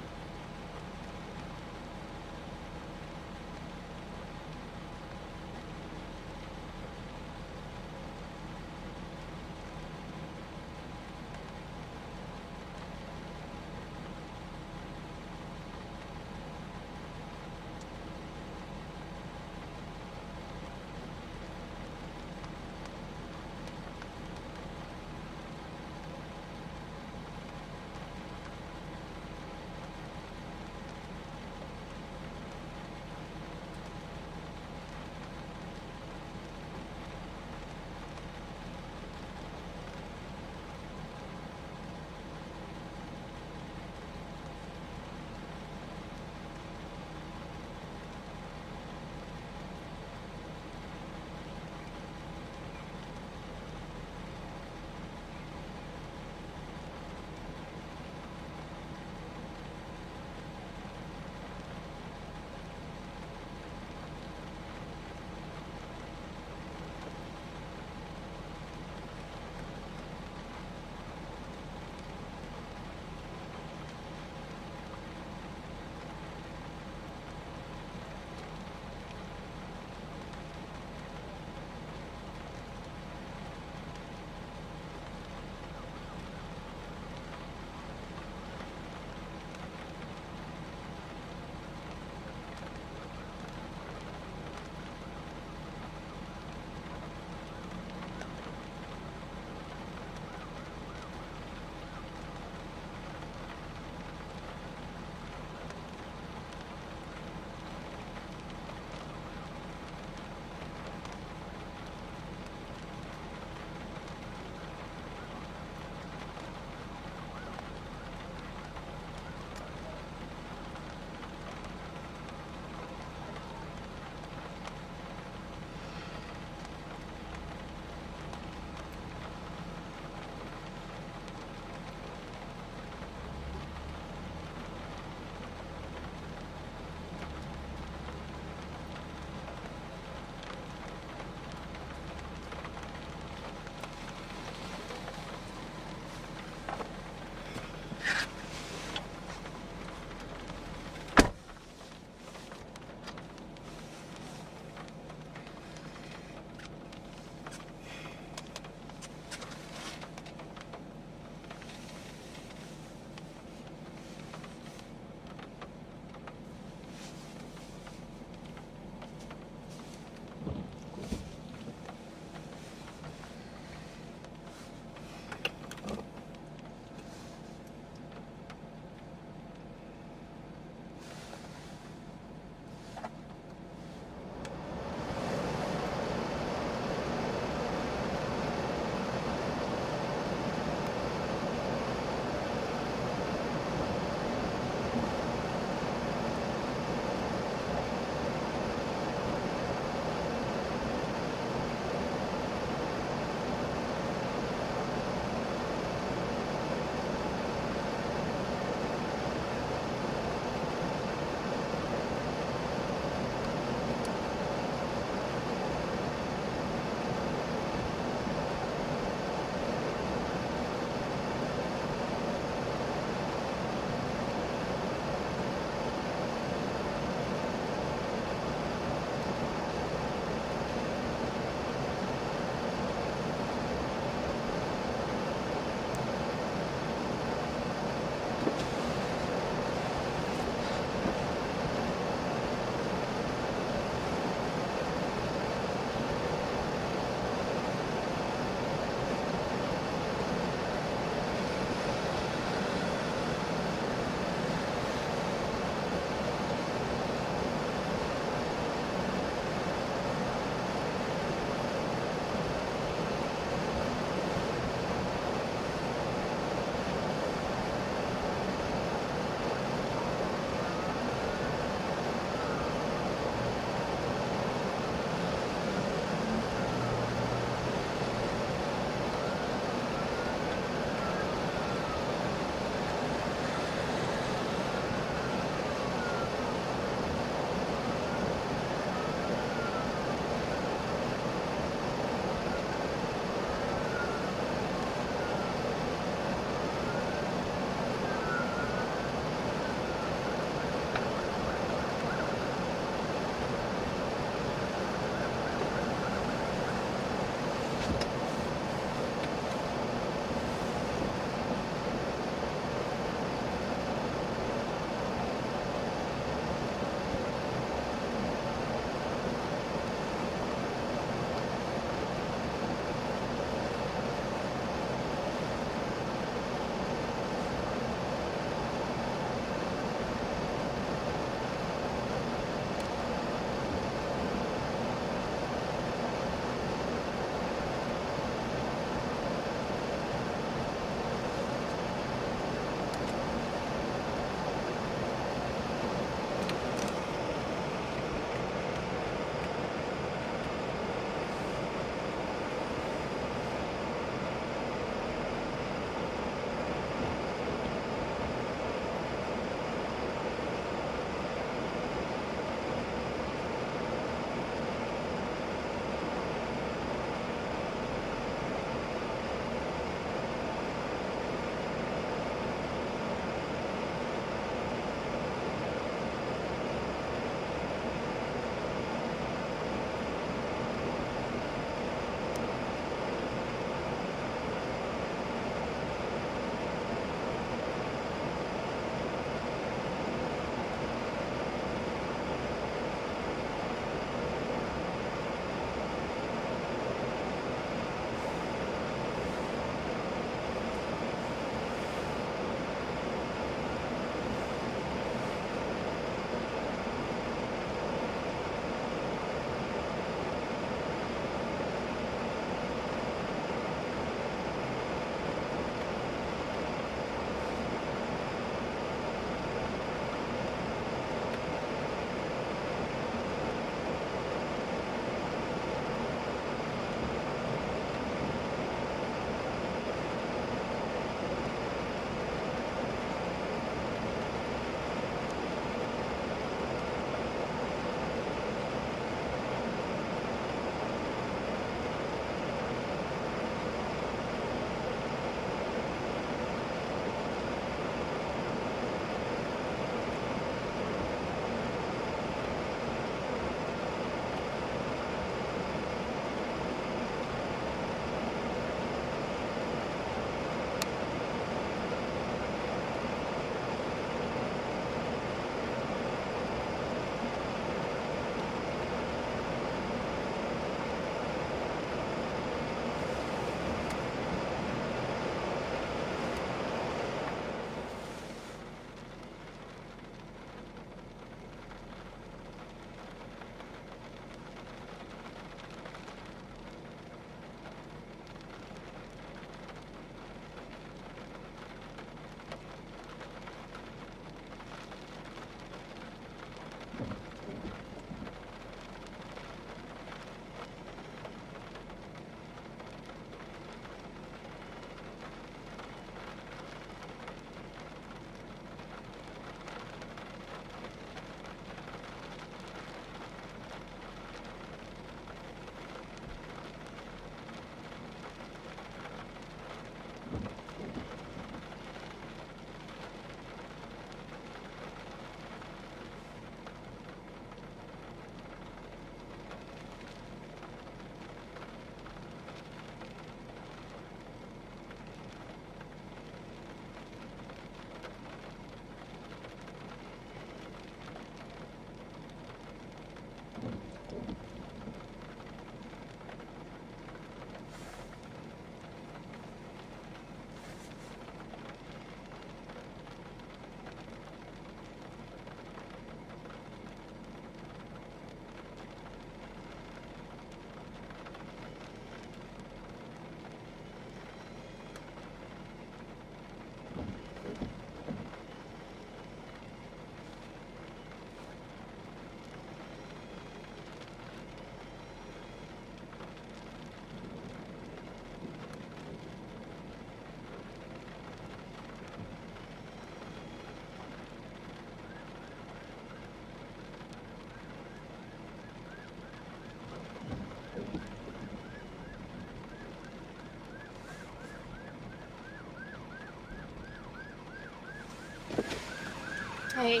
Hey.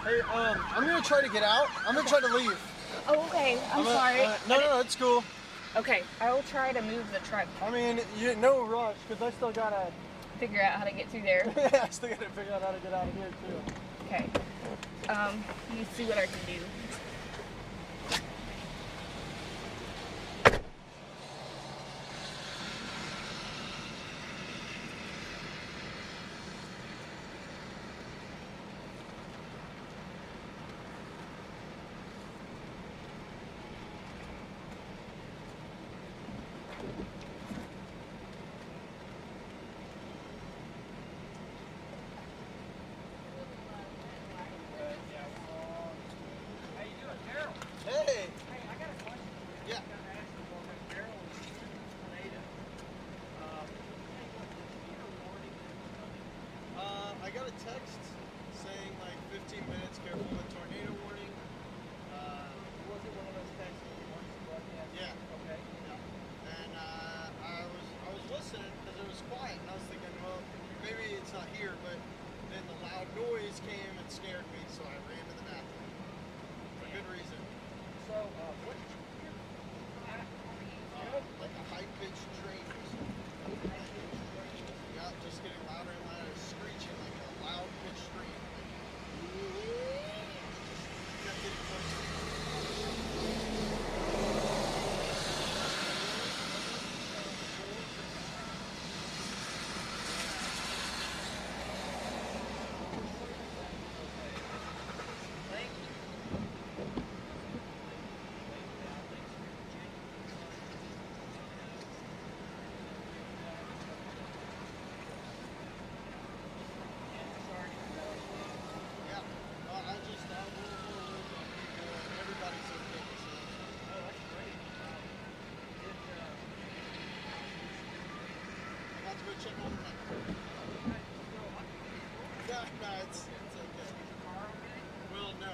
Hey, I'm gonna try to get out. I'm gonna try to leave. Oh, okay. I'm sorry. No, it's cool. Okay, I will try to move the truck. I mean, no rush, because I still gotta Figure out how to get through there. I still gotta figure out how to get out of here too. Okay. Let me see what I can do. Hey. Yeah. I got a text saying like 15 minutes, careful of a tornado warning. Was it one of those texts that you wanted to broadcast? Yeah. Okay. Yeah. And I was listening because it was quiet, and I was thinking, well, maybe it's not here, but then the loud noise came and scared me, so I ran to the bathroom. For good reason. So, what did you hear? Like a high-pitched train or something. Yeah, just getting louder and louder, screeching like a loud-pitched scream. Kept getting closer. Yeah. I just thought we'll look at people and everybody's okay. So. Oh, that's great. I got to go check on that. No, it's okay. Well, no,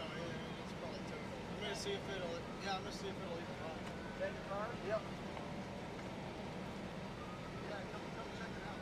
it's probably total. I'm gonna see if it'll. Yeah, I'm gonna see if it'll even run. Is that your car? Yep. Yeah, come check it out.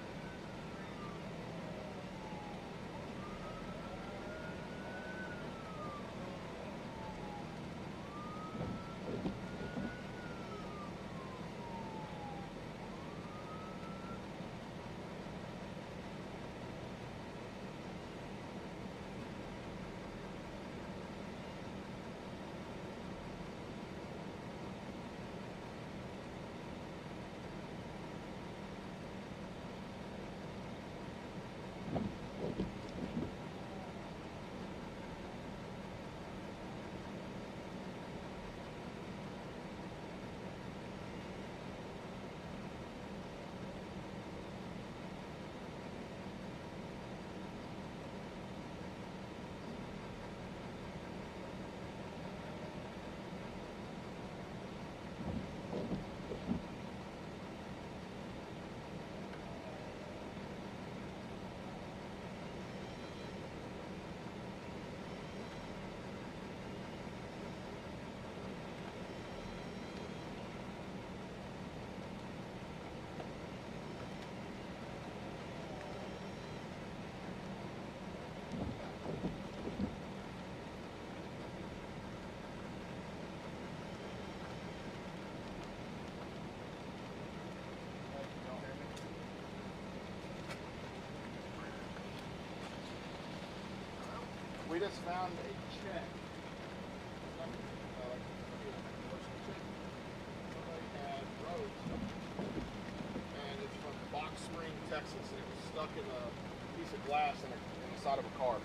We just found a check. Somebody had roads, and it's from Box Spring, Texas, and it was stuck in a piece of glass in the side of a car.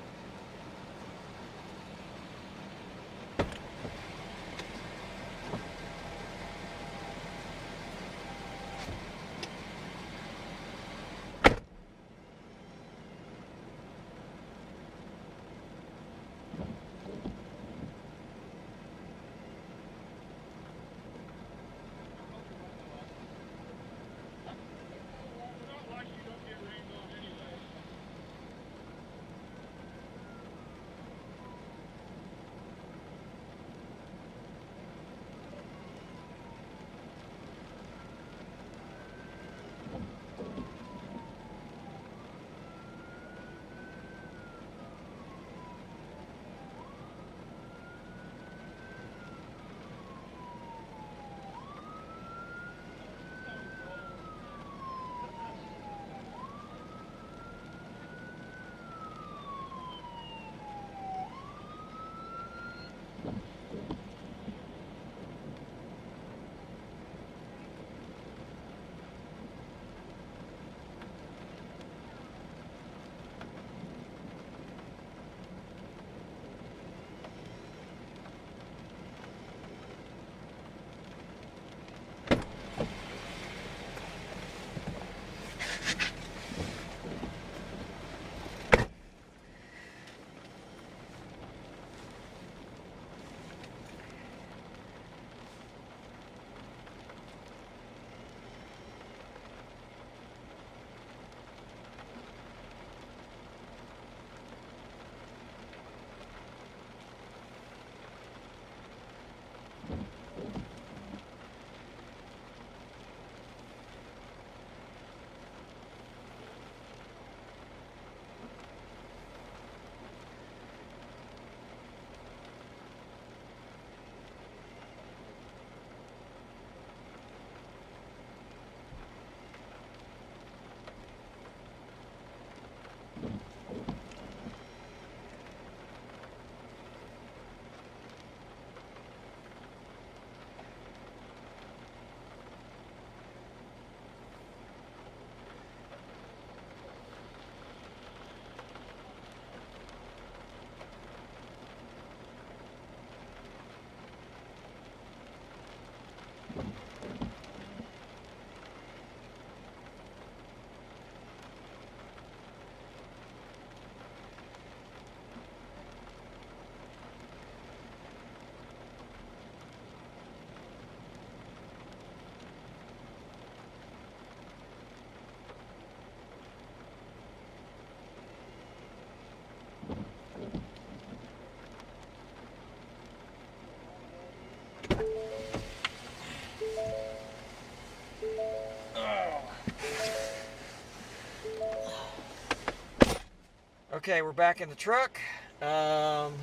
Okay, we're back in the truck. There's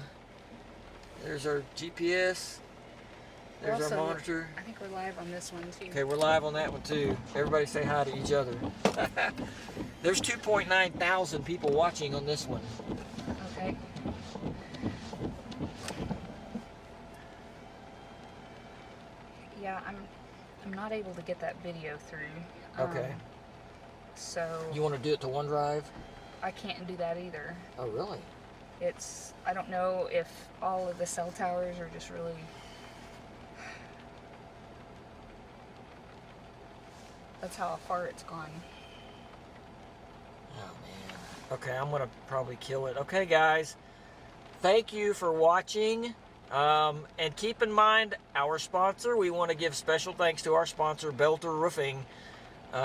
our GPS. There's also, our monitor. I think we're live on this one too. Okay, we're live on that one too. Everybody say hi to each other. There's 2.9 thousand people watching on this one. Okay. Yeah, I'm not able to get that video through. Okay. So You want to do it to OneDrive? I can't do that either. Oh, really? I don't know if all of the cell towers are just really... That's how far it's gone. Oh, man. Okay, I'm going to probably kill it. Okay, guys. Thank you for watching. And keep in mind, our sponsor, we want to give special thanks to our sponsor, Belter Roofing,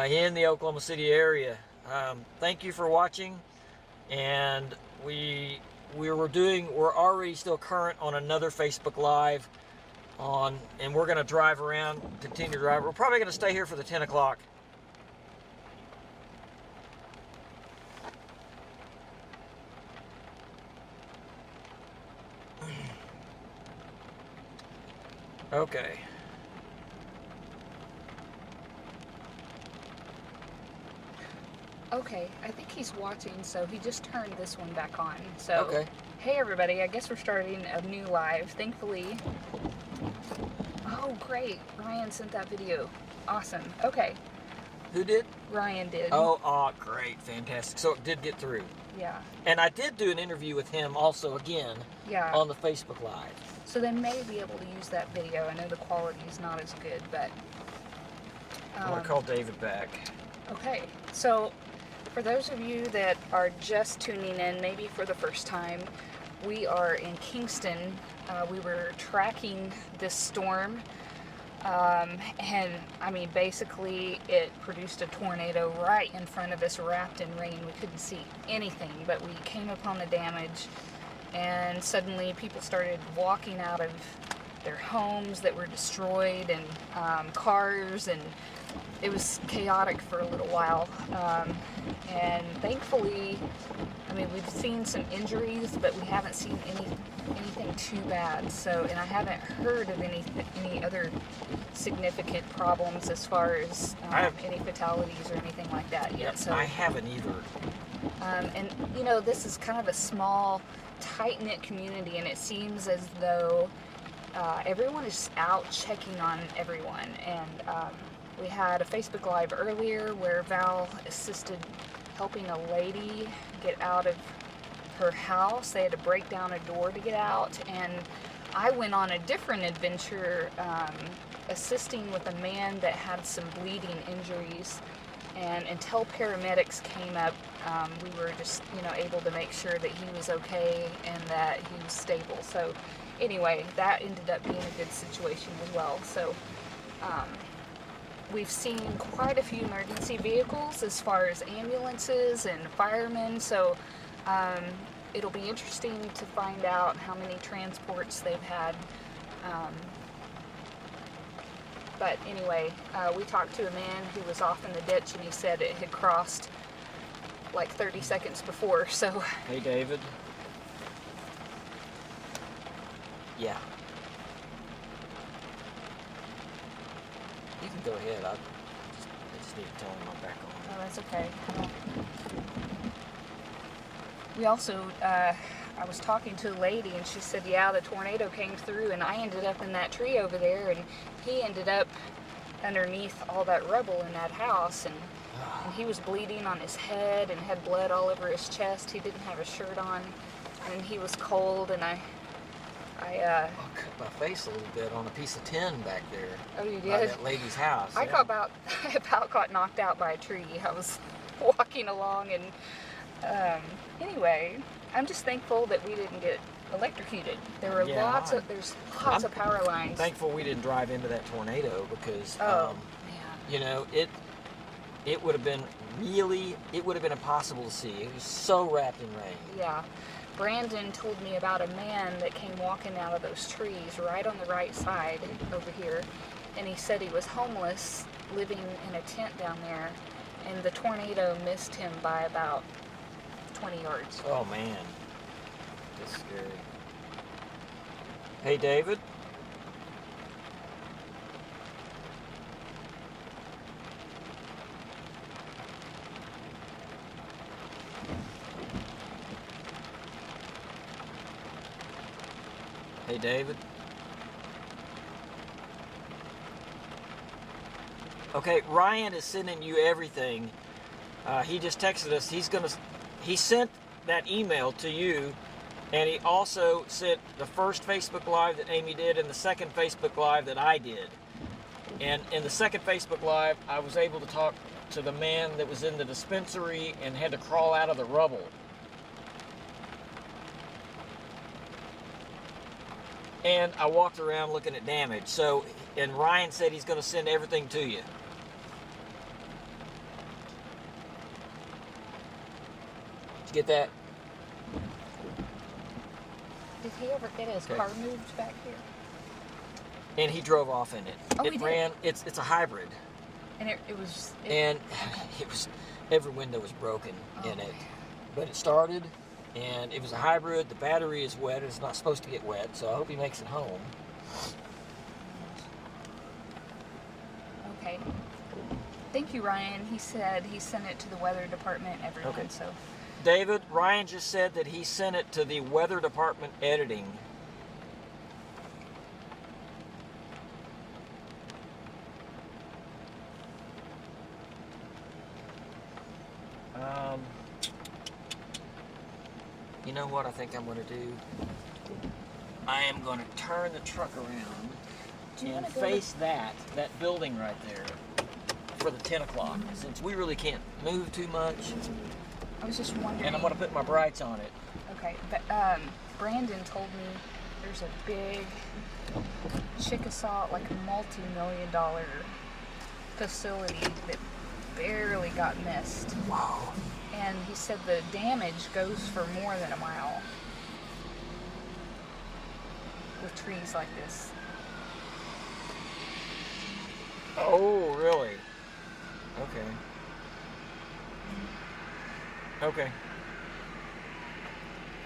in the Oklahoma City area. Thank you for watching. And we're already still current on another Facebook Live and we're going to drive around, continue to drive. We're probably going to stay here for the 10 o'clock. Okay. Okay, I think he's watching, so he just turned this one back on. So, Okay. Hey everybody, I guess we're starting a new live, thankfully. Oh, great. Ryan sent that video. Awesome. Okay. Who did? Ryan did. Oh, great. Fantastic. So it did get through. Yeah. And I did do an interview with him also again on the Facebook Live. So they may be able to use that video. I know the quality is not as good, but... I'm going to call David back. Okay. So for those of you that are just tuning in, maybe for the first time, we are in Kingston. We were tracking this storm. And I mean, basically it produced a tornado right in front of us, wrapped in rain. We couldn't see anything, but we came upon the damage, and suddenly people started walking out of their homes that were destroyed, and cars, and it was chaotic for a little while. And thankfully, I mean, we've seen some injuries, but we haven't seen anything too bad. So, and I haven't heard of any other significant problems as far as any fatalities or anything like that yet. So I haven't either. And you know, this is kind of a small, tight-knit community, and it seems as though everyone is out checking on everyone. And we had a Facebook Live earlier where Val assisted helping a lady get out of her house. They had to break down a door to get out, and I went on a different adventure assisting with a man that had some bleeding injuries, and until paramedics came up, we were just, you know, able to make sure that he was okay and that he was stable. So anyway, that ended up being a good situation as well. So we've seen quite a few emergency vehicles as far as ambulances and firemen, so it'll be interesting to find out how many transports they've had. But anyway, we talked to a man who was off in the ditch, and he said it had crossed like 30 seconds before, so... Hey, David. Yeah. You can go ahead. I just need to tell him I'm back on. Oh, that's okay. We also, I was talking to a lady, and she said, yeah, the tornado came through, and I ended up in that tree over there, and he ended up underneath all that rubble in that house, and he was bleeding on his head and had blood all over his chest. He didn't have a shirt on, and he was cold, and I cut my face a little bit on a piece of tin back there. Oh, you did? By that lady's house. I about got knocked out by a tree. I was walking along, and anyway, I'm just thankful that we didn't get electrocuted. There were lots of power lines. Thankful we didn't drive into that tornado, because you know, it would have been impossible to see. It was so wrapped in rain. Yeah. Brandon told me about a man that came walking out of those trees right on the right side over here, and he said he was homeless, living in a tent down there, and the tornado missed him by about 20 yards. Oh man, that's scary. Hey David. Hey David. Okay, Ryan is sending you everything. He just texted us. He sent that email to you, and he also sent the first Facebook Live that Amy did and the second Facebook Live that I did. And in the second Facebook Live, I was able to talk to the man that was in the dispensary and had to crawl out of the rubble. And I walked around looking at damage. So, and Ryan said he's going to send everything to you. Did you get that? Did he ever get his car moved back here? And he drove off in it. Oh, it ran. It's a hybrid. And it was. And it was, every window was broken in it, but it started. And it was a hybrid. The battery is wet. It's not supposed to get wet, so I hope he makes it home. Okay. Thank you, Ryan. He said he sent it to the weather department, everyone. Okay. So. David, Ryan just said that he sent it to the weather department editing. You know what I think I'm going to do? I am going to turn the truck around and face that building right there for the 10 o'clock, since we really can't move too much. I was just wondering. And I'm going to put my brights on it. Okay, but Brandon told me there's a big Chickasaw, like a multi-million-dollar facility that barely got missed. Wow. And he said the damage goes for more than a mile with trees like this. Oh, really? Okay. Okay.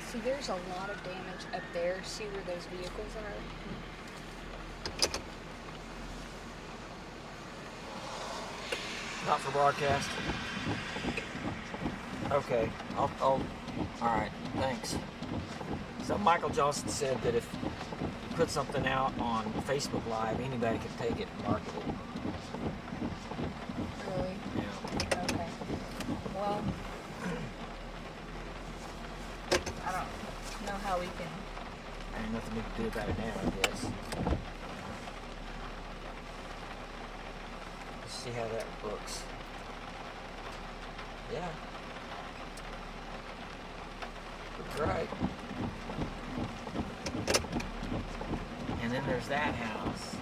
See, there's a lot of damage up there. See where those vehicles are? Not for broadcast. Okay, all right, thanks. So Michael Johnson said that if you put something out on Facebook Live, anybody can take it and market it. Really? Yeah. Okay. Well, I don't know how we can. Ain't nothing we can do about it now, I guess. Let's see how that looks. Yeah. Right. And then there's that house.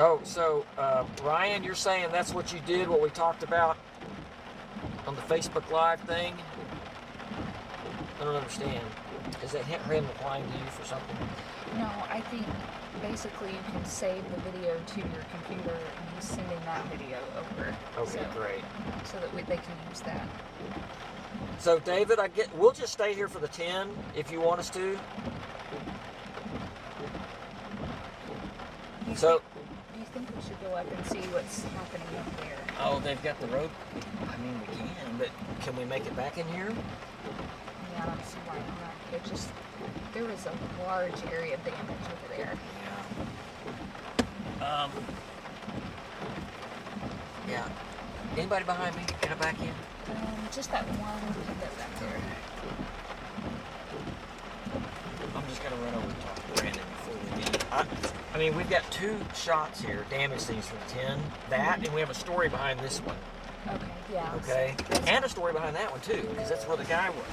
Oh, so Ryan, you're saying that's what you did, what we talked about on the Facebook Live thing? I don't understand. Is that him applying to you for something? No, I think basically you can save the video to your computer and he's sending that video over. Okay, great. So that they can use that. So David, we'll just stay here for the 10 if you want us to. Do you think we should go up and see what's happening up there? Oh, they've got the rope. I mean, we can, but can we make it back in here? Yeah, I don't see why not. There was a large area of damage over there. Yeah. Yeah. Anybody behind me? Can I back in? Just that one pickup back there. I'm just gonna run over and talk to Brandon before we leave. I mean, we've got 2 shots here, damage things from 10. That, and we have a story behind this one. Okay, yeah. Okay, and a story behind that one too, because that's where the guy was.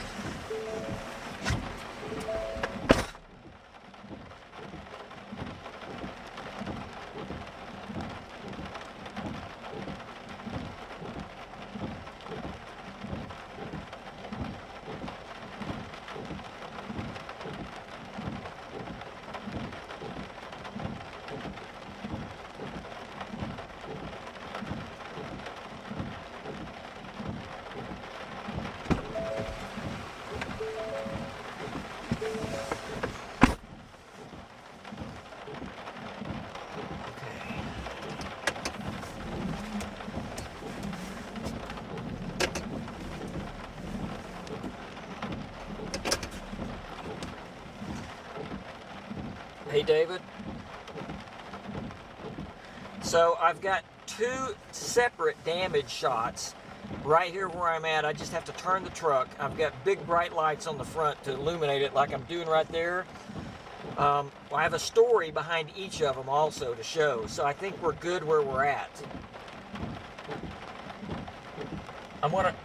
Hey, David. So I've got two separate damage shots right here where I'm at. I just have to turn the truck. I've got big bright lights on the front to illuminate it like I'm doing right there. I have a story behind each of them also to show. So I think we're good where we're at. I'm gonna...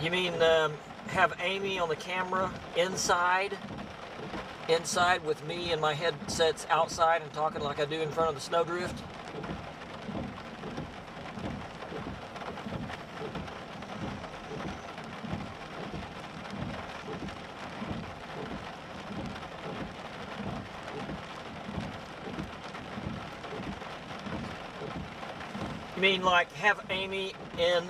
You mean have Amy on the camera inside with me and my headsets outside and talking like I do in front of the snowdrift? You mean like have Amy in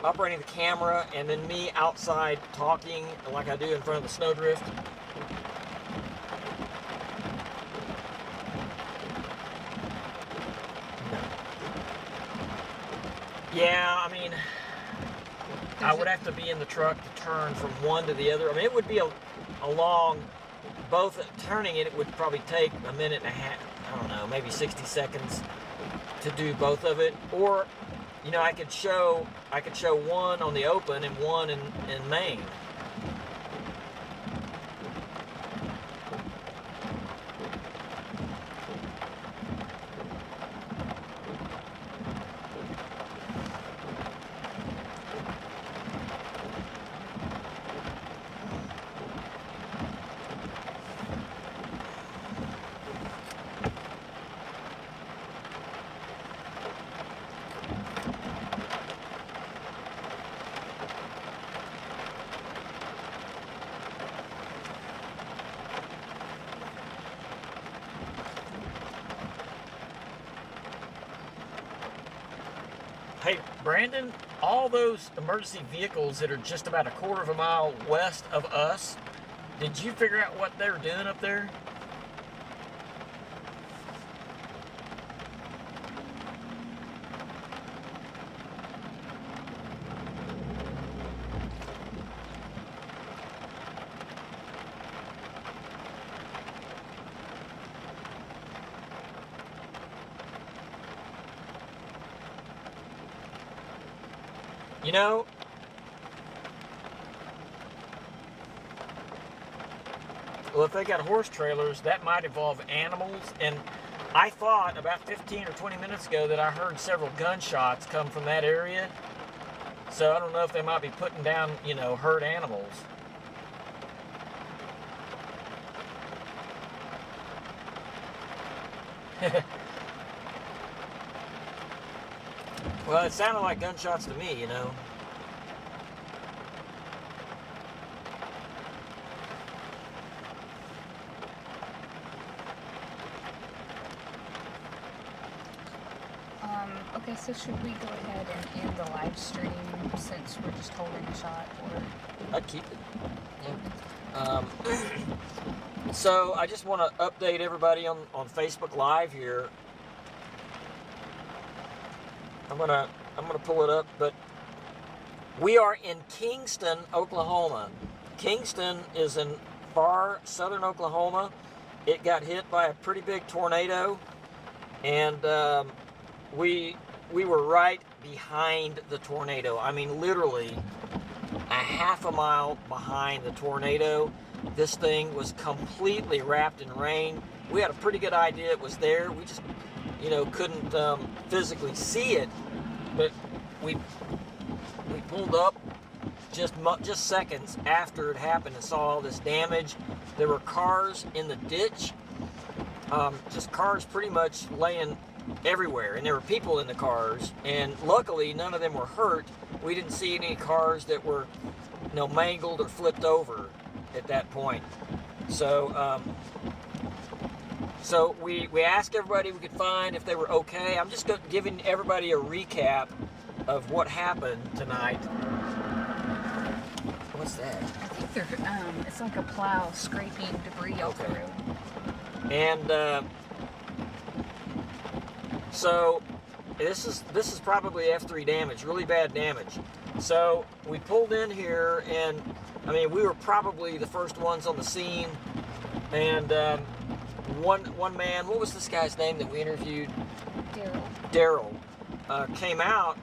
operating the camera and then me outside talking like I do in front of the snowdrift? Yeah, I mean, I would have to be in the truck to turn from one to the other. I mean, it would be a long, both turning it would probably take a minute and a half, I don't know, maybe 60 seconds to do both of it. Or, you know, I could show one on the open and one in main. Hey, Brandon, all those emergency vehicles that are just about a quarter of a mile west of us, did you figure out what they were doing up there? You know, well, if they got horse trailers, that might involve animals. And I thought about 15 or 20 minutes ago that I heard several gunshots come from that area. So I don't know if they might be putting down, you know, herd animals. Well, it sounded like gunshots to me, you know. Okay, so should we go ahead and end the live stream since we're just holding a shot? Or I'd keep it. Yeah. So I just want to update everybody on Facebook Live here. I'm gonna pull it up, but we are in Kingston, Oklahoma. Kingston is in far southern Oklahoma. It got hit by a pretty big tornado, and we were right behind the tornado. I mean, literally a half a mile behind the tornado. This thing was completely wrapped in rain. We had a pretty good idea it was there. We just you know, couldn't physically see it, but we pulled up just seconds after it happened and saw all this damage. There were cars in the ditch, just cars pretty much laying everywhere, and there were people in the cars, and luckily none of them were hurt. We didn't see any cars that were, you know, mangled or flipped over at that point. So so we asked everybody we could find if they were okay. I'm just giving everybody a recap of what happened tonight. What's that? I think they're, it's like a plow scraping debris off the road. And so this is probably F3 damage, really bad damage. So we pulled in here, and I mean, we were probably the first ones on the scene. And one man, what was this guy's name that we interviewed? Daryl. Came out.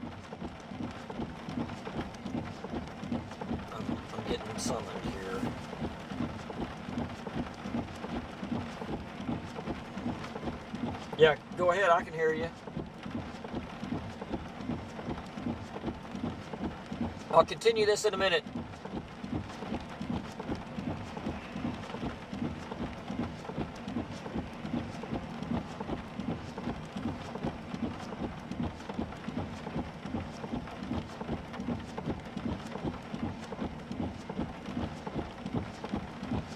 I'm getting summoned here. Yeah, go ahead, I can hear you. I'll continue this in a minute.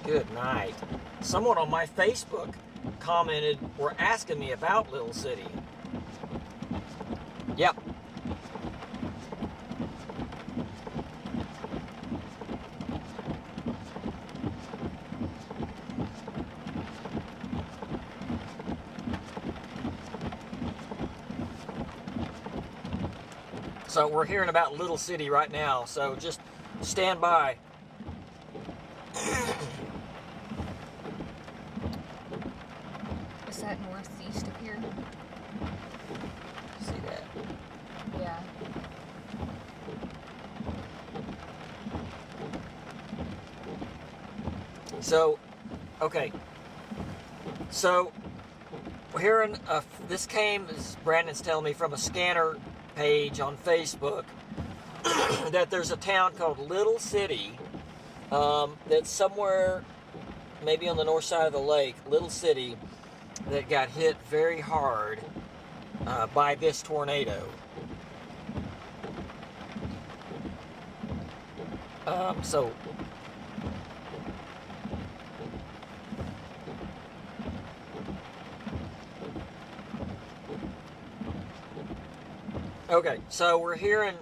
Good night. Someone on my Facebook commented, were asking me about Little City. Yep. So we're hearing about Little City right now, so just stand by. Is that northeast of here? See that? Yeah. So, okay. So, we're hearing, this came, as Brandon's telling me, from a scanner page on Facebook, that there's a town called Little City, that's somewhere, maybe on the north side of the lake, Little City, that got hit very hard by this tornado. So okay, so we're hearing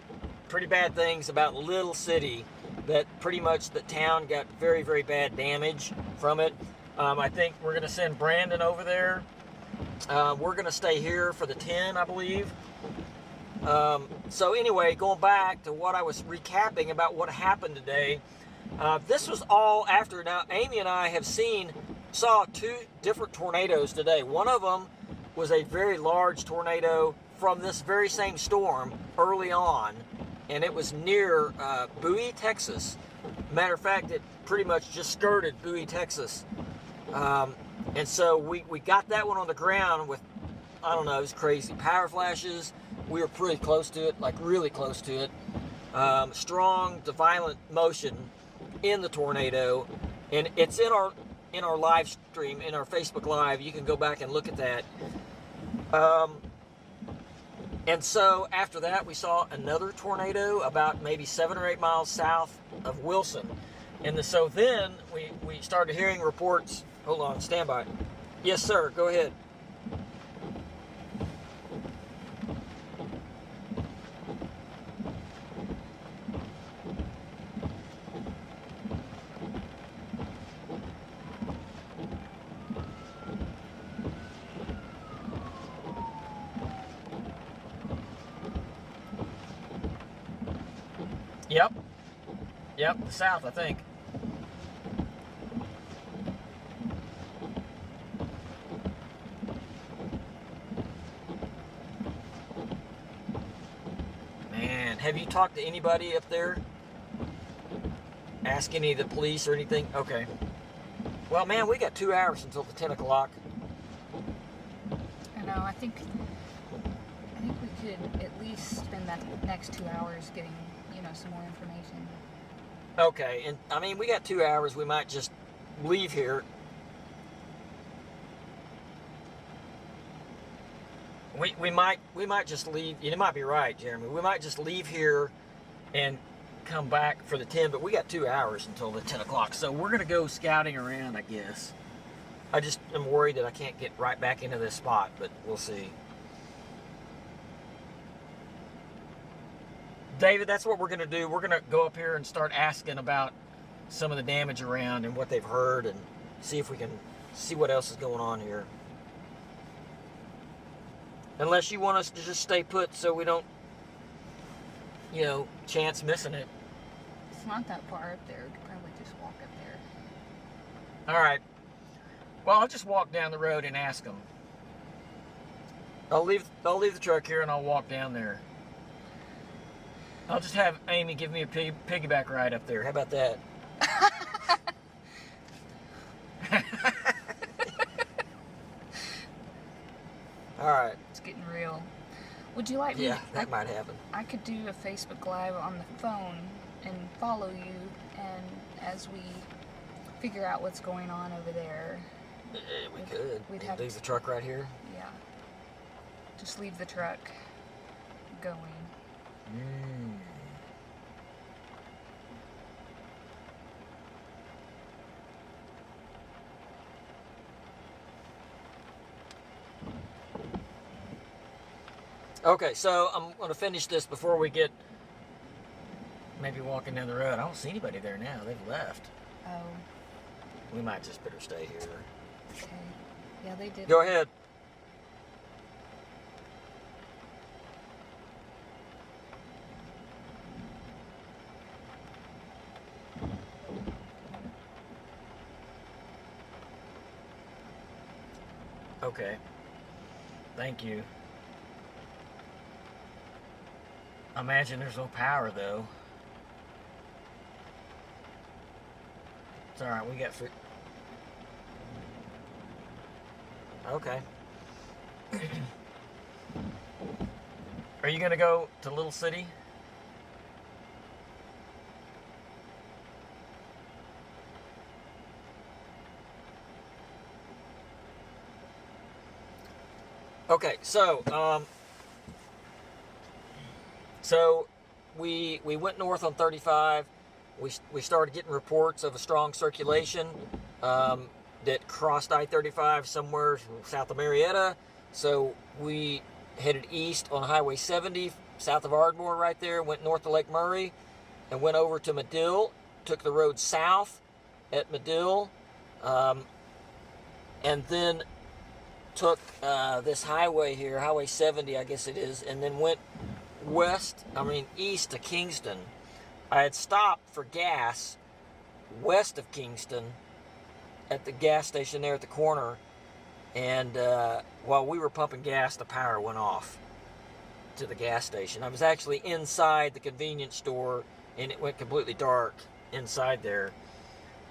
pretty bad things about Little City, that pretty much the town got very, very bad damage from it. I think we're going to send Brandon over there. We're going to stay here for the 10, I believe. So anyway, going back to what I was recapping about what happened today, this was all after. Now, Amy and I saw 2 different tornadoes today. One of them was a very large tornado from this very same storm early on, and it was near Bowie, Texas. Matter of fact, it pretty much just skirted Bowie, Texas. And so we got that one on the ground with, I don't know, it was crazy. Power flashes. We were pretty close to it, like really close to it. Strong to violent motion in the tornado, and it's in our live stream, in our Facebook Live. You can go back and look at that. And so after that, we saw another tornado about maybe 7 or 8 miles south of Wilson. And so then we started hearing reports. Hold on, stand by. Yes, sir, go ahead. Yep, the south, I think. Man, have you talked to anybody up there? Ask any of the police or anything? Okay. Well, man, we got 2 hours until the 10 o'clock. And know. I think we could at least spend that next 2 hours getting, some more information. Okay, and I mean, we got 2 hours. We might just leave here. We might just leave. You might be right, Jeremy. We might just leave here and come back for the 10, but we got 2 hours until the 10 o'clock. So we're going to go scouting around, I guess. I just am worried that I can't get right back into this spot, but we'll see. David, that's what we're going to do. We're going to go up here and start asking about some of the damage around and what they've heard and see if we can see what else is going on here. Unless you want us to just stay put so we don't, chance missing it. It's not that far up there. We could probably just walk up there. All right. Well, I'll just walk down the road and ask them. I'll leave the truck here and I'll walk down there. I'll just have Amy give me a piggyback ride up there. How about that? All right. It's getting real. Would you like me? Yeah, that might happen. I could do a Facebook Live on the phone and follow you, and as we figure out what's going on over there. We could. We'd have leave the truck right here. Yeah. Just leave the truck going. Okay, so I'm going to finish this before we get maybe walking down the road. I don't see anybody there now. They've left. Oh. We might just better stay here. Okay. Yeah, they did. Go ahead. Okay. Thank you. I imagine there's no power, though. It's alright, we got food. Okay. Are you going to go to Little City? Okay, so we went north on 35. We started getting reports of a strong circulation that crossed I-35 somewhere south of Marietta. So we headed east on Highway 70 south of Ardmore right there, went north to Lake Murray, and went over to Medill, took the road south at Medill, and then took this highway here, Highway 70 I guess it is, and then went east to Kingston. I had stopped for gas west of Kingston at the gas station there at the corner, and while we were pumping gas, the power went off to the gas station. I was actually inside the convenience store, and it went completely dark inside there.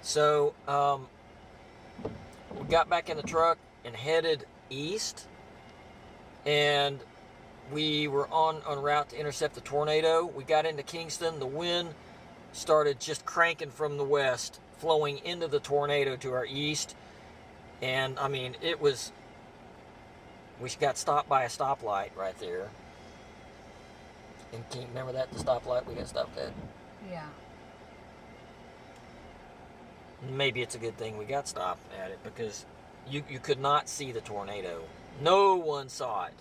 So we got back in the truck and headed east, and we were on route to intercept the tornado. We got into Kingston. The wind started just cranking from the west, flowing into the tornado to our east. And, I mean, we got stopped by a stoplight right there. And can you remember that, the stoplight we got stopped at? Yeah. Maybe it's a good thing we got stopped at it, because you could not see the tornado. No one saw it.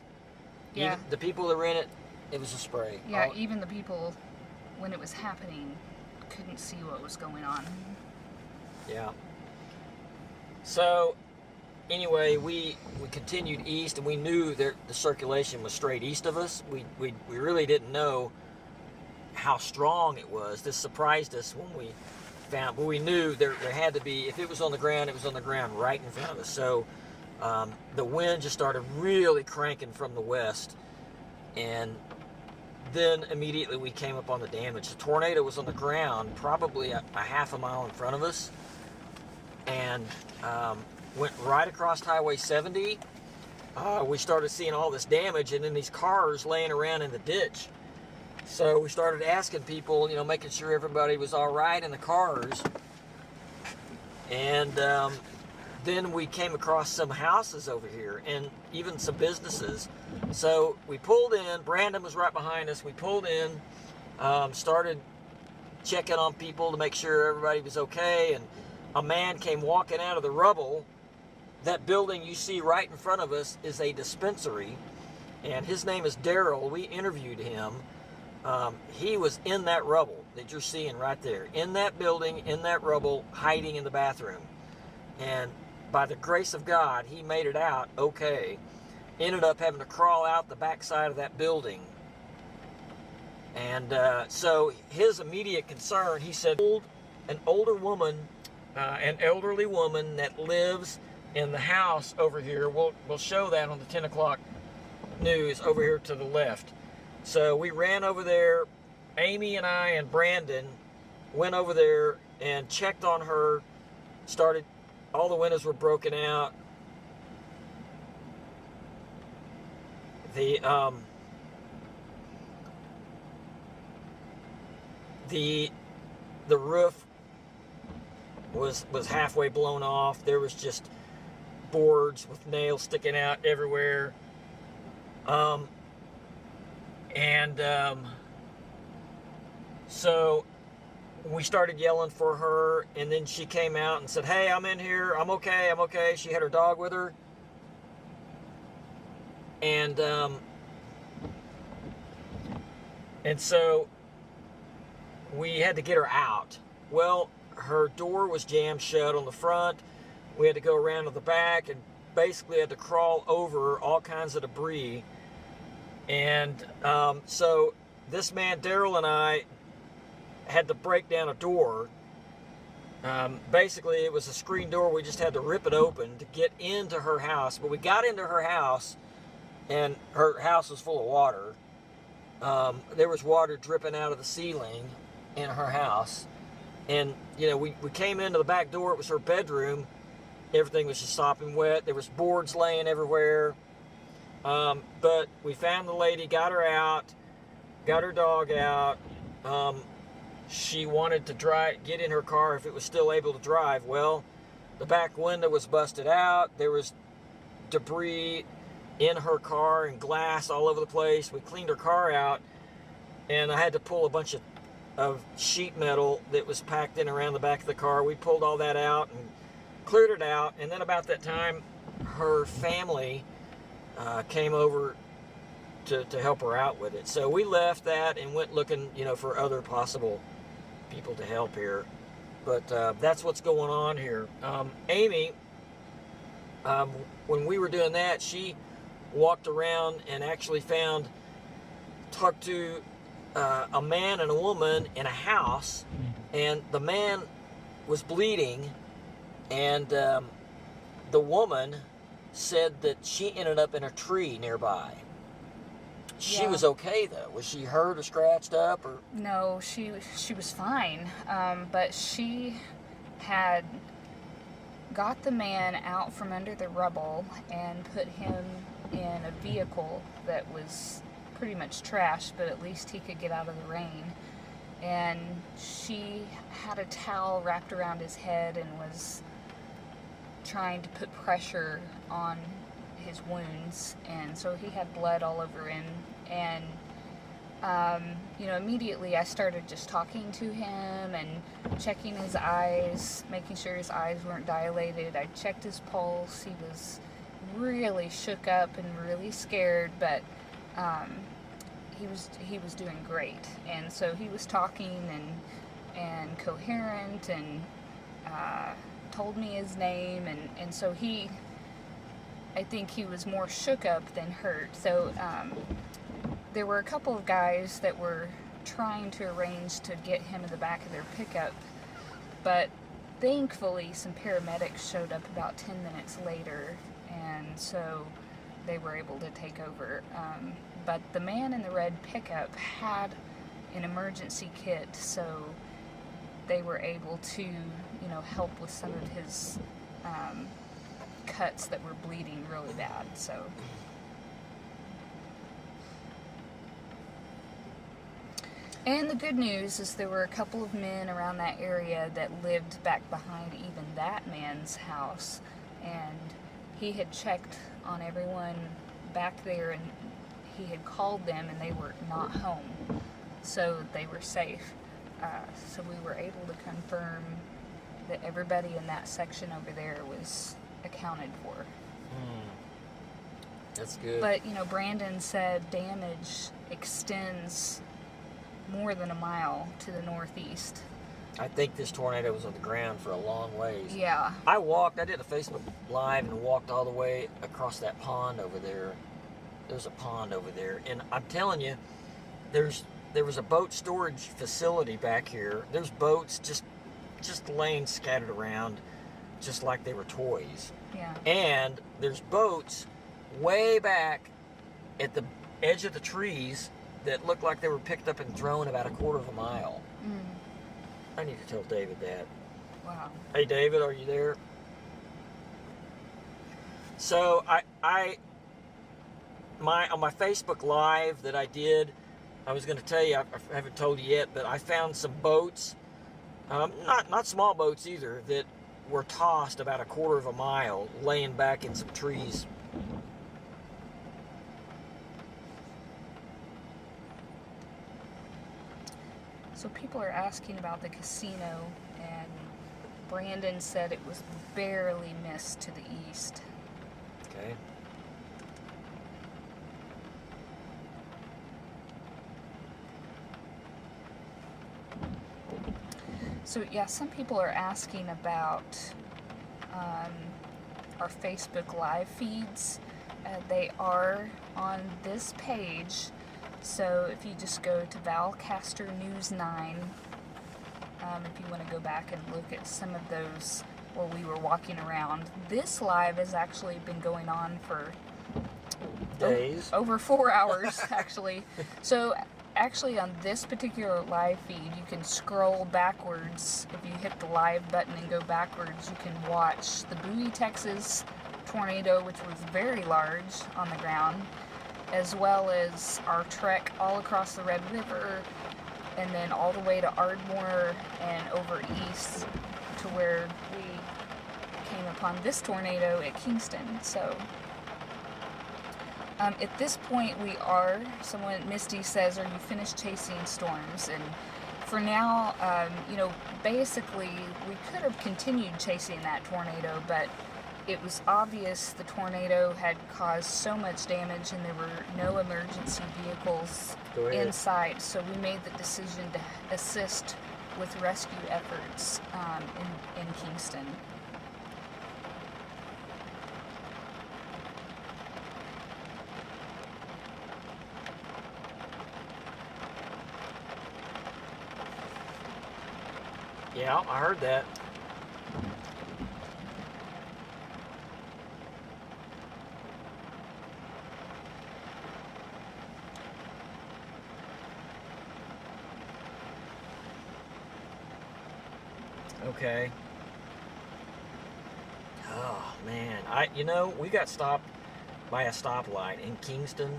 Yeah. Even the people that were in it, it was a spray. Yeah, even the people, when it was happening, couldn't see what was going on. Yeah. So, anyway, we continued east, and we knew that the circulation was straight east of us. We really didn't know how strong it was. This surprised us when we found, but we knew there had to be, if it was on the ground, it was on the ground right in front of us. So the wind just started really cranking from the west, and then immediately we came up on the damage. The tornado was on the ground probably a half a mile in front of us, and went right across Highway 70, we started seeing all this damage and then these cars laying around in the ditch. So we started asking people, making sure everybody was all right in the cars. And then we came across some houses over here and even some businesses. So we pulled in. Brandon was right behind us. We pulled in, started checking on people to make sure everybody was okay. And a man came walking out of the rubble. That building you see right in front of us is a dispensary. And his name is Daryl. We interviewed him. He was in that rubble that you're seeing right there. In that building, in that rubble, hiding in the bathroom. And by the grace of God, he made it out okay. Ended up having to crawl out the backside of that building. And so his immediate concern, he said, an older woman, an elderly woman that lives in the house over here. We'll show that on the 10 o'clock news over here to the left. So we ran over there. Amy and I and Brandon went over there and checked on her. All the windows were broken out. The roof was halfway blown off. There was just boards with nails sticking out everywhere. So we started yelling for her, and then she came out and said, "Hey, I'm in here. I'm okay. She had her dog with her. And so we had to get her out. Well, her door was jammed shut on the front. We had to go around to the back and basically had to crawl over all kinds of debris. And so this man, Daryl, and I had to break down a door. Basically, it was a screen door. We just had to rip it open to get into her house. But we got into her house, and her house was full of water. There was water dripping out of the ceiling in her house. And, we came into the back door. It was her bedroom. Everything was just sopping wet. There was boards laying everywhere. But we found the lady, got her out, got her dog out. She wanted to get in her car if it was still able to drive. Well, the back window was busted out. There was debris in her car and glass all over the place. We cleaned her car out, and I had to pull a bunch of sheet metal that was packed in around the back of the car. We pulled all that out and cleared it out. And then about that time, her family came over to help her out with it. So we left that and went looking, for other possible people to help here. But that's what's going on here. Amy, when we were doing that, she walked around and actually talked to a man and a woman in a house, and the man was bleeding, and the woman said that she ended up in a tree nearby. She was okay though. Was she hurt or scratched up or? No, she was fine. But she had got the man out from under the rubble and put him in a vehicle that was pretty much trashed, but at least he could get out of the rain. And she had a towel wrapped around his head and was trying to put pressure on his wounds, and so he had blood all over him. And immediately I started just talking to him and checking his eyes, making sure his eyes weren't dilated. I checked his pulse. He was really shook up and really scared, but he was doing great. And so he was talking and coherent, and told me his name, and so I think he was more shook up than hurt. So there were a couple of guys that were trying to arrange to get him in the back of their pickup, but thankfully some paramedics showed up about 10 minutes later, and so they were able to take over. But the man in the red pickup had an emergency kit, so they were able to help with some of his cuts that were bleeding really bad. So. And the good news is there were a couple of men around that area that lived back behind even that man's house, and he had checked on everyone back there, and he had called them, and they were not home, so they were safe. So we were able to confirm that everybody in that section over there was accounted for. That's good. But, you know, Brandon said damage extends more than a mile to the northeast. I think this tornado was on the ground for a long ways. Yeah. I did a Facebook Live and walked all the way across that pond over there. There's a pond over there. And I'm telling you, there was a boat storage facility back here. There's boats just laying scattered around just like they were toys. Yeah. And there's boats way back at the edge of the trees that looked like they were picked up and thrown about a quarter of a mile. I need to tell David that. Wow. Hey, David, are you there? So on my Facebook Live that I did, I was going to tell you, I haven't told you yet, but I found some boats, not small boats either, that were tossed about a quarter of a mile, laying back in some trees. So people are asking about the casino, and Brandon said it was barely missed to the east. Okay. So yeah, some people are asking about our Facebook Live feeds. They are on this page. So if you just go to Val Castor News 9, if you want to go back and look at some of those where we were walking around. This live has actually been going on for days. Over 4 hours, actually. So actually on this particular live feed, you can scroll backwards. If you hit the live button and go backwards, you can watch the Bowie, Texas tornado, which was very large on the ground, as well as our trek all across the Red River, and then all the way to Ardmore and over east to where we came upon this tornado at Kingston. So at this point Misty says, are you finished chasing storms? And for now, basically we could have continued chasing that tornado, but it was obvious the tornado had caused so much damage and there were no emergency vehicles in sight, so we made the decision to assist with rescue efforts in Kingston. Yeah, I heard that. Okay. Oh man, we got stopped by a stoplight in Kingston,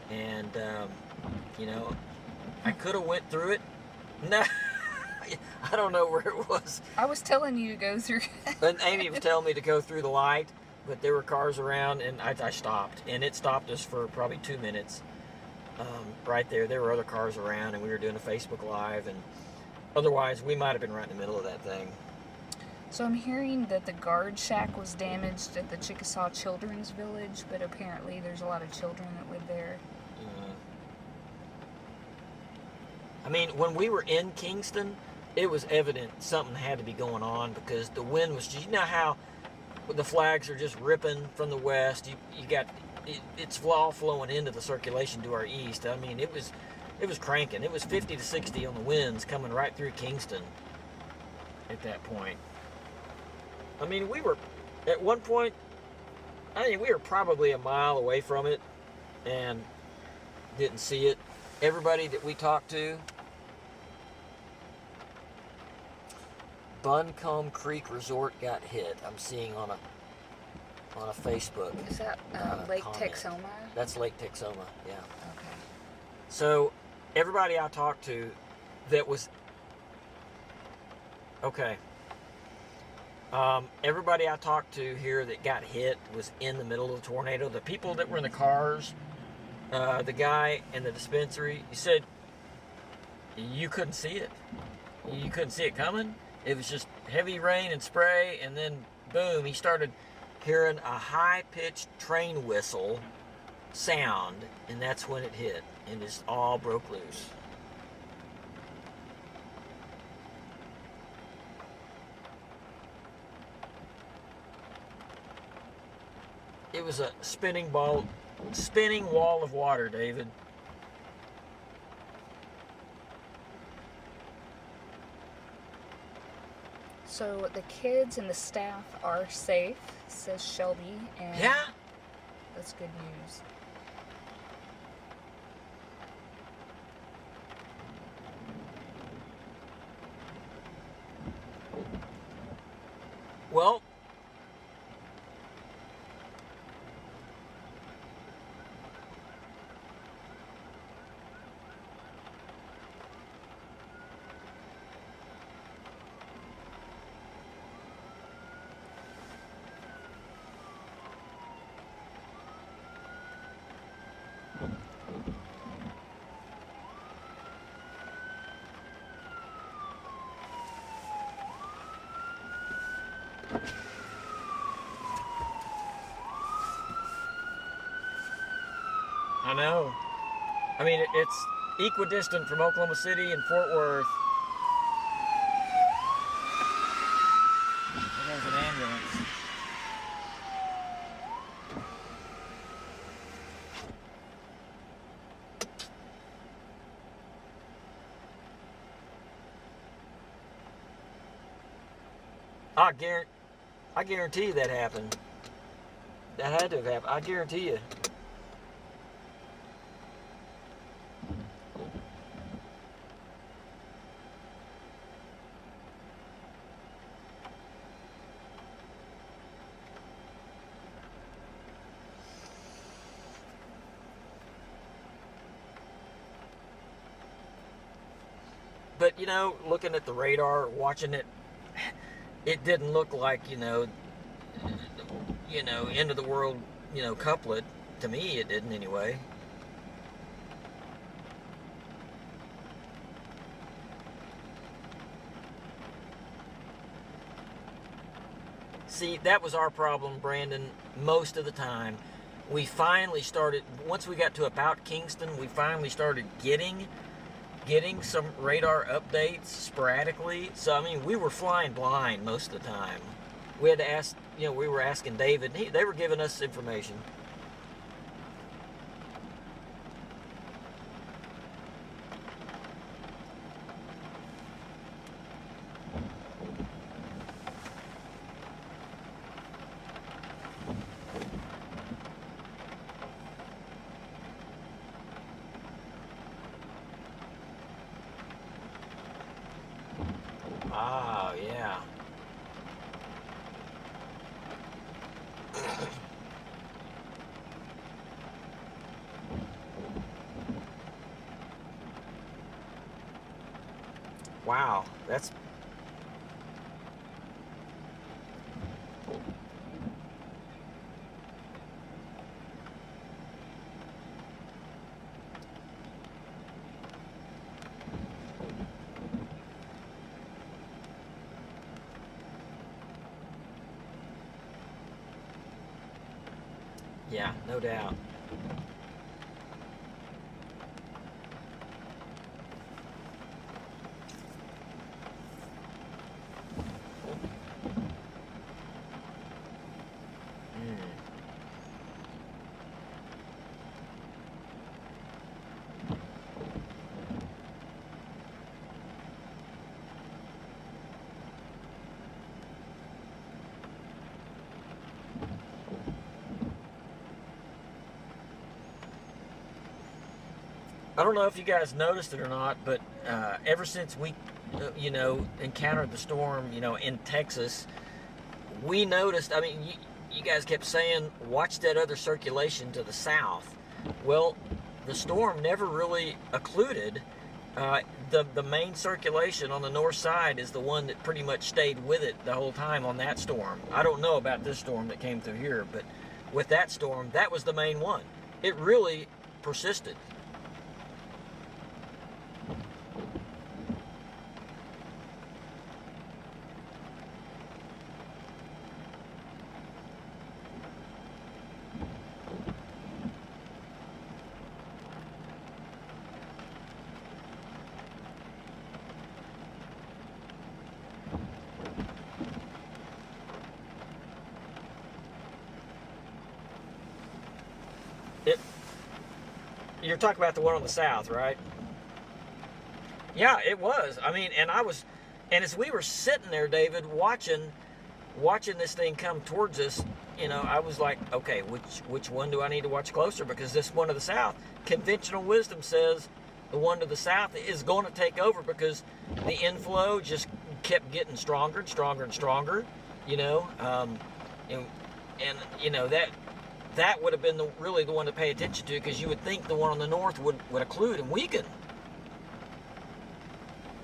and I could have went through it. No, I don't know where it was. I was telling you to go through. And Amy was telling me to go through the light, but there were cars around, and I stopped, and it stopped us for probably 2 minutes. Right there, there were other cars around, and we were doing a Facebook Live, and otherwise, we might have been right in the middle of that thing. So I'm hearing that the guard shack was damaged at the Chickasaw Children's Village, but apparently there's a lot of children that live there. I mean, when we were in Kingston, it was evident something had to be going on because the wind was just, you know how the flags are just ripping from the west, you got, it's all flowing into the circulation to our east. I mean, it was cranking. It was 50 to 60 on the winds coming right through Kingston at that point. I mean, we were, at one point, I think we were probably a mile away from it and didn't see it. Everybody that we talked to, Buncombe Creek Resort got hit. I'm seeing on on a Facebook. Is that Lake comment. Texoma? That's Lake Texoma, yeah. Okay. So everybody I talked to that was okay. Everybody I talked to here that got hit was in the middle of the tornado. The people that were in the cars, the guy in the dispensary, he said you couldn't see it. You couldn't see it coming. It was just heavy rain and spray, and then boom, he started hearing a high-pitched train whistle sound, and that's when it hit, and just all broke loose. It was a spinning wall of water, David. So the kids and the staff are safe, says Shelby, and Yeah. that's good news. Well, I know. I mean, it's equidistant from Oklahoma City and Fort Worth. There's an ambulance. I guarantee you that happened. That had to have happened. I guarantee you. But, you know, looking at the radar, watching it, it didn't look like, you know, end of the world, couplet. To me, it didn't anyway. See, that was our problem, Brandon, most of the time. We finally started, once we got to about Kingston, we finally started getting some radar updates sporadically. So, I mean, we were flying blind most of the time. We had to ask, we were asking David, and they were giving us information. Ah, yeah. Wow, that's... Yeah, no doubt. I don't know if you guys noticed it or not, but ever since we, encountered the storm, in Texas, we noticed, I mean, you guys kept saying, watch that other circulation to the south. Well, the storm never really occluded. The main circulation on the north side is the one that pretty much stayed with it the whole time on that storm. I don't know about this storm that came through here, but with that storm, that was the main one. It really persisted. You're talking about the one on the south, right? Yeah, it was. I mean, and as we were sitting there, David, watching this thing come towards us, you know, I was like, okay, which one do I need to watch closer? Because this one to the south, conventional wisdom says the one to the south is going to take over because the inflow just kept getting stronger and stronger and stronger, you know, and you know, that would have been really the one to pay attention to, because you would think the one on the north would occlude and weaken.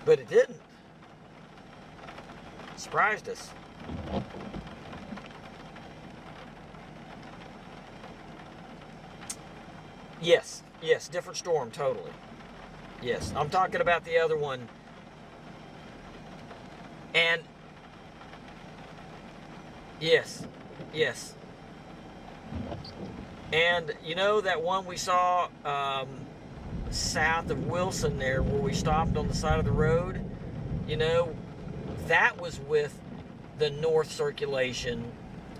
But it didn't. It surprised us. Yes, different storm, totally. Yes, I'm talking about the other one. And yes. And you know that one we saw south of Wilson there, where we stopped on the side of the road? You know, that was with the north circulation,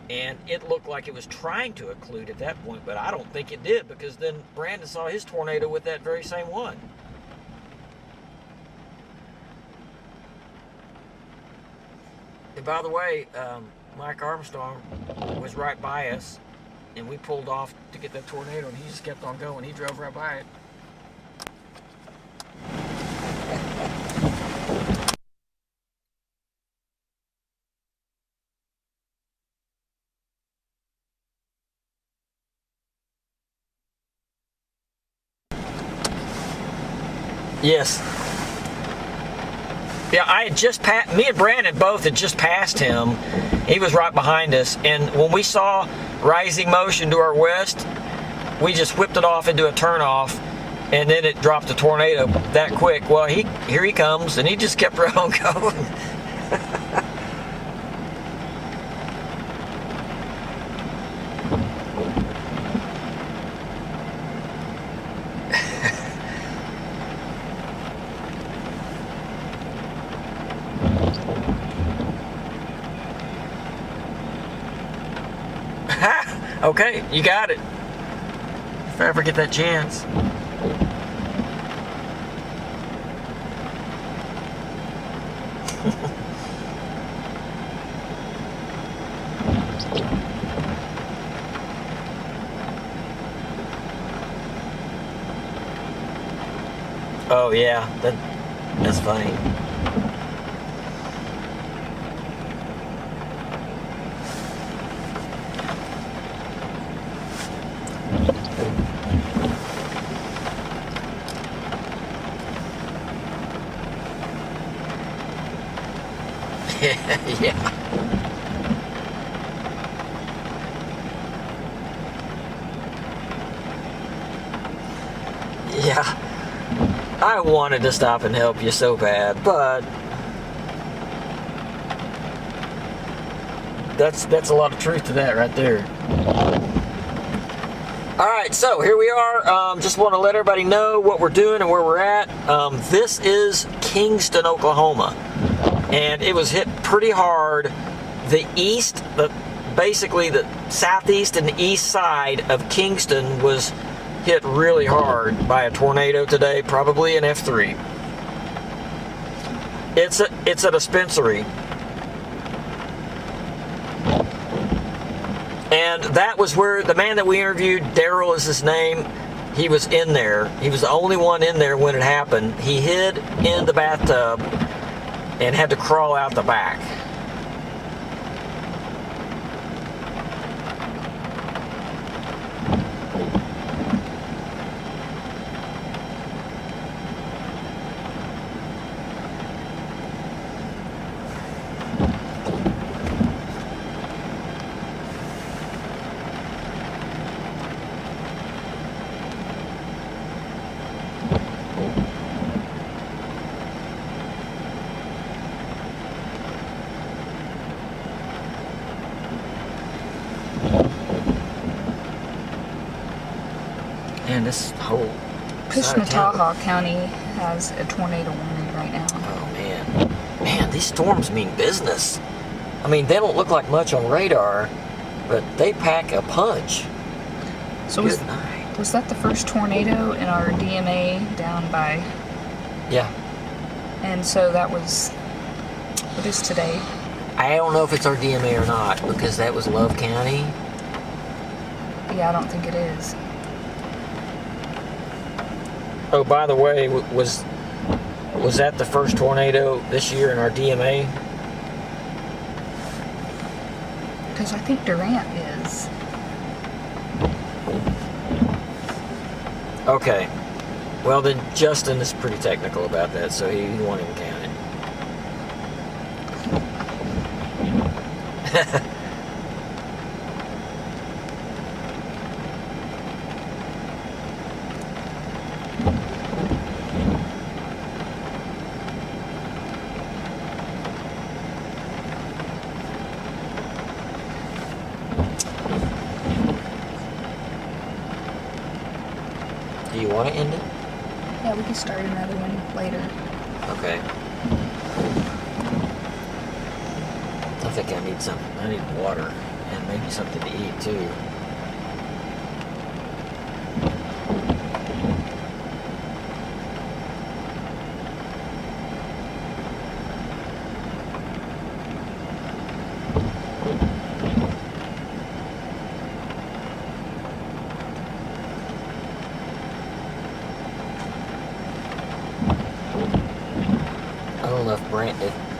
and it looked like it was trying to occlude at that point, but I don't think it did, because then Brandon saw his tornado with that very same one. And by the way, Mike Armstrong was right by us, and we pulled off to get that tornado, and he just kept on going. He drove right by it. Yes. Yeah, I had just passed, me and Brandon both had just passed him. He was right behind us, and when we saw rising motion to our west, we just whipped it off into a turnoff, and then it dropped a tornado that quick. Well, here he comes, and he just kept right on going. Okay, you got it. If I ever get that chance. Oh yeah, that's funny. Yeah. Yeah. I wanted to stop and help you so bad, but that's a lot of truth to that right there. Alright, so here we are. Just want to let everybody know what we're doing and where we're at. This is Kingston, Oklahoma. And it was hit pretty hard. Basically the southeast and the east side of Kingston was hit really hard by a tornado today, probably an F3. It's a dispensary. And that was where the man that we interviewed, Daryl is his name, he was in there. He was the only one in there when it happened. He hid in the bathtub and had to crawl out the back. Man, this whole side of town- Cushmataha County has a tornado warning right now. Oh man, man, these storms mean business. I mean, they don't look like much on radar, but they pack a punch. So Good night. Was that the first tornado in our DMA down by? Yeah. And so that was, what is today? I don't know if it's our DMA or not, because that was Love County. Yeah, I don't think it is. Oh, by the way, was that the first tornado this year in our DMA? Because I think Durant is. Okay. Well, then Justin is pretty technical about that, so he won't even count it. Do you want to end it? Yeah, we can start another one later. Okay. I think I need something. I need water and maybe something to eat too. I don't know if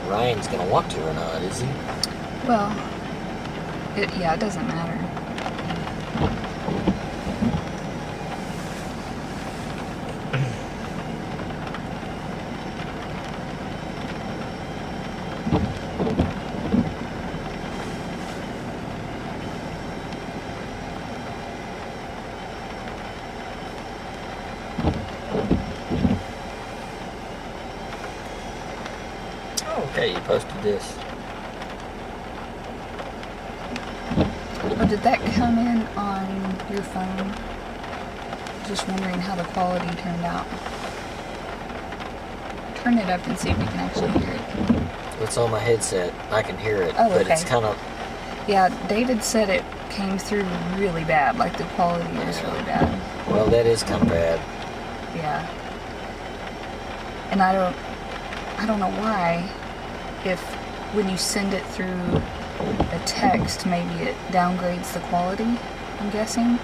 Ryan's gonna want to or not, is he? Well, yeah, it doesn't matter. Okay, you posted this. Oh, did that come in on your phone? Just wondering how the quality turned out. Turn it up and see if we can actually hear it. It's on my headset. I can hear it, Oh, but okay. it's kind of... Yeah, David said it came through really bad, like the quality was really bad. Well, that is kind of bad. Yeah. And I don't know why, if when you send it through a text, maybe it downgrades the quality, I'm guessing.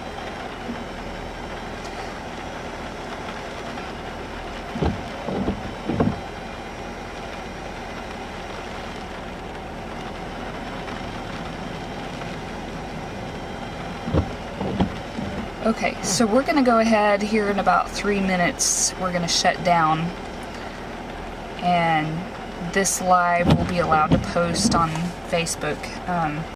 Okay, so we're going to go ahead here in about 3 minutes. We're going to shut down. And this live will be allowed to post on Facebook.